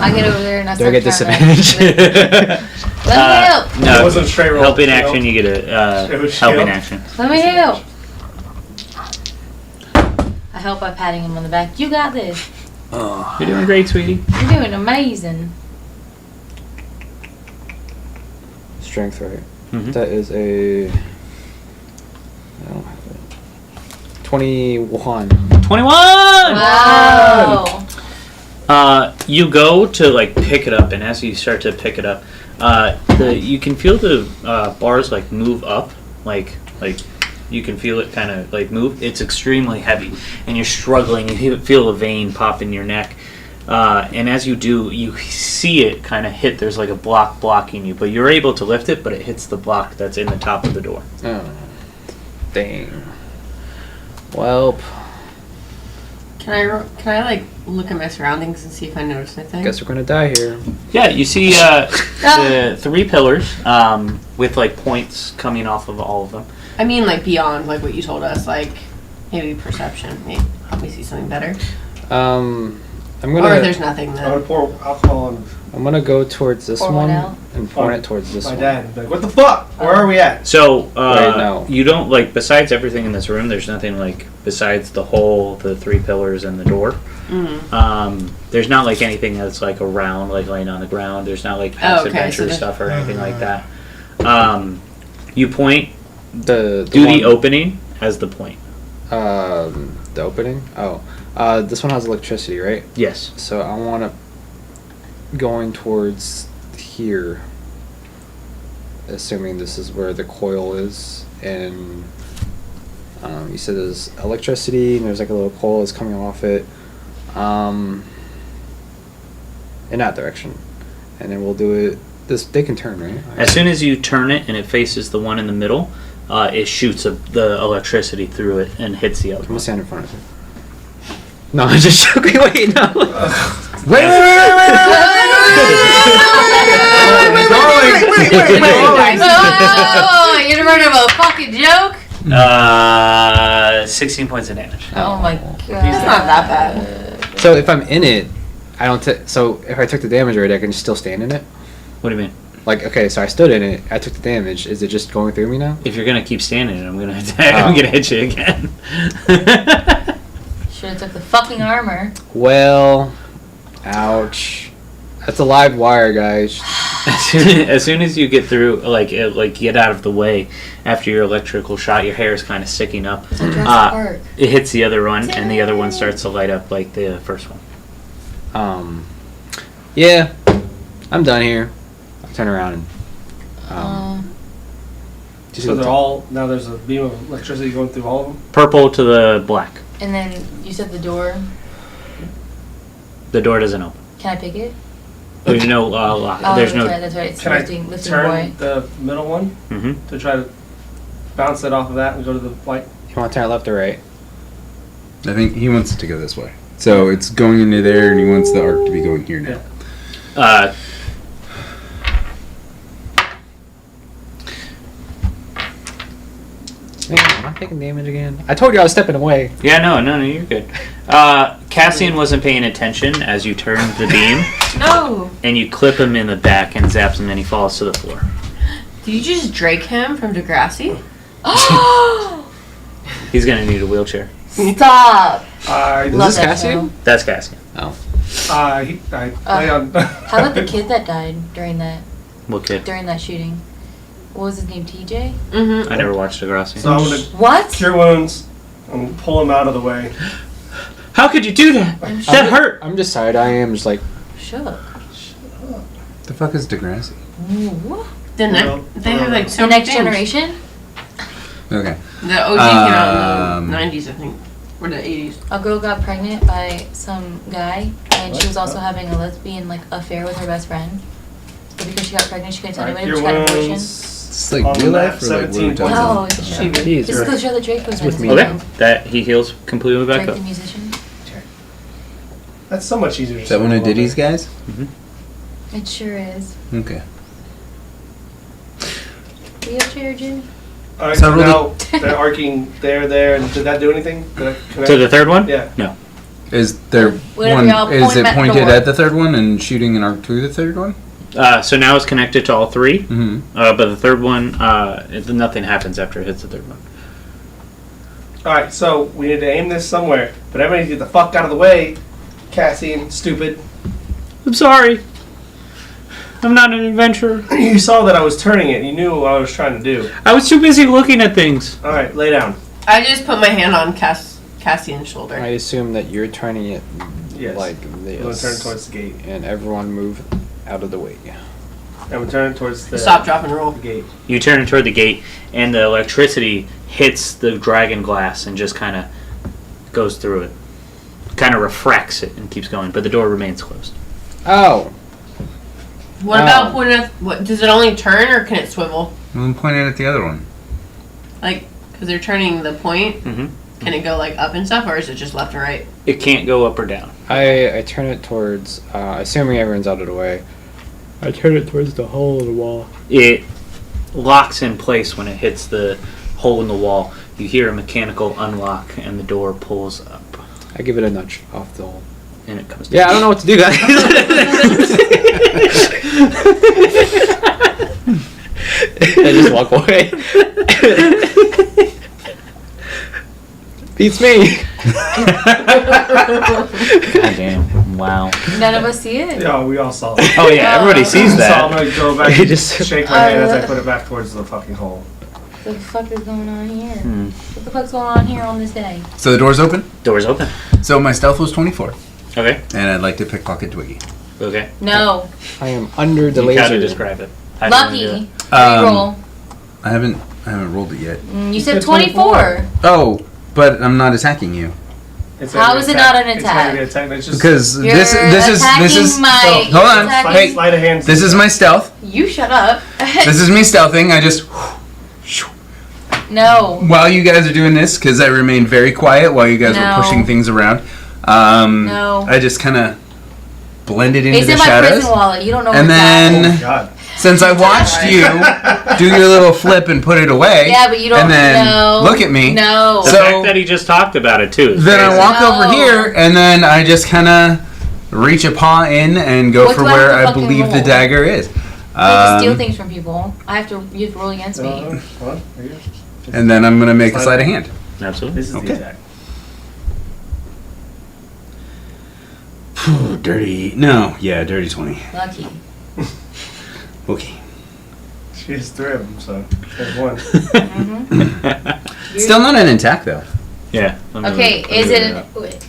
I get over there and I Do I start get disadvantage? Let me help. No. It wasn't a straight roll. Helping you know? action, you get It a was helping shield. action. Let me help. I help by patting him on the back. You got this. You're doing great, sweetie. You're doing amazing. Strength, right? Mhm. That is a. I don't have it. 21. 21! Wow. You go to like pick it up, and as you start to pick it up, you can feel the bars like move up, like you can feel it kind of like move. It's extremely heavy, and you're struggling. You feel a vein pop in your neck, and as you do, you see it kind of hit. There's like a block blocking you, but you're able to lift it, but it hits the block that's in the top of the door. Oh. Dang. Well, Can I like look at my surroundings and see if I notice anything? guess we're gonna die here. Yeah, you see the 3 pillars with like points coming off of all of them. I mean, like beyond like what you told us, like maybe perception, maybe help me see something better. I'm Or gonna. if there's nothing I'm then. gonna pour alcohol on I'm gonna go towards this Pour one one out? and point it towards this my one. dad. Be like, what the fuck? Where are we at? So Right now. you don't like besides everything in this room. There's nothing like besides the hole, the 3 pillars, and the door. Mm-hmm. There's not like anything that's like around, like laying on the ground. There's not like past okay, so adventure there's- stuff or anything like that. You point, The do the one- opening as the point. The opening. Oh, this one has electricity, right? Yes. So I want to going towards here, assuming this is where the coil is, and you said there's electricity and there's like a little coil that's coming off it, in that direction, and then we'll do it. This they can turn, right? As soon as you turn it and it faces the one in the middle, it shoots the electricity through it and hits the other I'm one. gonna stand in front of it. No, I'm just joking. Wait, no. Oh, you're part of a fucking joke? 16 points of damage. Oh my god. It's not that bad. So if I'm in it, I don't. So if I took the damage already, I can still stand in it. What do you mean? Like, okay, so I stood in it. I took the damage. Is it just going through me now? If you're gonna keep standing, I'm gonna attack. I'm gonna hit you again. Should've took the fucking armor. Well, ouch. That's a live wire, guys. As soon as you get through, like get out of the way after your electrical shot, your hair is kind of sticking up. It's like Jurassic Park. It hits the other one, and the other one starts to light up like the first one. Yeah, I'm done here. I'll turn around and. Do you see So the they're top? all now. There's a beam of electricity going through all of them. Purple to the black. And then you said the door. The door doesn't open. Can I pick it? There's no lock. Oh, There's that's no. right, that's right. It's Can I lifting turn boy. the middle one Mhm. to try to bounce it off of that and go to the light? You want to turn it left or right? I think he wants it to go this way. So it's going into there, and he wants the arc to be going here now. Man, am I taking damage again? I told you I was stepping away. Yeah, no, you're good. Cassian wasn't paying attention as you turned the beam, No. and you clip him in the back and zaps him, and he falls to the floor. Did you just Drake him from Degrassi? He's gonna need a wheelchair. Stop. I Is Love this that Cassian? show. That's Cassian. I play on. How about the kid that died during that What kid? shooting? What was his name? TJ? Mm-hmm. I never watched Degrassi. So I'm gonna What? cure wounds and pull him out of the way. How could you do that? I'm That hurt. I'm just tired. I am just like. shook. The fuck is Degrassi? Ooh. They have like so The many next things. generation? Okay. The OG came out in Um, the 90s, I think. Or the 80s. A girl got pregnant by some guy, and she was also having a lesbian affair with her best friend. But because she got pregnant, she couldn't tell Alright, anybody. cure But she got an abortion. wounds. It's like On the real map, life or like 17 what we're talking No, about? it's a show. Jeez. Just go show the Draco's with me. Okay, that he heals completely back Drake up. the musician. That's so much easier. Is that one of Diddy's guys? It sure is. Okay. Wheelchair, Jim? Alright, So so I rolled now they're arcing there, and did that do anything? Did I connect? To the third one? Yeah. No. Is there Whatever one? y'all Is point it at the pointed door. at the third one and shooting an arc to the third one? So now it's connected to all three. Mm-hmm. But the third one, nothing happens after it hits the third one. Alright, so we need to aim this somewhere, but everybody get the fuck out of the way. Cassian, stupid. I'm sorry. I'm not an adventurer. You saw that I was turning it. You knew what I was trying to do. I was too busy looking at things. Alright, lay down. I just put my hand on Cassian's shoulder. I assume that you're turning it Yes. like I'm this. going to turn towards the gate. And everyone move out of the way. I'm going to turn towards the Stop, drop, and roll. the gate. You turn toward the gate, and the electricity hits the dragon glass and just kind of goes through it. Kind of refracts it and keeps going, but the door remains closed. Oh! What Oh. about pointing at... What, does it only turn, or can it swivel? Well, I'm pointing at the other one. Like, because they're turning the point, Mm-hmm. can it go, like, up and stuff, or is it just left and right? It can't go up or down. I turn it towards, assuming everyone's out of the way, I turn it towards the hole in the wall. It locks in place when it hits the hole in the wall. You hear a mechanical unlock, and the door pulls up, I give it a nudge off the hole. and it comes down. Yeah, I don't know what to do, guys. I just walk away. Beats me. God damn. Wow. None of us see it. Yeah, we all saw it. Oh, yeah, everybody sees So I'm that. going to go back You and just- shake my hand as I put it back towards the fucking hole. What the fuck is going on here? Hmm. What the fuck's going on here on this day? So the door's open. Door's open. So my stealth was 24, Okay. and I'd like to pickpocket Twiggy. Okay. No. I am under the You laser. gotta describe it. How do you wanna do Lucky. it? Reroll. I haven't rolled it yet. You said 24. Oh, but I'm not attacking you It's How gonna be is it attack- not an It's not going to be attack? attack. It's just because You're this is attacking my. hold on, attacking- hey. sleight of hand. This is my stealth. You shut up. This is me stealthing. I just No. while you guys are doing this, because I remained very quiet while you guys No. were pushing things around. No. I just kind of blended into It's the in my shadows. prison wallet. You don't know And where then- Oh my god. Since I watched you do your little flip and put it away, Yeah, but you don't and then know. look at me. No. The So- fact that he just talked about it too. Is Then I crazy. walk No. over here, and then I just kind of reach a paw in and go What for do I where have to I fucking believe the roll? dagger is. You have to steal Um, things from people. You have to roll against me. Hold on. Right here. and then I'm gonna make a sleight of hand. Absolutely. This is Okay. the attack. Dirty. No. Yeah, dirty 20. Lucky. Okay. She has 3 of them, so there's one. Still not an attack though. Yeah. let me Okay, look- is let me it? look up.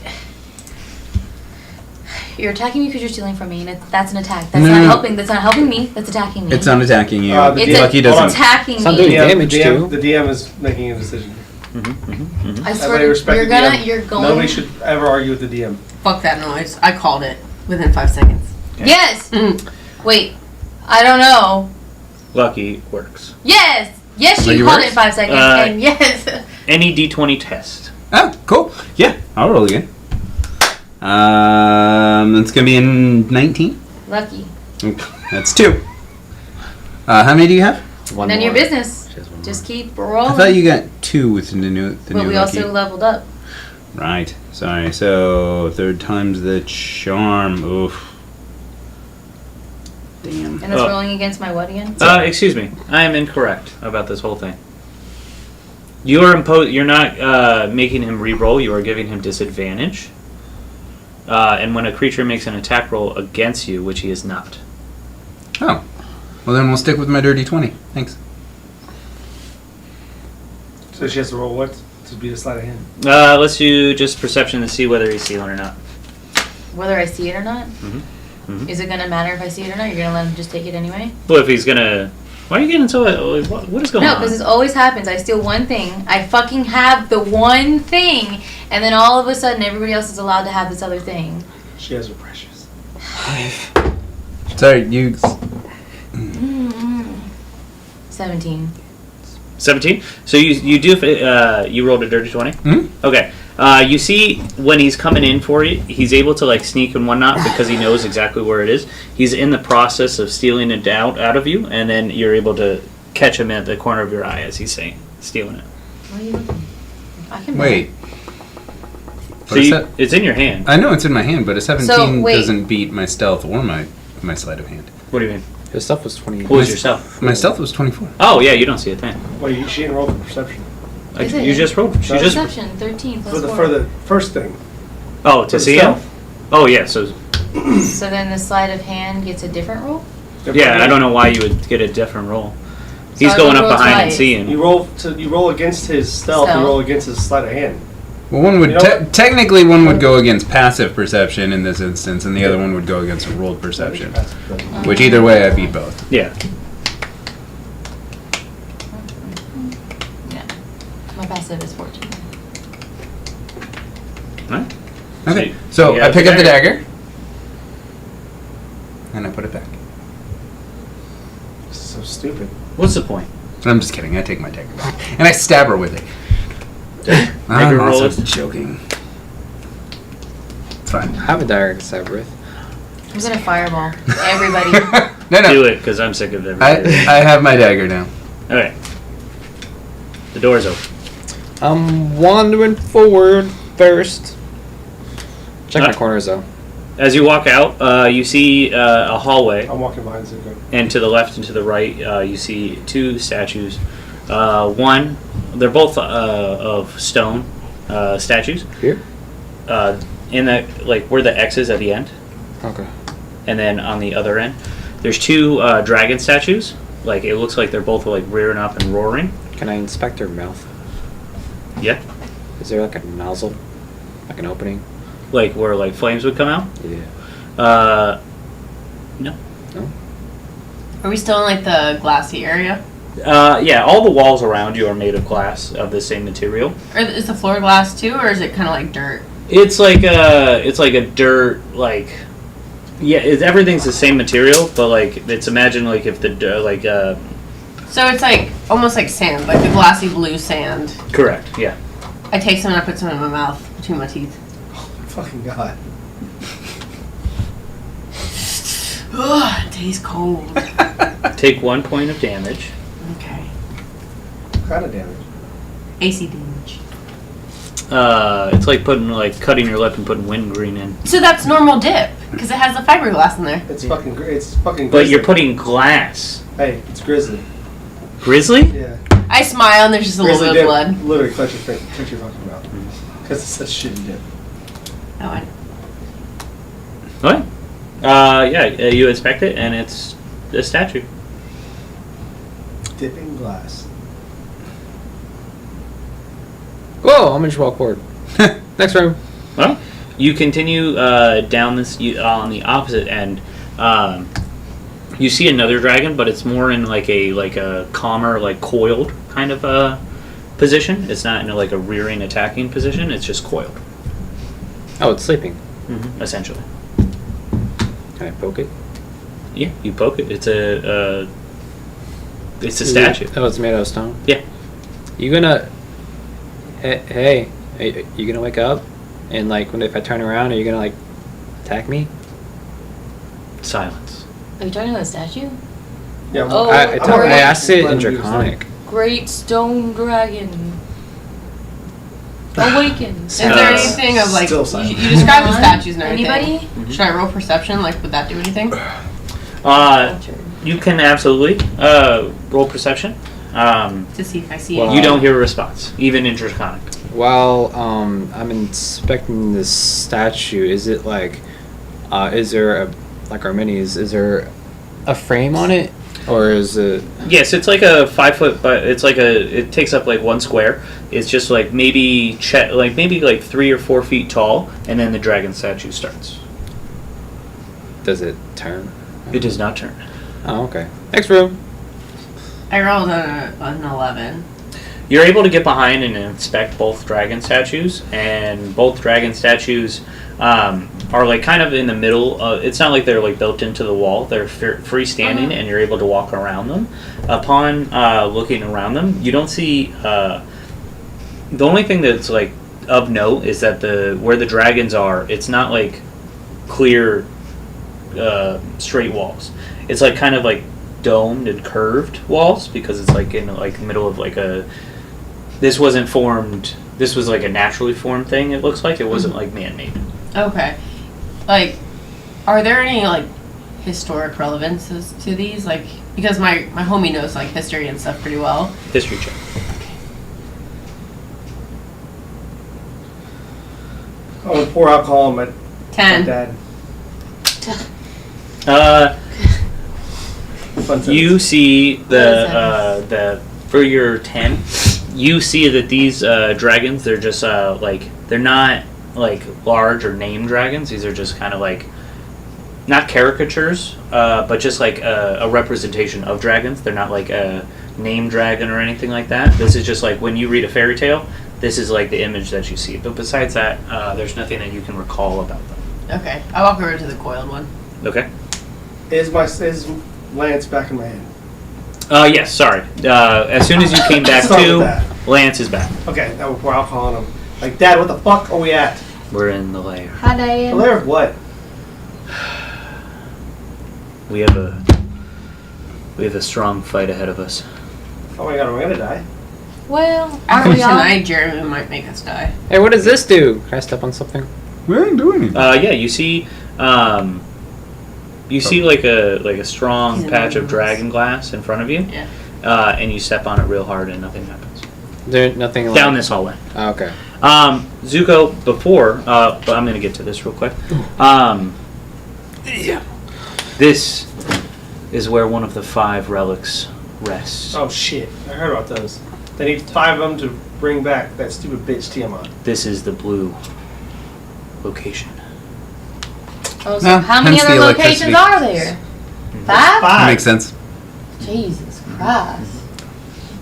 You're attacking me because you're stealing from me, and that's an attack. That's No, not no. helping. That's not helping me. That's attacking me. It's not attacking you. The It's Lucky a, doesn't. attacking It's not me. doing The damage DM, to. the DM is making a decision. I Everybody swear, respect you're the gonna, DM. you're going. Nobody should ever argue with the DM. Fuck that noise. I called it within 5 seconds. Yes. Mm. Wait. I don't know. Lucky works. Yes. Yes, Lucky you called works? it in 5 seconds, and yes. Any D20 test. Oh, cool. Yeah, I'll roll again. It's gonna be in 19. Lucky. That's 2. How many do you have? One None of your more. business. She has one Just more. keep rolling. I thought you got 2 with the new but new we lucky. also leveled up. Right. Sorry. So 3rd time's the charm. Oof. Damn. And that's Oh. rolling against my what again? Excuse me. I am incorrect about this whole thing. You're not making him re-roll. You are giving him disadvantage. And when a creature makes an attack roll against you, which he is not. Oh. Well, then we'll stick with my dirty 20. Thanks. So she has to roll what? To be a sleight of hand. Let's do just perception to see whether he's stealing or not. Whether I see it or not? Mhm. Mhm. Is it going to matter if I see it or not? You're going to let him just take it anyway? Well, if he's gonna, why are you getting so? What is going No, on? because this always happens. I steal one thing. I fucking have the one thing. And then all of a sudden, everybody else is allowed to have this other thing. She has her precious. Sorry, you. 17. 17. So you do you rolled a dirty 20. Mm-hmm. Okay. You see when he's coming in for you, he's able to like sneak and whatnot because he knows exactly where it is. He's in the process of stealing it out of you, and then you're able to catch him at the corner of your eye as he's stealing it. What are you looking? I can Wait. So it's in your hand. I know it's in my hand, but a 17 So, wait. doesn't beat my stealth or my sleight of hand. What do you mean? His stuff was 20. What was your stealth? My stealth was 24. Oh yeah, you don't see a thing. Wait, she didn't roll for perception. Is it? You just rolled. She just. Perception 13 plus 4. For the first thing. Oh, to the see him. stealth. Oh yeah. So So then the sleight of hand gets a different roll? yeah, I don't know why you would get a different roll. So He's I going would up roll behind and twice. seeing. You roll against his stealth. You roll against his sleight of hand. Well, one would You know what? technically one would go against passive perception in this instance, and the other one would go against a rolled perception. Which either way, I beat both. Yeah. Yeah. My passive is 14. Right. Okay, So so you I have pick the up the dagger, and I put it back. So stupid. What's the point? I'm just kidding. I take my dagger back, and I stab her with it. I'm roll also it. joking. It's fine. I have a dagger to stab with. I'm gonna fireball everybody. No, Do no. it, because I'm sick of I everybody. have my dagger now. Okay. The door's open. I'm wandering forward first. Check my Alright. corners though. As you walk out, you see a hallway, I'm walking behind Zuko. and to the left and to the right, you see two statues. One, they're both of stone statues. Here? In the like where the X is at the end, Okay. and then on the other end, there's two dragon statues. Like it looks like they're both like rearing up and roaring. Can I inspect their mouth? Yeah. Is there like a nozzle? Like an opening? Like where like flames would come out. Yeah. No. Are we still in like the glassy area? Yeah, all the walls around you are made of glass of the same material. Or is the floor glass too, or is it kind of like dirt? It's like a dirt like, yeah. Everything's the same material, but like it's imagine like if the So it's like almost like sand, like the glassy blue sand. correct, yeah. I take some and I put some in my mouth between my teeth. Fucking god. Ugh, it tastes cold. Take 1 point of damage. Okay. What kind of damage? AC damage. It's like cutting your lip and putting wingreen in. So that's normal dip because it has the fiberglass in there. It's fucking great. It's fucking. But Grizzly. you're putting glass. Hey, it's grizzly. Grizzly? Yeah. I smile and there's just a little Grizzly bit dip. of blood. Literally, clutch your fucking mouth. Because it's such shitty dip. Oh, I know. What? Yeah. You inspect it, and it's a statue. Dipping glass. Whoa! I'm gonna just walk forward. Next room. Well, you continue down this on the opposite end. You see another dragon, but it's more in like a calmer, like coiled kind of position. It's not in like a rearing, attacking position. It's just coiled, Oh, it's sleeping. essentially. Can I poke it? Yeah, you poke it. It's a Is statue. Oh, it's made out of stone. Yeah. You gonna? Hey, you gonna wake up? And like, if I turn around, are you gonna like attack me? Silence. Are you talking about the statue? Yeah. Oh, I asked it in Let him use Draconic. Great stone dragon. Awaken. Is there anything of like Still you silent. describe the statues and everything? Anybody? Should I roll perception? Like, would that do anything? You can absolutely roll perception. To see if I see Wow. it. You don't hear a response, even in Draconic. While I'm inspecting this statue, is it like, is there a, like our minis, is there a frame on it? Or is it... Yes, it's like a 5 foot, but it's like it takes up like 1 square. It's just like maybe 3 or 4 feet tall, and then the dragon statue starts. Does it turn? It does not turn. Oh, okay. Next room. I rolled an 11. You're able to get behind and inspect both dragon statues, and both dragon statues, are like kind of in the middle. It's not like they're like built into the wall. They're freestanding, and you're able to walk around them. Upon looking around them, you don't see. The only thing that's like of note is that where the dragons are, it's not like clear, straight walls. It's like kind of like domed and curved walls because it's like in like the middle of like a. This wasn't formed. This was like a naturally formed thing. It looks like it wasn't like man-made. Okay. Like, are there any like historic relevances to these? Like, because my homie knows like history and stuff pretty well. History check. I'm gonna pour alcohol on my 10. dad. You see the for your 10. You see that these dragons, they're just like they're not like large or named dragons. These are just kind of like not caricatures, but just like a representation of dragons. They're not like a named dragon or anything like that. This is just like when you read a fairy tale, this is like the image that you see. But besides that, there's nothing that you can recall about them. Okay. I walk over to the coiled one. Okay. Is Lance back in my hand? Yes, sorry. As soon as you came back Start with to, that. Lance is back. Okay, now we'll pour alcohol on him. Like, Dad, what the fuck are we at? We're in the lair. Hi, Dad. A lair of what? We have a strong fight ahead of us. Oh my god, am I gonna die? Well, After aren't we all? tonight, Jeremy might make us die. Hey, what does this do? Can I step on something? We didn't do anything. Yeah, you see like a strong patch of dragon glass in front of you. Yeah. And you step on it real hard and nothing happens. There nothing like Down this hallway. Oh, okay. Zuko, before, but I'm going to get to this real quick. Yeah. This is where one of the 5 relics rests. Oh shit, I heard about those. They need 5 of them to bring back that stupid bitch Tiamat. This is the blue location. Oh, so No, how many hence other the locations electricity. are there? 5? That makes sense. Jesus Christ.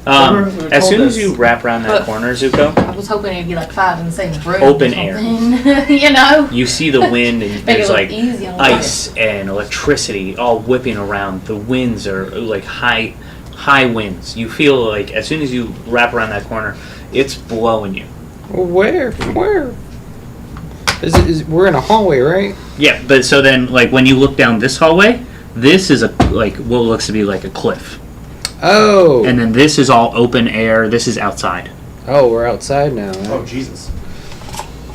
Remember, we were As told soon as this. you wrap around that But- corner, Zuko, I was hoping it'd be like 5 in the same room. Open or air. something. You know? you see the wind and Make it there's look like easy on the ice and electricity all whipping around. The winds are like high winds. You feel like as soon as you wrap around that corner, it's blowing you. Where? We're in a hallway, right? Yeah, but so then like when you look down this hallway, this is like what looks to be like a cliff. Oh. And then this is all open air. This is outside. Oh, we're outside now. Right? Oh Jesus.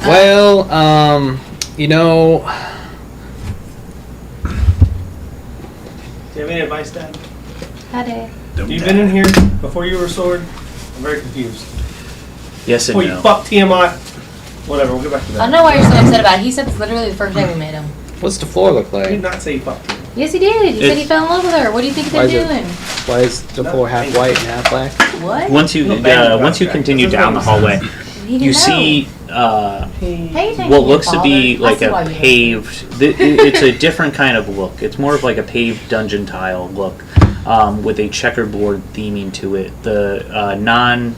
Well, you know, Do you have any advice, Dad? Hi, Dad. Have you been in here before you were sword? I'm very confused. Yes and Oh, you no. fuck Tiamat. Whatever, we'll get back to that. I know why you're so upset about it. He said it's literally the first day we met him. what's the floor look I did like? not say you fucked him. Yes, he did. He said he fell in love with her. What do you think Why they're is it- doing? Why is the floor half white and half black? What? Once you No, bang, once you back. continue That's down the what hallway, He didn't you know. see Hey, thank what you, looks to Father. be I like see why a you hate paved. It's a different kind of look. It's more of like a paved dungeon tile look, with a checkerboard theming to it. The non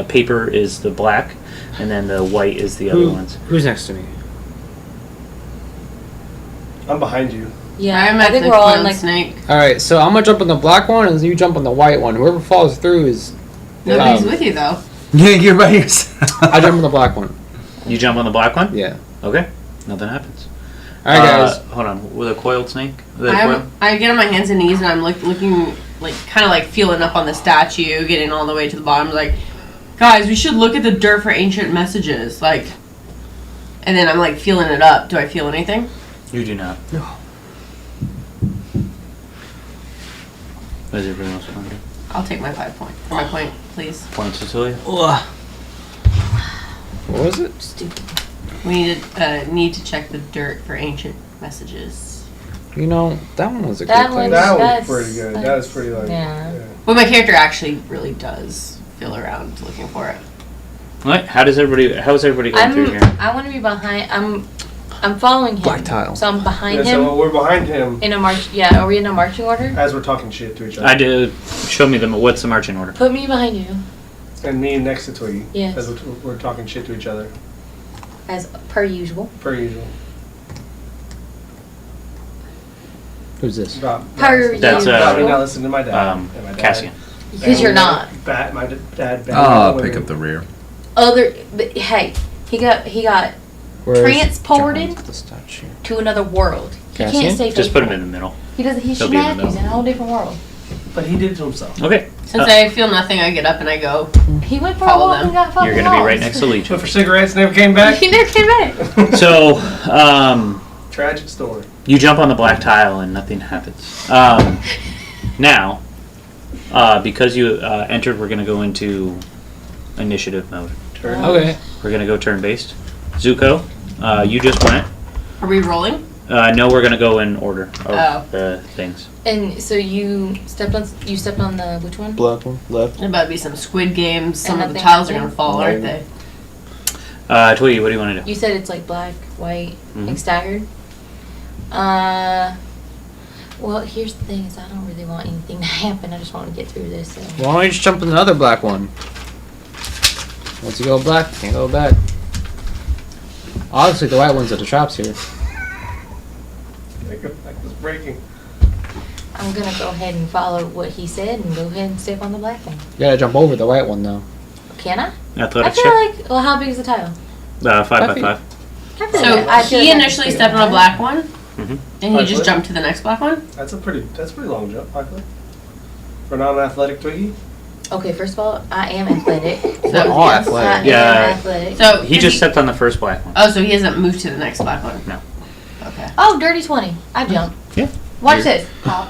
paper is the black, and then the white is the other ones. Who's next to me? I'm behind you. Yeah, I'm I at think the we're all in coiled like. snake. All right, so I'm gonna jump on the black one, and you jump on the white one. Whoever falls through is. Nobody's with you though. Yeah, you're by yourself. I jump on the black one. You jump on the black one. Yeah. Okay. Nothing happens. All right, guys. Hold on. With a coiled snake. The coil? I get on my hands and knees and I'm looking, like, kind of like feeling up on the statue, getting all the way to the bottom. Like, guys, we should look at the dirt for ancient messages. Like, and then I'm like feeling it up. Do I feel anything? You do not. No. What does everyone else want to do? I'll take my 5 point. Or my point, please. Point Cecilia. What was it? Stupid. We need to check the dirt for ancient messages. You know, that one was a That good one- place. That was That's- pretty good. That is pretty like. Yeah. But my character actually really does feel around looking for it. What? How is everybody going through here? I want to be behind. I'm following him. Black tile. So I'm behind Yeah, him so we're behind him in a march. Yeah, are we in a marching order? as we're talking shit to each other. I did. Show me what's the marching order. Put me behind you, And me next to Twiggy. Yes. As we're talking shit to each other, as per usual. per usual. Who's this? About, How are That's, you? about me not listening to my dad. and my dad. Cassian. Because you're not. My dad. I'll pick up the rear. But hey, he got Where's transported John's the statue? to another world. He Cassian? can't stay Just put him faithful. in the middle. He doesn't. He's He'll be in the shenanigans in a middle. whole different world. But he did it to himself. Okay. Since I feel nothing, I get up and I go. He went for a Follow walk them. and got fucking You're gonna be right lost. next to Legion. Went for cigarettes, never came back. He never came back. So, Tragic story. you jump on the black tile and nothing happens. Now, because you entered, we're gonna go into initiative mode. Turn. Okay. We're gonna go turn-based. Zuko, you just went. Are we rolling? No, we're gonna go in order of Oh. the things. And so you stepped on the which one? Black one. Left. There about to be some Squid Games. Some of the nothing tiles are happened? gonna fall, aren't they? Twiggy, what do you want to do? You said it's like black, white, Mhm. like staggered. Well, here's the thing: is I don't really want anything to happen. I just want to get through this. So. Why don't you just jump in another black one? Once you go black, you can't go back. Obviously, the white ones are the traps here. Like was breaking. I'm gonna go ahead and follow what he said and go ahead and step on the black one. You gotta jump over the white one though. Can I? I Athletics feel check. like. Well, how big is the tile? 5 by feet. 5. I feel So like I feel he like I initially can stepped do on a that. black one, Mhm. and he just Foot? jumped to the next black one. That's a pretty long jump, Michael. For non-athletic Twiggy. Okay, first of all, I am athletic. We're all Yes, athletic. I Yeah. am athletic. So He did just stepped on the first black one. Oh, so he hasn't moved to the next black one. No. Okay. Oh, dirty 20. I jump. Yeah. Watch this. Hop.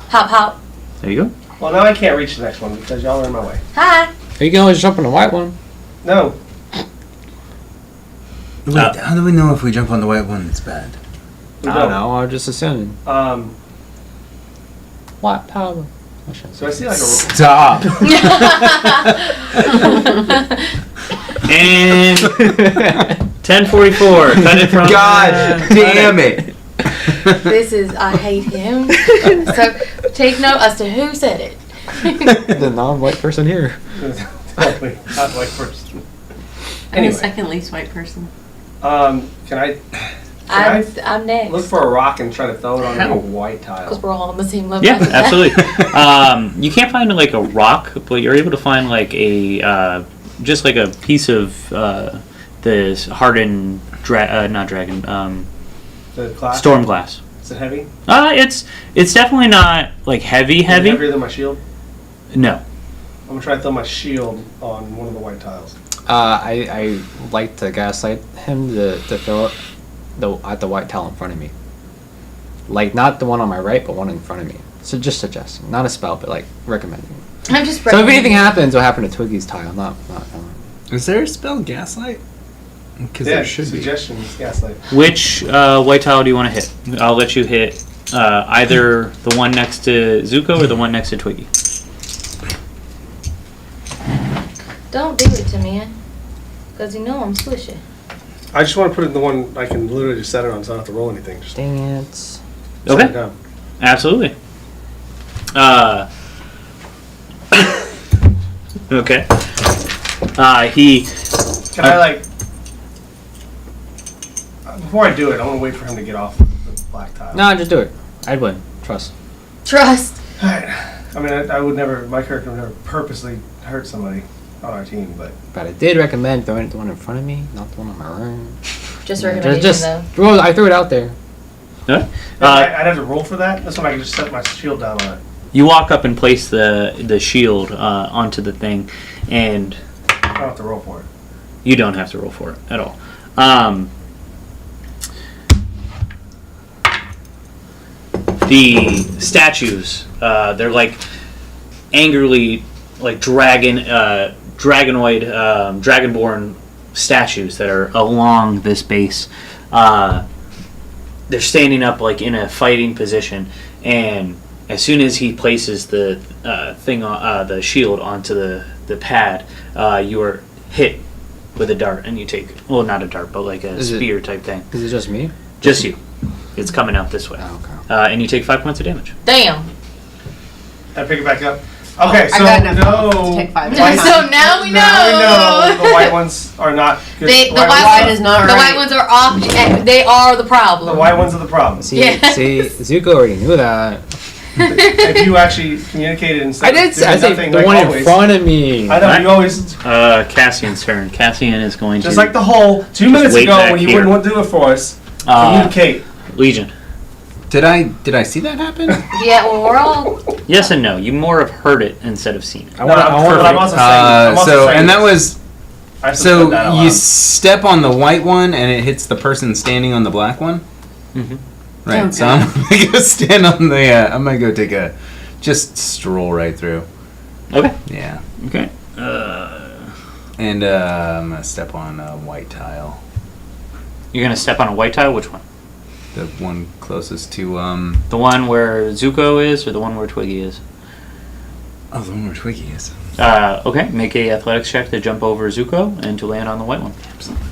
Hop, hop. There you go. Well, now I can't reach the next one because y'all are in my way. Hi. You can always jump on the white one. No. Wait, how do we know if we jump on the white one it's bad? we I don't know. I'm just assuming. White power. I shouldn't So I say see like a. Stop! And 10:44. Cut it from. God damn it! This is, I hate him. So take note as to who said it. the non-white person here. Probably not like first. I'm the Anyway, second least white person. can I I'm next. look for a rock and try to throw it on How? a white tile? Because we're all on the same level. Yeah, absolutely. You can't find like a rock, but you're able to find like a just like a piece of this hardened not dragon The glass. storm glass. Is it heavy? It's definitely not like heavy. Heavier than my shield. No. I'm gonna try to throw my shield on one of the white tiles. I like to gaslight him to throw it at the white tile in front of me. Like not the one on my right, but one in front of me. So just suggesting, not a spell, but like recommending. I'm just So if anything happens, what happened to Twiggy's tile? Not. Is there a spell gaslight? Because Yeah, there should be. suggestions, gaslight. Which white tile do you want to hit? I'll let you hit either the one next to Zuko or the one next to Twiggy. Don't do it to me. Because you know I'm squishy. I just want to put it in the one I can literally just set it on, so I don't have to roll anything. Just Dang it. set Okay. it down. Absolutely. Okay. He. Can I like? Before I do it, I want to wait for him to get off the black tile. No, just do it. I'd win. Trust. Trust. Alright. I mean, I would never. My character would never purposely hurt somebody on our team, but But I did recommend throwing it the one in front of me, not the one on my right. Just Yeah, recommendation though. well, I threw it out there. What? I'd have to roll for that. This one I can just set my shield down on it. You walk up and place the shield onto the thing, and I don't have to roll for it. you don't have to roll for it at all. The statues, they're like angrily, like dragonoid, dragonborn statues that are along this base. They're standing up like in a fighting position, and as soon as he places the the shield onto the pad, you are hit with a dart, and you take, well, not a dart, but like a Is it- spear type thing. Is it just me? Just you. It's coming out this way. Oh, okay. And you take 5 points of damage. Damn. I pick it back up. Okay, so I got enough no. to take 5. White- So now we know. Now we know the white ones are not good. The White white is not The right. white ones are off. They are the problem. The white ones are the problem. See, Yes. see, Zuko already knew that. If you actually communicated and said, I did. I nothing said the like one in always. front of me. I know you always Cassian's turn. Cassian is going just to like the whole 2 minutes wait ago back when you here. wouldn't want to do it for us. uh, Communicate. Legion. Did I see that happen? Yeah, well, we're all. Yes and no. You more have heard it instead of seen it. I want I'm also saying. I'm also So saying and that this. was I said so that out you loud. step on the white one and it hits the person standing on the black one. Mhm. Right. Oh, so I'm gonna go stand on the. I'm gonna go take a just stroll right through. Okay. Yeah. Okay. And I'm gonna step on a white tile. You're gonna step on a white tile. Which one? The one closest to The one where Zuko is, or the one where Twiggy is? oh, the one where Twiggy is. Okay. Make a athletics check to jump over Zuko and to land on the white one. Absolutely.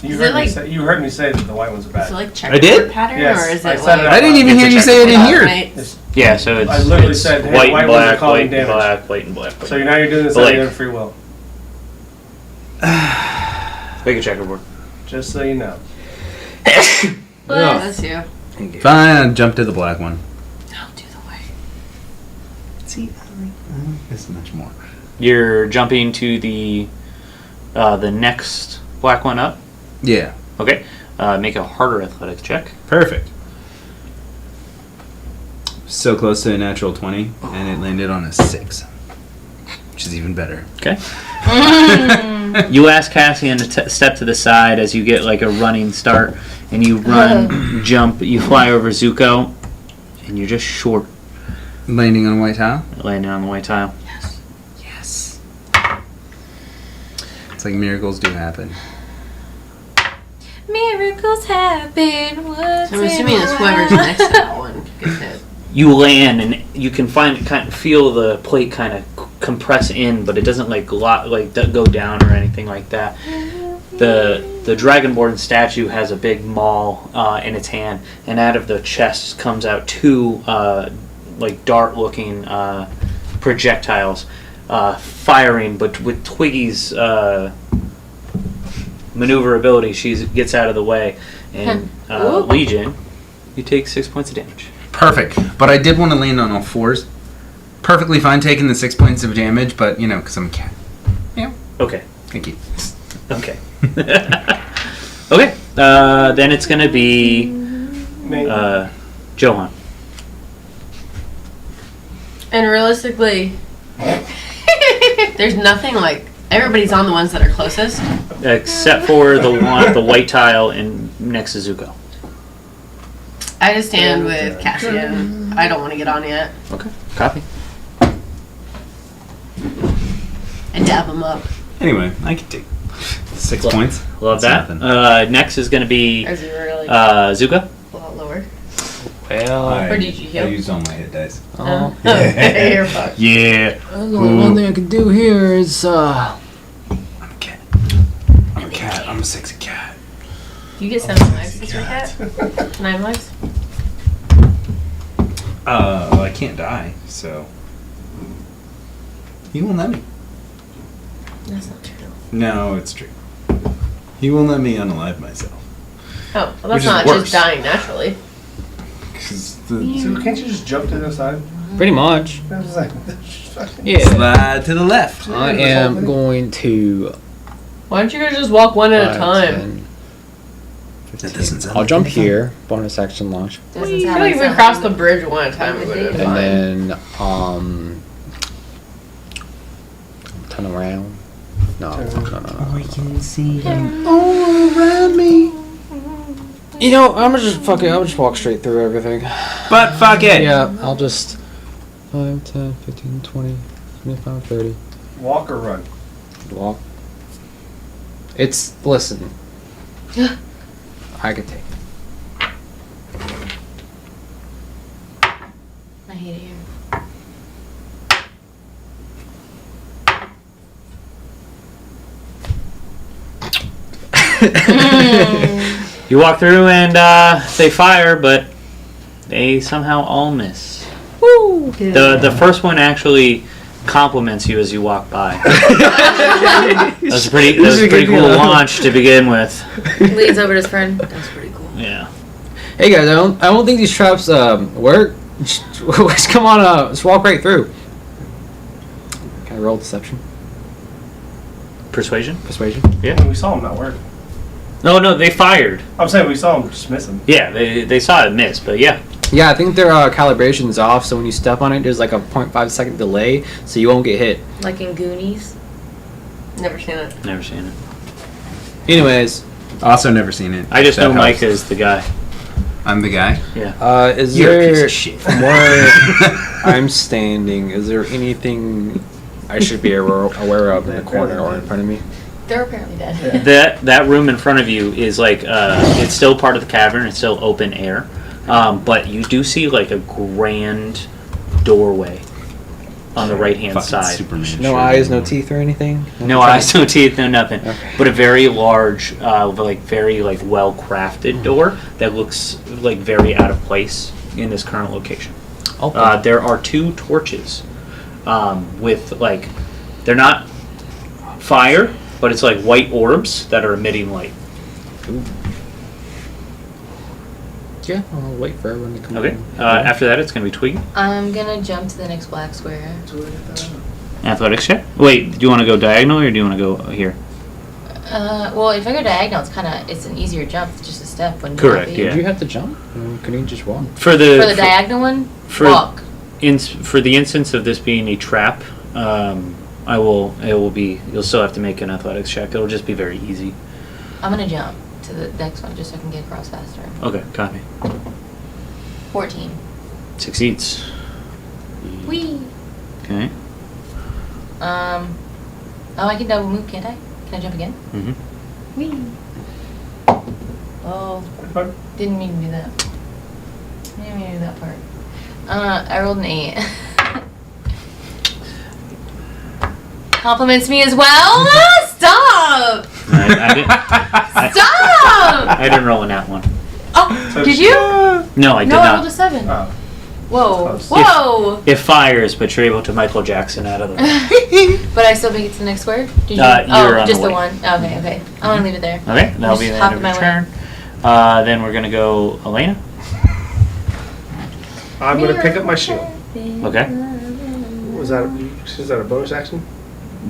You Is heard, it like- you heard me say that the white ones are bad. Is it like I checkerboard did? pattern, Yes, or is I it said like? it. I didn't even It's hear a you say it in checkerboard here. night? Yeah. So it's, I literally it's said, hey, white white and ones are black, causing white and damage. black, white and black. So now you're doing this Blake. out of your own free will. Make a checkerboard. Just so you know. Bless you. Fine. I'll jump to the black one. Don't do the white. See, I like this much more. You're jumping to the next black one up. Yeah. Okay. Make a harder athletics check. Perfect. So close to a natural 20, and it landed on a 6, which is even better. Okay. You ask Cassian to step to the side as you get like a running start, and you run, jump, you fly over Zuko, and you're just short, Landing on a white tile. landing on the white tile. Yes. It's like miracles do happen. Miracles happen. Once So I'm assuming in a it's whoever's while. next to that one gets hit. You land, and you can feel the plate kind of compress in, but it doesn't go down or anything like that. The Dragonborn statue has a big maul in its hand, and out of the chest comes out two dart-looking projectiles, firing. But with Twiggy's maneuverability, she gets out of the way, and Ooh. Legion, you take 6 points of damage. Perfect. But I did want to land on all fours. Perfectly fine taking the 6 points of damage, but because I'm a cat. Okay. Thank you. Okay. Okay. Then it's gonna be Johan. And realistically, there's nothing like everybody's on the ones that are closest. Except for the white tile next to Zuko. I just stand with Cassian. I don't want to get on yet. Okay. Copy. And dab him up. Anyway, I can take 6 points. Love That's that. nothing. Next is gonna be Or is it really Zuko. a lot lower? Well, Or did you heal? I used all my hit dice. oh, Okay, you're fucked. Yeah. the only one thing I can do here is I'm a cat. I'm a cat. I'm a sexy cat. You get 7 lives since your cat? 9 lives? Well, I can't die, so. He won't let me. That's not true. No, it's true. He won't let me unalive myself. Oh, well, Which that's is not worse. just dying naturally. 'Cause So can't you just jump to the side? pretty much. I was like, Yeah. Slide to the left. I am going to. Why don't you guys just walk one at a 5, time? 10, That 15. doesn't sound I'll like jump any fun. here. Bonus action launch. I feel like if we cross the bridge one at a time, we would have been And fine. then, turn around. No. We can see him. All around me. You know, I'm gonna just fuck it. I'll just walk straight through everything. But fuck it. Yeah, I'll just 5, 10, 15, 20, 25, 30. walk or run? Walk. Listen. I could take it. I hate it here. You walk through and they fire, but They somehow all miss. Woo! The first one actually compliments you as you walk by. That was a pretty cool launch to begin with. Leans over to his friend. That's pretty cool. Yeah. Hey guys, I don't think these traps work. Just come on, just walk right through. Can I roll deception? Persuasion? Persuasion? Yeah. We saw him not work. No, they fired. I'm saying we saw him just miss him. Yeah, they saw it miss, but yeah. Yeah, I think their calibration's off, so when you step on it, there's like a 0.5 second delay, so you won't get hit. Like in Goonies. Never seen it. Never seen it. Anyways, Also never seen it. I just That know helps. Micah is the guy. I'm the guy. Yeah. is You're a there piece of shit. from where I'm standing? Is there anything I should be aware of in the corner or in front of me? They're apparently dead. That room in front of you is like it's still part of the cavern. It's still open air, but you do see like a grand doorway on the right hand Fucking side. Superman. No eyes, no teeth or anything? No eyes, no teeth, no nothing. Okay. But a very large, very well crafted door that looks like very out of place in this current location. Open. There are 2 torches with like they're not fire, but it's like white orbs that are emitting light. Yeah, I'll wait for everyone to come Okay. in. After that, it's gonna be Twiggy. I'm gonna jump to the next black square. Athletics check. Wait, do you want to go diagonal or do you want to go here? Well, if I go diagonal, it's an easier jump. It's just a step. Wouldn't Correct, it be? yeah. Did you have to jump? Couldn't you just walk? For the For the diagonal one, for- walk. for the instance of this being a trap, it will be. You'll still have to make an athletics check. It'll just be very easy. I'm gonna jump to the next one just so I can get across faster. Okay, copy. 14. Succeeds. Whee! Okay. Oh, I can double move, can't I? Can I jump again? Mhm. Whee! Oh, didn't mean to do that. Didn't mean to do that part. I rolled an 8. Compliments me as well? Stop! Stop! I didn't roll in that one. Oh, did you? No, I did No, I rolled not. a 7. Oh. Whoa. Close. Whoa! It fires, but you're able to Michael Jackson out of the way. But I still make it to the next square? Did you? You're on just the the way. one. Okay, okay. I want to leave it there. Okay, that'll be Just the hop end of in your my turn. Then we're gonna go Elena. I'm gonna pick up my shield. Okay. Is that a bonus action?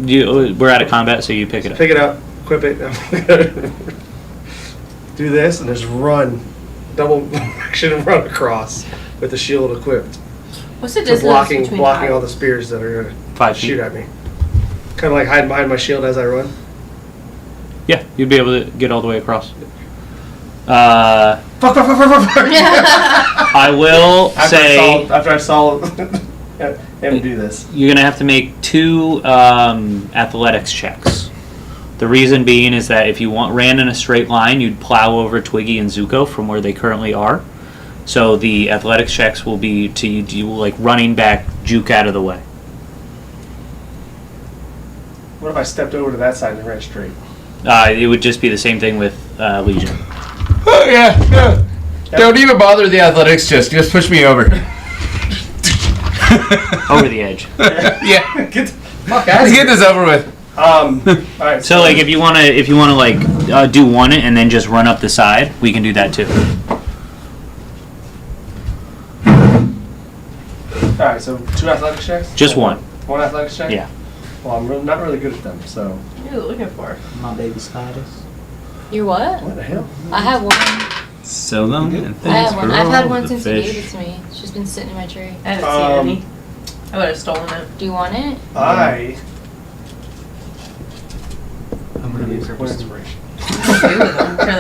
We're out of combat, so you pick it up. Pick it up, equip it. I'm gonna do this and just run, double action and run across with the shield equipped. What's the So distance blocking between all the spears that are gonna 5 shoot feet. at me. Kind of like hiding behind my shield as I run. Yeah, you'd be able to get all the way across. Fuck. I will say After I saw him do this. you're gonna have to make 2 athletics checks. The reason being is that if you ran in a straight line, you'd plow over Twiggy and Zuko from where they currently are. So the athletics checks will be to you like running back, juke out of the way. What if I stepped over to that side and ran straight? It would just be the same thing with Legion. Oh yeah. Don't even bother the athletics. Just push me over. Over the edge. Yeah. Get the fuck out Let's of get here. this over with. All right. So like if you wanna like do one and then just run up the side, we can do that too. All right. So 2 athletics checks. Just one. One athletics check. Yeah. Well, I'm not really good at them. So What are you looking for? My baby spiders. You're what? what the hell? I have one. So long and I have one. I've had one the since you fish. gave it to me. It's just been sitting in my tree. I haven't seen any. I would have stolen it. Do you want it? I'm gonna use one inspiration. Turn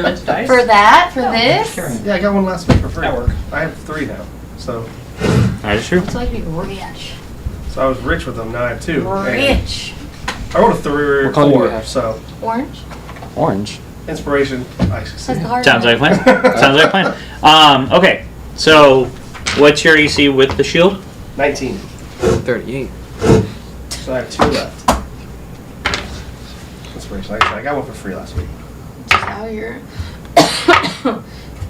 them into dice. For that? For this? Yeah, I got one last week for free. I have 3 now. So That is true. It's like be rich. I was rich with them. Now I have 2. And Rich. I rolled a 3 or What color do you 4. have? So Orange? Orange. inspiration. I That's the succeeded. hard Sounds like a one. plan. Sounds like a plan. Okay, so what's your EC with the shield? 19. 38. So I have 2 left. Inspiration. Like I said, I got one for free last week. Just out here.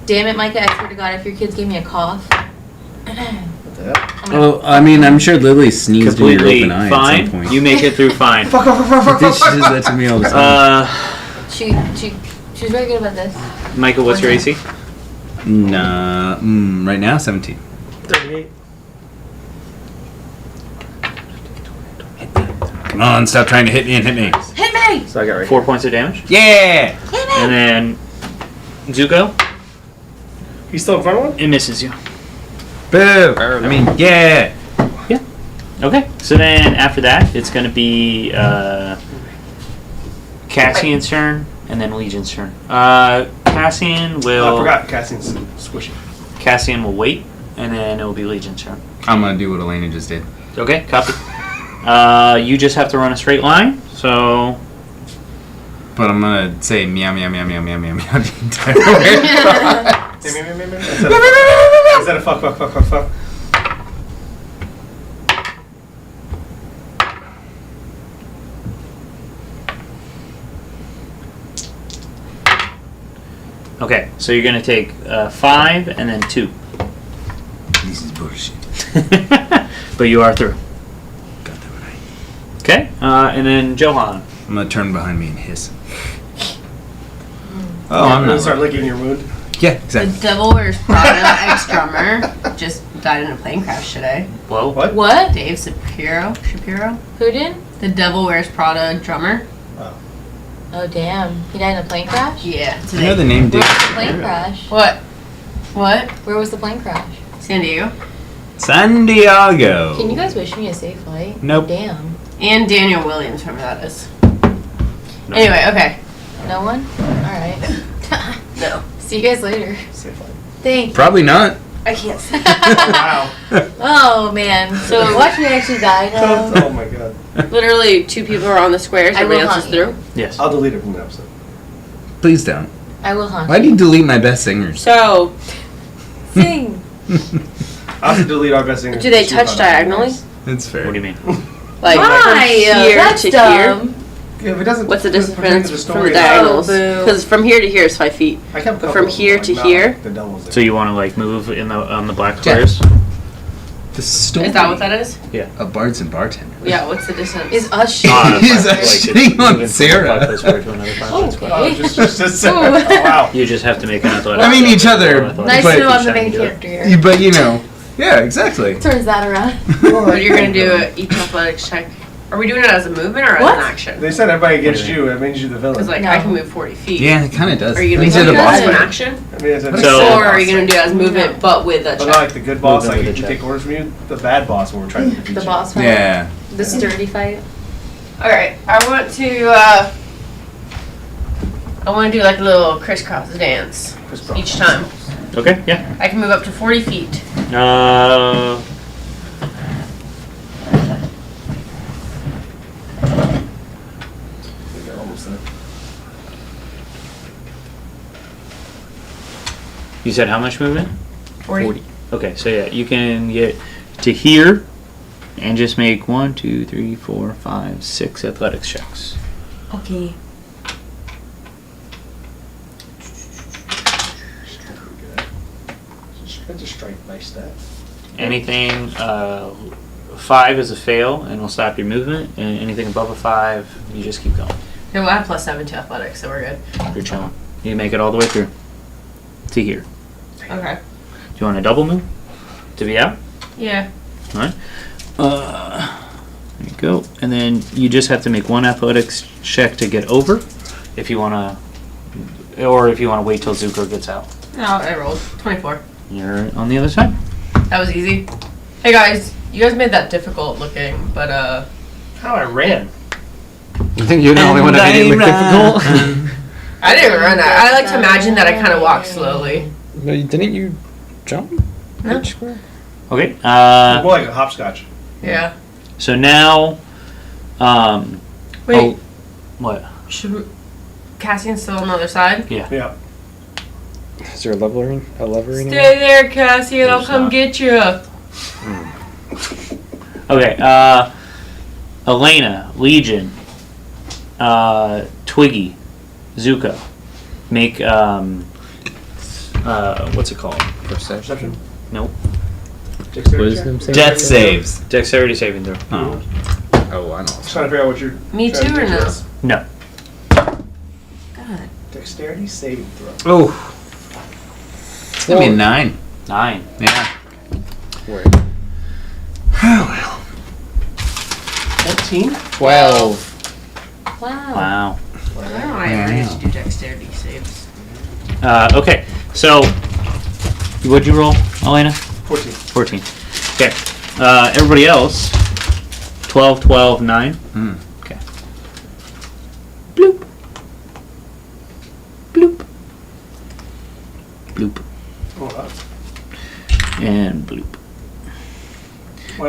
Damn it, Micah, I swear to God, if your kids gave me a cough, What the hell? Well, I mean, I'm sure Lily sneezed in your Completely open eye at fine. some point. You make it through fine. Fuck, fuck, fuck, fuck, She fuck, fuck, does fuck. that to me all the time. She's very good about this. Michael, what's your AC? Nah, right now 17. 38. Come on, stop trying to hit me and hit me. Hit me! So I got right 4 points of damage. Yeah. And then Zuko, He's still in front of one? it misses you. Boo. I mean, yeah. Okay, so then after that, it's going to be Cassian's turn and then Legion's turn. Cassian will. I forgot Cassian's squishy. Cassian will wait, and then it will be Legion's turn. I'm gonna do what Elena just did. Okay, copy. You just have to run a straight line, so. But I'm gonna say meow meow meow meow meow meow meow the entire way. Is that a fuck, fuck, fuck, fuck, fuck? Okay, so you're going to take 5 and then 2. This is bullshit. But you are through. Got that right. Okay, and then Johan. I'm gonna turn behind me and hiss. Oh, Oh, I'm gonna not. start licking your wound. Yeah, The exactly. Devil Wears Prada ex-drummer just died in a plane crash today. Whoa. What? What? Dave Shapiro? Who did? The Devil Wears Prada drummer? Oh damn! He died in a plane crash. Yeah, You know today. the name Where Dick? was the plane crash? What? What? Where was the plane crash? San Diego? San Diego. Can you guys wish me a safe flight? Nope. Damn. And Daniel Williams, whoever that is. No. Anyway, okay. No one? Alright. No. See you guys later. Safe flight. Thanks. Probably not. I can't say. Wow. Oh man. So watch me actually die now. Oh my god. Literally, 2 people are on the squares, I will everybody else is haunt you. through. Yes. I'll delete it from the episode. Please don't. I will haunt Why do you delete my best singers? So, Sing. I'll have to delete our best singers. do they touch diagonally? That's fair. What do you mean? Like, from here That's to dumb. Yeah, if it doesn't. What's the pertain to difference from the story, diagonals? Oh, boo. Because from here to here is 5 feet. I kept But from here to here? The devil's So you want to like move in the on the black Yeah. squares? The story Is that what that is? of Bards and Bartenders. Yeah, what's the distance? Is us He's Like, shitting it's on moving from Sarah. a 5-foot square to another 5-foot square. Oh, just Ooh. oh, wow. You just have to make an athletic. I mean check. each other, Athletic Nice but- to know I'm the check main and do it. character here. But you know, yeah, exactly. Turns that around. But you're gonna do each athletics check. Are we doing it as a movement or What? as an action? They said everybody against you. That means you're the Because villain. like No. I can move 40 feet. Yeah, it kind of does. Are you gonna These make are the it boss as an fight. action? I mean, it's a So- Or are you gonna do it as movement but with a But check? not like the good boss, Movement like with he a can check. take orders from you. The bad boss when we're trying to defeat The you. boss fight. Yeah. The sturdy fight. Alright, I want to do like a little crisscross dance Chris Brown. each time. Okay. Yeah. I can move up to 40 feet. They're almost there. You said how much movement? 40. Okay, so yeah, you can get to here and just make 1, 2, 3, 4, 5, 6 athletics checks. Okay. Just strike nice stat. Anything 5 is a fail and will stop your movement, and anything above a 5, you just keep going. No, I have +7 to athletics, so we're good. You're chilling. You make it all the way through to here. Okay. Do you want a double move to be out? Yeah. Alright. There you go. And then you just have to make 1 athletics check to get over if you want to, or if you want to wait till Zuko gets out. No, I rolled 24. You're on the other side. That was easy. Hey guys, you guys made that difficult looking, but How I ran. You think you're the only one that made it look difficult? I didn't run that. I like to imagine that I kind of walk slowly. No, didn't you jump? No. Each square? Okay. More like a hopscotch. Yeah. So now, Wait, oh, what? should we, Cassian's still on the other side? Yeah. Is there a leveling? Stay there, Cassian. I'll There's come not. get you. Okay. Elena, Legion, Twiggy, Zuko, make what's it called? Perception. Nope. Wisdom save. Death saves. Dexterity saving throw. Oh. Oh, I know. Just trying to figure out what you're. Me trying too to or do no? this. No. God. Dexterity saving throw. Oh. It's gonna be a 9. 9. Yeah. Word. Oh 14. 12. Wow. Wow. I don't know why I used to do dexterity saves. Okay, so what'd you roll, Elena? 14. 14. Okay. Everybody else, 12, 12, 9. Hmm. Okay. Bloop. Bloop. Bloop. And bloop.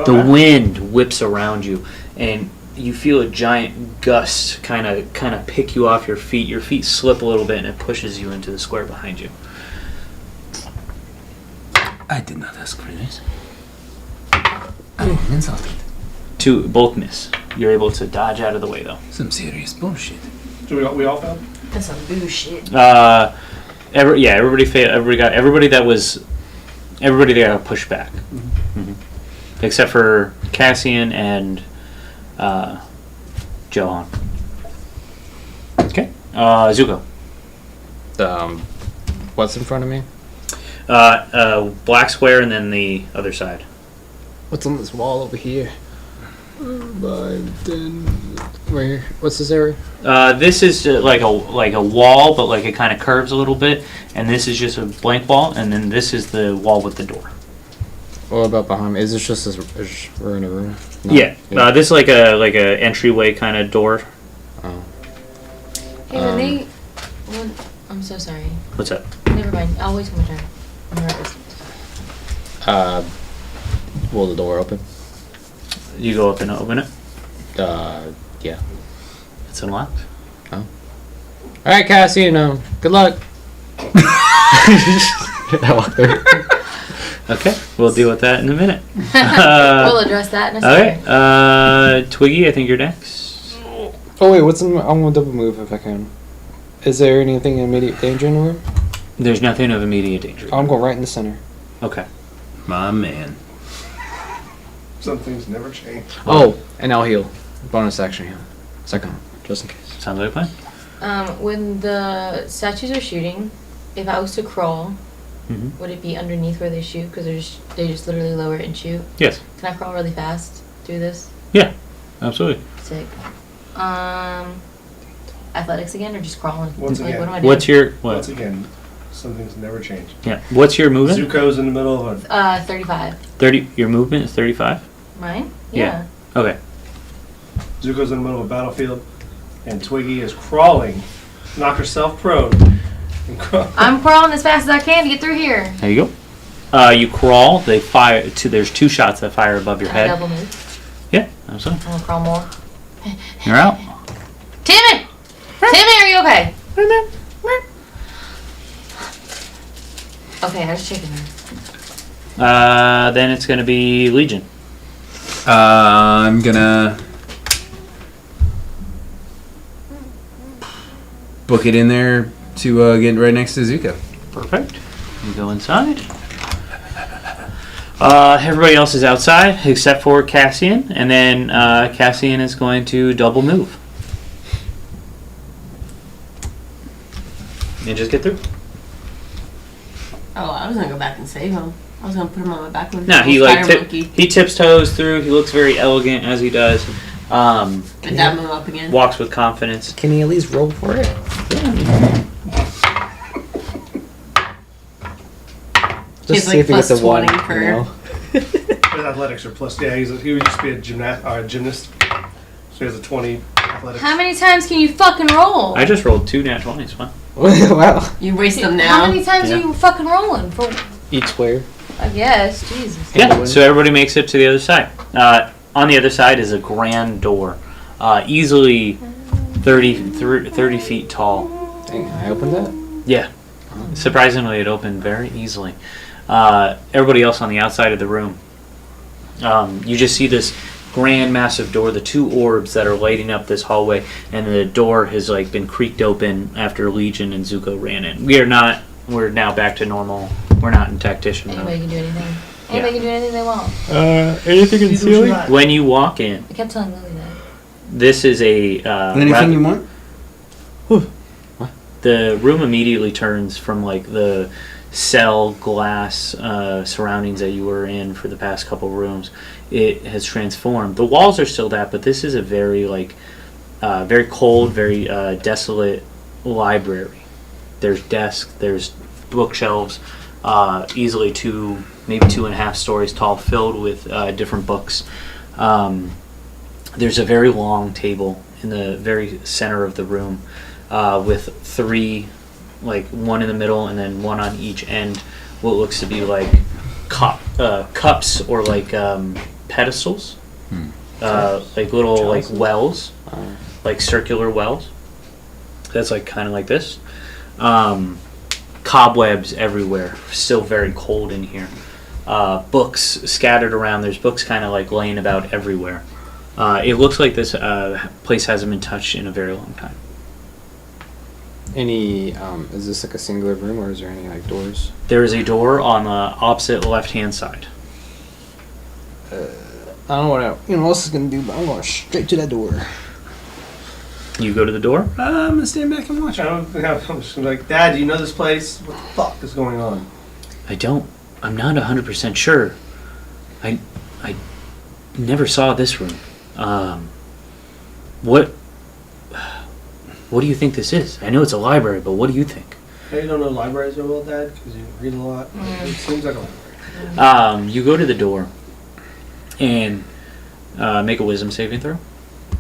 The wind whips around you, and you feel a giant gust kind of pick you off your feet. Your feet slip a little bit, and it pushes you into the square behind you. I did not ask for this. I am insulted. Both miss. You're able to dodge out of the way, though. Some serious bullshit. So we all failed? That's some bullshit. Everybody failed. Everybody that got pushed back, except for Cassian and Johan. Okay, Zuko. What's in front of me? Black square, and then the other side. What's on this wall over here? 5, 10. Right here. What's this area? This is like a wall, but like it kind of curves a little bit, and this is just a blank wall, and then this is the wall with the door. What about behind me? Is this just we're in a room? No. Yeah. This is like a entryway kind of door. Oh. Hey, when they. I'm so sorry. What's up? Never mind. I'll wait till my turn. I'm gonna write this. Will the door open? You go up and open it. Yeah. It's unlocked. All right, Cassie. Good luck. I walk through. Okay, we'll deal with that in a minute. We'll address that in a second. Okay, Twiggy, I think you're next. Oh wait, I'm gonna double move if I can. Is there anything in immediate danger in the room? There's nothing of immediate danger. I'm going right in the center. Okay. My man. Some things never change. Oh, and I'll heal. Bonus action heal. Second, just in case. Sounds like a plan. When the statues are shooting, if I was to crawl, would it be underneath where they shoot? Because they just literally lower it and shoot. Yes. Can I crawl really fast through this? Yeah, absolutely. Sick. Athletics again, or just crawling? Once again. What am I doing? Once again, some things never change. Yeah. What's your movement? Zuko's in the middle of a 35. 30. Your movement is 35. Mine? Yeah. Okay. Zuko's in the middle of a battlefield, and Twiggy is crawling, knocked herself prone. I'm crawling as fast as I can to get through here. There you go. You crawl. They fire. There's 2 shots that fire above your head. Double move. Yeah, absolutely. I'm gonna crawl more. You're out. Timmy! Timmy, are you okay? Okay, I was checking her. Then it's gonna be Legion. I'm gonna book it in there to get right next to Zuko. Perfect. You go inside. Everybody else is outside except for Cassian, and then Cassian is going to double move and just get through. Oh, I was gonna go back and save him. I was gonna put him on my back with No, he he tips toes through. He looks very elegant as he does. And dab him up again. Walks with confidence. Can he at least roll for it? He's like plus 20 per. You know? His athletics are plus. Yeah, he would just be a gymnast. So he has a 20 athletics. How many times can you fucking roll? I just rolled 2 nat 20s. Fine. Wow. You waste them now. How many times Yeah. are you fucking rolling? For, Each square. I guess. Jesus. Yeah. So everybody makes it to the other side. On the other side is a grand door, easily 30 feet tall. Dang, I opened that? Yeah. Surprisingly, it opened very easily. Everybody else on the outside of the room, you just see this grand, massive door, the 2 orbs that are lighting up this hallway, and the door has been creaked open after Legion and Zuko ran in. We're now back to normal. We're not in tactician Anybody mode. can do anything. Anybody can do anything they want. Anything in ceiling? When you walk in, I kept telling Lily that. this is a Anything you want? the room immediately turns from like the cell glass surroundings that you were in for the past couple rooms. It has transformed. The walls are still that, but this is a very like very cold, very desolate library. There's desks, there's bookshelves, easily maybe 2.5 stories tall, filled with different books. There's a very long table in the very center of the room with 3, like one in the middle and then one on each end, what looks to be like cups or like pedestals, like little like wells, like circular wells. That's like kind of like this. Cobwebs everywhere, still very cold in here. Books scattered around. There's books kind of like laying about everywhere. It looks like this place hasn't been touched in a very long time. Is this like a singular room or is there any like doors? There is a door on the opposite left-hand side. I don't know what else is gonna do, but I'm going straight to that door. You go to the door? I'm gonna stand back and watch. I'm just like, Dad, do you know this place? What the fuck is going on? I don't. I'm not 100% sure. I never saw this room. What do you think this is? I know it's a library, but what do you think? Hey, you don't know libraries are well, Dad, because you read a lot. It seems like a library. You go to the door and make a wisdom saving throw,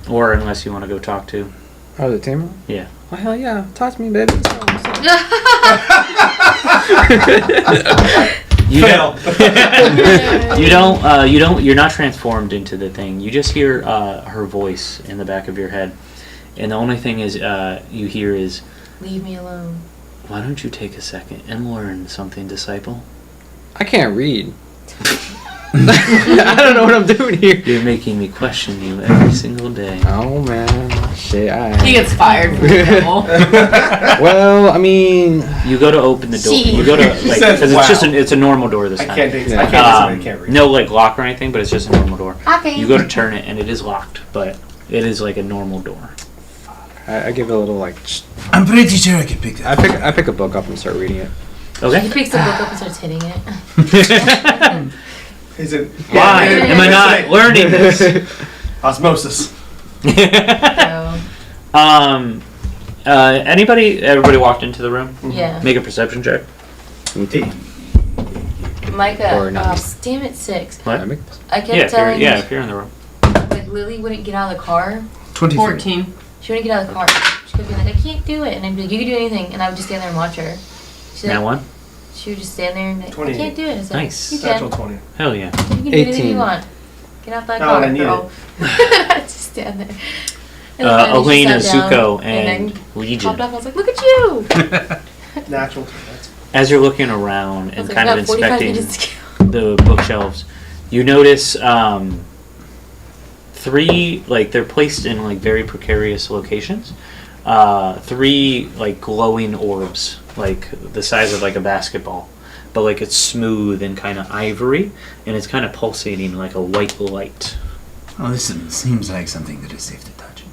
or unless you want to go talk to. Oh, the team? Yeah. Oh hell yeah! Talk to me, baby. What's up? You don't. You're not transformed into the thing. You just hear her voice in the back of your head, and the only thing is you hear is, Leave me alone. "Why don't you take a second and learn something, disciple?" I can't read. I don't know what I'm doing here. You're making me question you every single day. Oh man, shit! He gets fired from the devil. Well, I mean, You go to open the door. Gee. You go to like Says, because wow. it's a normal door this I time. can't date Yeah. I can't read. No like lock or anything, but it's just a normal door. Okay. You go to turn it and it is locked, but it is like a normal door. I give it a little like. I'm pretty sure I can pick that. I pick a book up and start reading it. He Okay. picks the book up and starts hitting it. Is it? Why am I not learning this? Osmosis. So, Everybody walked into the room? yeah. Make a perception check. Micah, Or not. damn it, 6. What? I make I kept Yeah, telling if you're in the room. like Lily wouldn't get out of the car. 23. 14. She wouldn't get out of the car. She kept being like, I can't do it. And I'd be like, you can do anything. And I would just stand there and watch her. She's Now like, one? she would just stand there and be like, I 28. can't do it. I was like, Nice. You Natural can. 20. Hell yeah. You can do anything 18. you want. Get off that Not car, when I need girl. I'd just stand there. And then she Elena, sat down Zuko, then and popped Legion. up. I was like, look at you. Natural 20. That's As you're looking around I and was like, kind I of got 45 inspecting minutes to go. the bookshelves, you notice 3, like they're placed in like very precarious locations. 3 like glowing orbs, like the size of like a basketball, but like it's smooth and kind of ivory, and it's kind of pulsating like a white light. Oh, this seems like something that is safe to touch.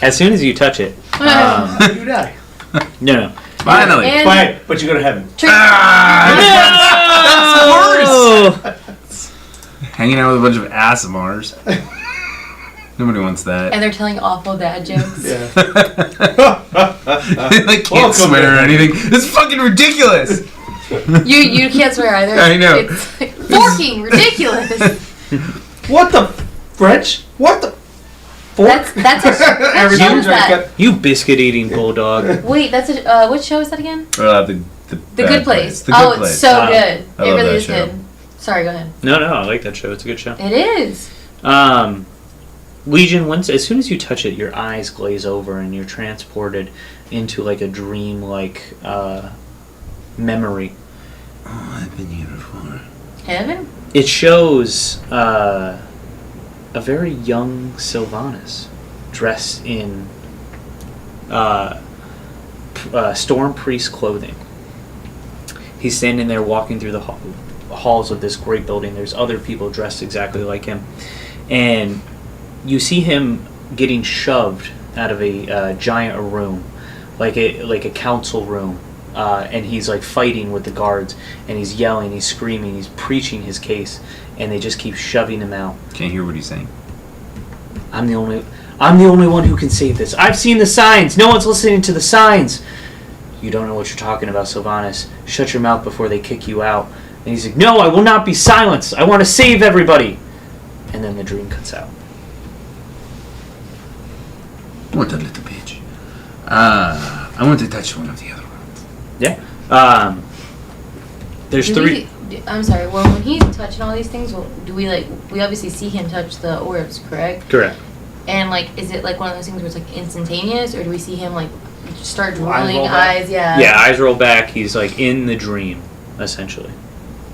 As soon as you touch it, you die. no. Finally. And But you go to heaven. Hanging out with a bunch of ASMRs. Nobody wants that. And they're telling awful dad jokes. Yeah. They like can't Welcome swear or to- anything. It's fucking ridiculous. You can't swear either. I know. It's like, forking, ridiculous. What the French? What the fork? That's a Every show time is you try to that? You biscuit eating bulldog. Wait, that's a what show is that again? The The Bad Good Place. The Good Oh, Place. it's so Wow. good. I It love really that is show. good. Sorry, go ahead. No, I like that show. It's a good show. It is. Legion, as soon as you touch it, your eyes glaze over and you're transported into like a dream-like memory. Oh, I've been here before. Heaven? It shows a very young Sylvanas dressed in Storm Priest clothing. He's standing there walking through the halls of this great building. There's other people dressed exactly like him. And you see him getting shoved out of a giant room, like a council room. And he's like fighting with the guards, and he's yelling, he's screaming, he's preaching his case, and they just keep shoving him out. Can't hear what he's saying. I'm the only one who can save this. I've seen the signs. No one's listening to the signs. You don't know what you're talking about, Sylvanas. Shut your mouth before they kick you out. And he's like, no, I will not be silenced. I want to save everybody. And then the dream cuts out. What a little bitch. I want to touch one of the other ones. Yeah. There's three. I'm sorry. Well, when he's touching all these things, do we we obviously see him touch the orbs, correct? Correct. And is it like one of those things where it's like instantaneous, or do we see him start Eyes rolling roll back. eyes? Yeah. Yeah, eyes roll back. He's like in the dream, essentially.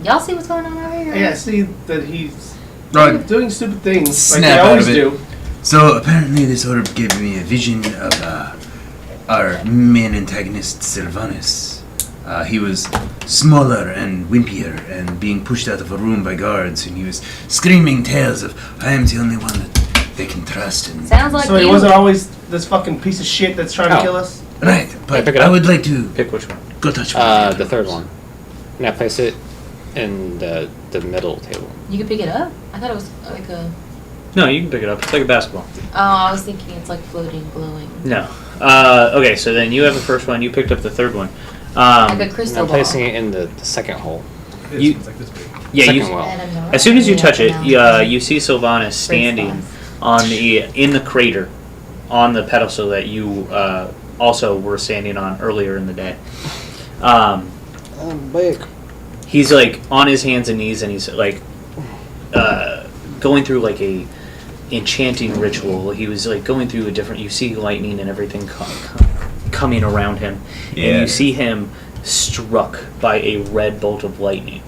Y'all see what's going on over here? Yeah, see that he's Right. doing stupid things like Snap they out always of it. do. So apparently this orb gave me a vision of our main antagonist, Sylvanas. He was smaller and wimpier and being pushed out of a room by guards, and he was screaming tales of, I am the only one that they can trust. And Sounds like So he you. wasn't always this fucking piece of shit that's trying to kill us? Right, but pick it I up? would like to Pick which one. go touch one. The third one. And I place it in the middle table. You could pick it up. I thought it was like a. No, you can pick it up. It's like a basketball. Oh, I was thinking it's like floating, glowing. No. Okay, so then you have the first one. You picked up the third one. Like a And crystal I'm ball. placing it in the second hole. You- It's like this big. Yeah, Second you. well. As soon as you touch it, you see Sylvanas standing in the crater, on the pedestal that you also were standing on earlier in the day. I'm big. He's like on his hands and knees, and he's like going through like a enchanting ritual. He was like going through a different. You see lightning and everything coming around him, and Yeah. you see him struck by a red bolt of lightning,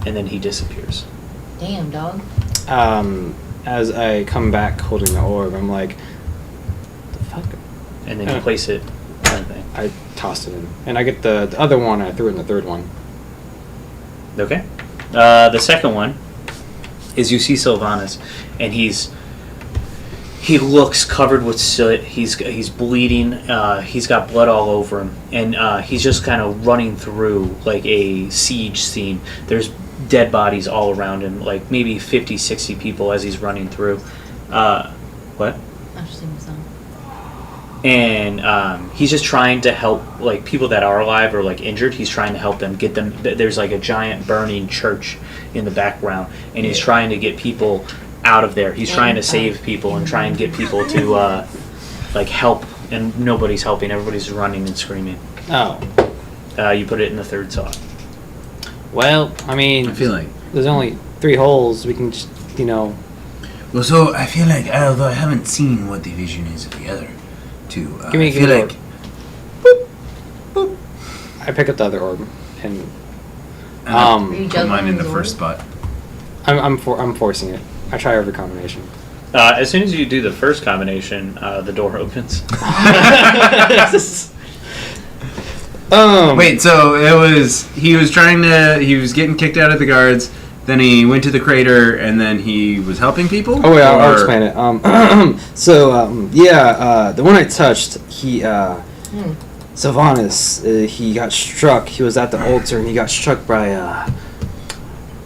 and then he disappears. Damn, dog. As I come back holding the orb, I'm like, the fuck? And then you place it. I tossed it in. And I get the other one, I threw it in the third one. Okay. The second one is you see Sylvanas, and he looks covered with soot. He's bleeding. He's got blood all over him, and he's just kind of running through like a siege scene. There's dead bodies all around him, like maybe 50, 60 people as he's running through. What? I just seen the song. And he's just trying to help like people that are alive or like injured. He's trying to help them, get them. There's like a giant burning church in the background, and he's trying to get people out of there. He's trying to save people and try and get people to like help, and nobody's helping. Everybody's running and screaming. Oh. You put it in the third slot. Well, I mean, I feel like there's only 3 holes. We can just, Well, so I feel like, although I haven't seen what the vision is of the other two, Give me I feel the like I pick up the other orb, and I Are you put mine in the juggling first spot. I'm forcing it. I try every combination. As soon as you do the first combination, the door opens. Wait, so he was getting kicked out of the guards, then he went to the crater, and then he was helping people? Oh yeah, I'll Or- explain it. The one I touched, Sylvanas, he got struck. He was at the altar, and he got struck by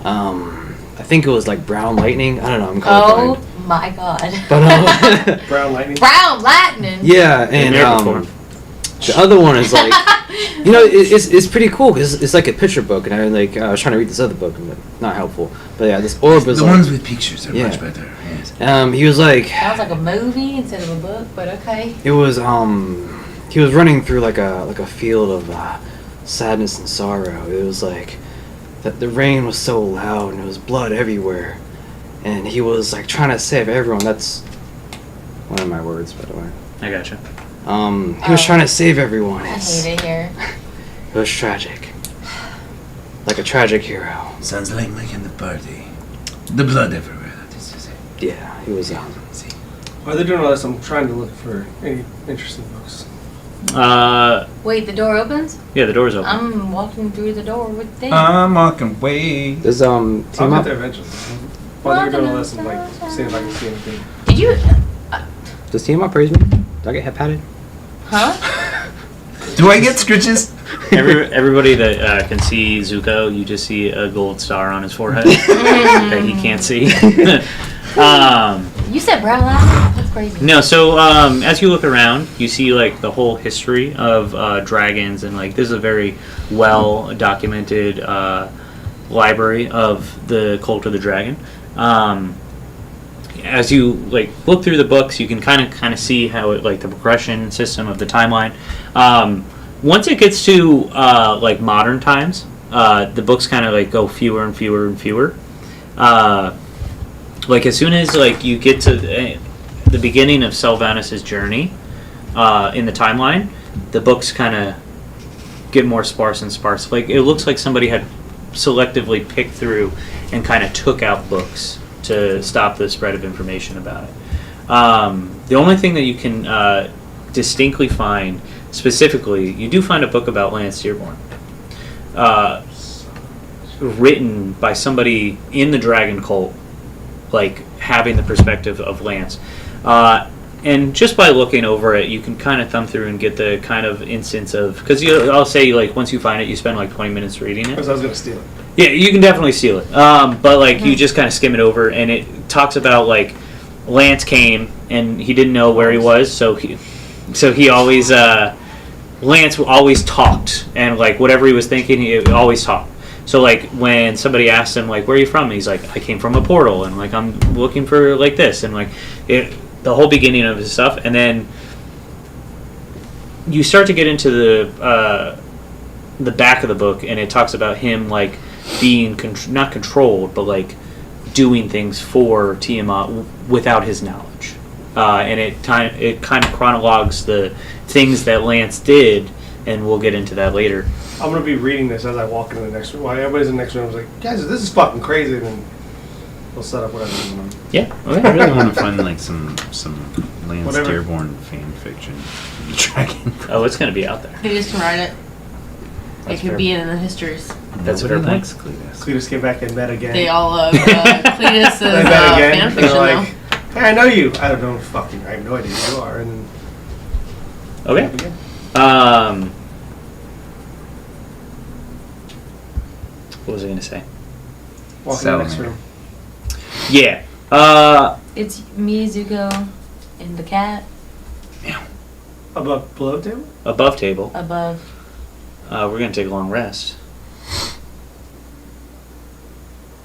I think it was like brown lightning. I don't know. I'm colorblind. Oh my god. But Brown lightning. Brown lightning. yeah, Been and there before. the other one is like, it's pretty cool because it's like a picture book, and I was trying to read this other book, but not helpful. But yeah, this orb was the like, ones with pictures are Yeah. much better. Yes. he was like, Sounds like a movie instead of a book, but okay. it was he was running through like a field of sadness and sorrow. It was like that the rain was so loud and there was blood everywhere, and he was like trying to save everyone. That's one of my words, by the way. I gotcha. He was trying to save everyone. I hate it here. It was tragic. Like a tragic hero. Sounds like my kind of party. The blood everywhere, that is to say. Yeah, he was While they're doing all this, I'm trying to look for any interesting books. Wait, the door opens? Yeah, the door's open. I'm walking through the door with Dave. I'm walking away. Does I'll team get up? there eventually. While they're doing all this and like seeing if I can see anything. Did you? Does team up praise me? Do I get head patted? Huh? Do I get scritches? Everybody that can see Zuko, you just see a gold star on his forehead that he can't see. You said brown last? That's crazy. No, so as you look around, you see like the whole history of dragons, and like this is a very well documented library of the cult of the dragon. As you like look through the books, you can kind of see how it, like the progression system of the timeline. Once it gets to like modern times, the books kind of like go fewer and fewer and fewer. Like as soon as like you get to the beginning of Sylvanas' journey in the timeline, the books kind of get more sparse and sparse. Like it looks like somebody had selectively picked through and kind of took out books to stop the spread of information about it. The only thing that you can distinctly find, specifically, you do find a book about Lance Dearborn, written by somebody in the dragon cult, like having the perspective of Lance. And just by looking over it, you can kind of thumb through and get the kind of instance of, because I'll say like once you find it, you spend like 20 minutes reading it. Because I was gonna steal it. Yeah, you can definitely steal it. But like you just kind of skim it over, and it talks about like Lance came and he didn't know where he was, so he always Lance always talked, and like whatever he was thinking, he always talked. So like when somebody asked him like where are you from, he's like I came from a portal, and like I'm looking for like this, and like the whole beginning of his stuff, and then you start to get into the back of the book, and it talks about him like being not controlled, but like doing things for Tiamat without his knowledge, and it kind of chronologues the things that Lance did, and we'll get into that later. I'm gonna be reading this as I walk into the next room. While everybody's in the next room, I was like, guys, this is fucking crazy. And then we'll set up whatever we want. Yeah. I really want to find like some Lance Whatever. Dearborn fan fiction. Dragon. Oh, it's gonna be out there. They just can write it. That's It could fair. be in the histories. That's Nobody what her likes Cletus. Cletus came back and met again. They all love Cletus' They met again. fan They're fiction, like, though. hey, I know you. I don't know. Fucking, I have no idea who you are. And then Okay. again. What was I gonna say? Walk in the next Salamander. room. Yeah. It's me, Zuko, and the cat Above, below table? Above table. above. We're gonna take a long rest.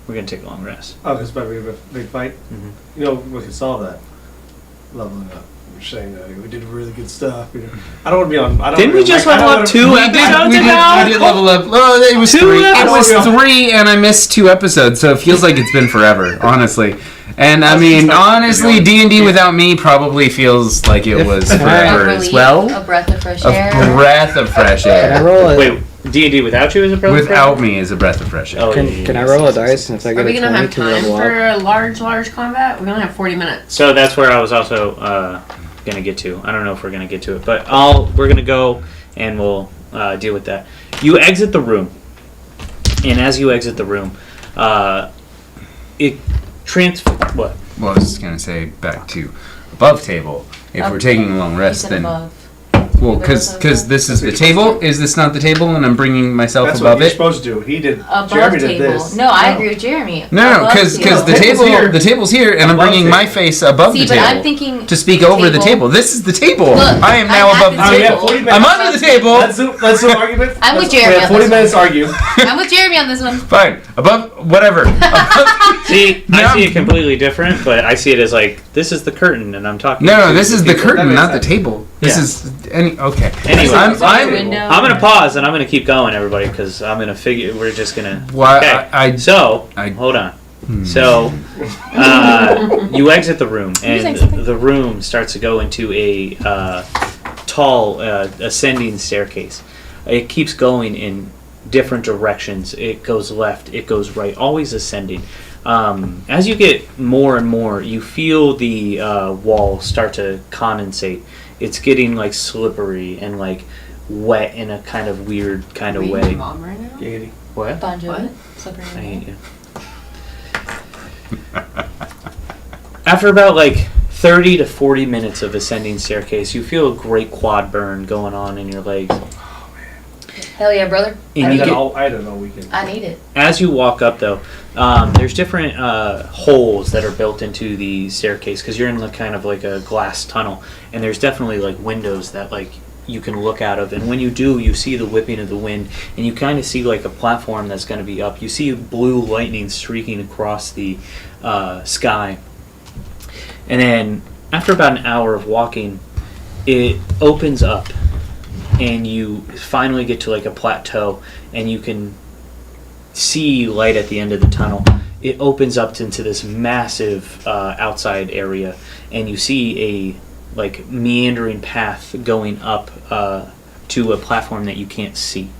We're gonna take a long rest. Oh, because about to be a big fight. Mhm. You know, we could solve that. Leveling up. You're saying that we did really good stuff. You know. I don't want to be on. I don't Didn't we wanna- just like, I level don't up wanna- 2 We episodes did ago? level up. Oh, it was 2 three. It was episodes. 3, and I missed 2 episodes, so it feels like it's been forever, honestly. And I mean, honestly, D&D without me probably feels like it was If- forever A as relief, well. a breath of fresh A air. breath of fresh Can I air. roll a, Wait, D&D without you is a problem? Without me is a breath of fresh air. Oh, can I roll a dice, and if I Are get we a gonna 20 have to time level for up? a large combat? We only have 40 minutes. So that's where I was also gonna get to. I don't know if we're gonna get to it, but we're gonna go and we'll deal with that. You exit the room, and as you exit the room, it what? Well, I was just gonna say back to above table. If we're taking a long You rest, said then above. well, because this is the table. Is this not the table? And I'm bringing myself That's what above you're it. supposed to do. He did. Above Jeremy table. did this. No, I agree with Jeremy. No, Above because table. the table's here. table's here, and I'm Above bringing my table. face above See, the but table I'm thinking to speak over the table. table. This is the table. Look, I am now I'm at above the the Oh, we have table. 40 minutes. I'm under the table. Let's do an argument. I'm with Let's- Jeremy We have on 40 this minutes to argue. I'm with Jeremy on this one. Fine, above whatever. See, No. I see it completely different, but I see it as like this is the curtain, and I'm talking. No, to this is the people. curtain, That not the makes sense. table. This Yeah. is okay. Anyway, I'm Window. I'm gonna pause and I'm gonna keep going, everybody, because I'm gonna figure. We're just gonna. Why Okay. I So I- hold on. So you exit the room, and saying something? the room starts to go into a tall ascending staircase. It keeps going in different directions. It goes left, it goes right, always ascending. As you get more and more, you feel the walls start to condensate. It's getting like slippery and like wet in a kind of weird kind of Are you way. Mom right now? Giggity. What? Bon Jovi. I hate you. After about like 30 to 40 minutes of ascending staircase, you feel a great quad burn going on in your legs. Hell yeah, brother. And I you had get, an all weekend. I need it. as you walk up though, there's different holes that are built into the staircase because you're in like kind of like a glass tunnel, and there's definitely like windows that like you can look out of, and when you do, you see the whipping of the wind, and you kind of see like a platform that's going to be up. You see blue lightning streaking across the sky, and then after about an hour of walking, it opens up, and you finally get to like a plateau, and you can see light at the end of the tunnel. It opens up into this massive outside area, and you see a like meandering path going up to a platform that you can't see.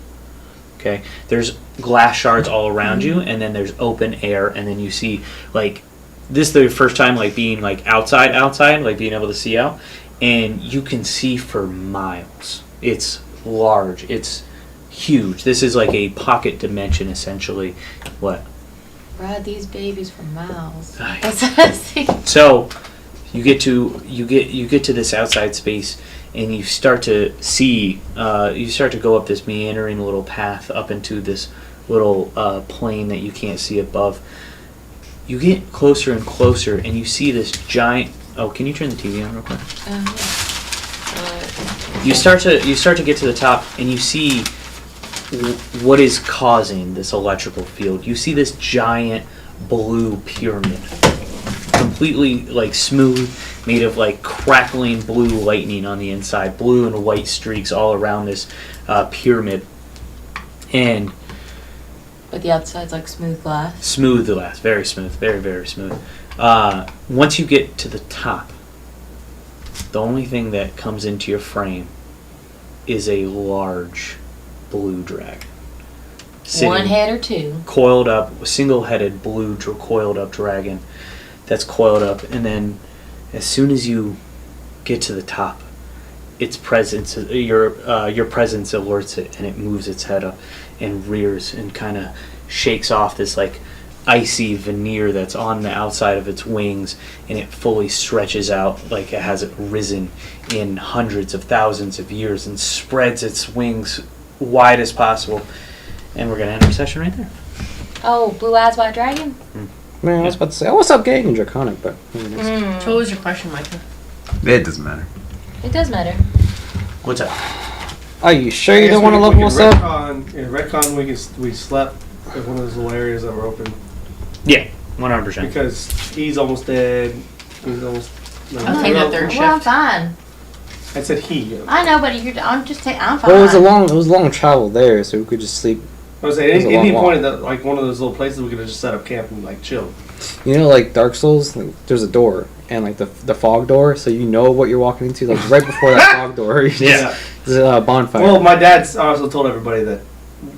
Okay, there's glass shards all around you, and then there's open air, and then you see like this is the first time like being like outside, like being able to see out, and you can see for miles. It's large. It's huge. This is like a pocket dimension essentially. What? Ride these babies for miles. Aye. That's what I see. So you get to this outside space, and you start to see you start to go up this meandering little path up into this little plane that you can't see above. You get closer and closer, and you see this giant. Oh, can you turn the TV on real quick? You start to get to the top, and you see what is causing this electrical field. You see this giant blue pyramid, completely like smooth, made of like crackling blue lightning on the inside, blue and white streaks all around this pyramid, and But the outside's like smooth glass. smooth glass, very smooth, very very smooth. Once you get to the top, the only thing that comes into your frame is a large blue dragon. Sitting One head or two. coiled up, single-headed blue coiled up dragon that's coiled up, and then as soon as you get to the top, its presence, your presence alerts it, and it moves its head up and rears and kind of shakes off this like icy veneer that's on the outside of its wings, and it fully stretches out like it hasn't risen in hundreds of thousands of years, and spreads its wings wide as possible. And we're gonna end our session right there. Oh, blue eyes white dragon. Man, I was about to say, oh, what's up, gang? And Draconic, but maybe next. So what was your question, Micah? It doesn't matter. It does matter. What's up? Are you sure I you guess don't want to we level can us up? In retcon, we slept at one of those little areas that were open Yeah, 100%. because he's almost dead. He's almost. I'll take that third Well, I'm shift. fine. I said he. I know, but I'm fine. Well, it was a long travel there, so we could just sleep. I was saying, It was a any long point that like one of those little places we could have just set up camp and like chill. You know, like Dark Souls, like, there's a door, and like the fog door, so you know what you're walking into. Like right before that fog door, Yeah. there's a bonfire. Well, my dad's also told everybody that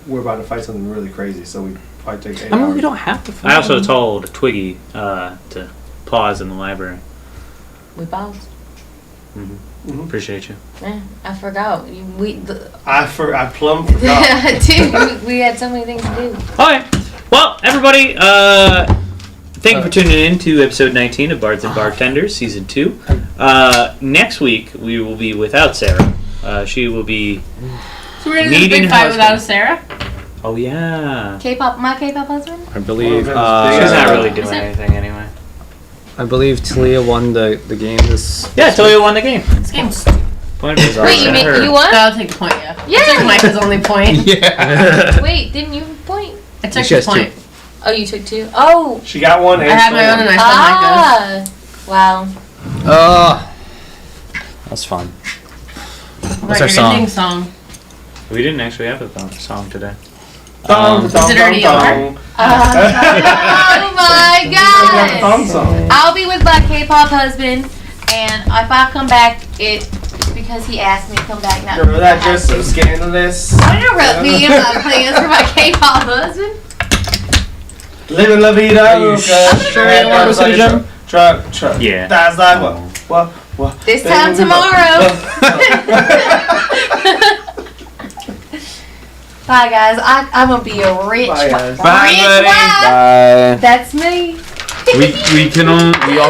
we're about to fight something really crazy, so we probably take 8 I mean, hours. we don't have to. I also told Twiggy to pause in the library. We bounced. Appreciate you. Eh, I forgot. I plumb forgot. Dude, we had so many things to do. Okay. Well, everybody, thank you for tuning in to episode 19 of Bards and Bartenders, season 2. Next week, we will be without Sarah. She will be... So we're gonna do a Needing big fight husband. without a Sarah? Oh, yeah. My K-pop husband? I believe. She's not really Is doing it- anything anyway. I believe Talia won the game this. Yeah, Talia won the game. This game's stupid. Point of Wait, you won? I'll take the point, yeah. Yeah. I took Micah's only point. Yeah. Wait, didn't you point? I took She the has two. point. Oh, you took 2? Oh! She got one. I And had my stole own and one. I stole Micah's. Wow. That's fun. What What's about our your song? ending song? We didn't actually have a song today. Thong, thong, Is it already thong, over? thong. Oh my Thong god! song. I'll be with my K-pop husband, and if I come back, it's because he asked me to come back. Not Girl, because I that have just so to. scandalous. I interrupt me in my plans for my K-pop husband. Living la vida Are you loca. sure you want to listen to Jim? Truck. Yeah. That's like what? This time tomorrow. Bye, guys. I'm gonna be a rich, Bye, guys. Bye, rich buddy. wife. Bye. That's me. We can only we all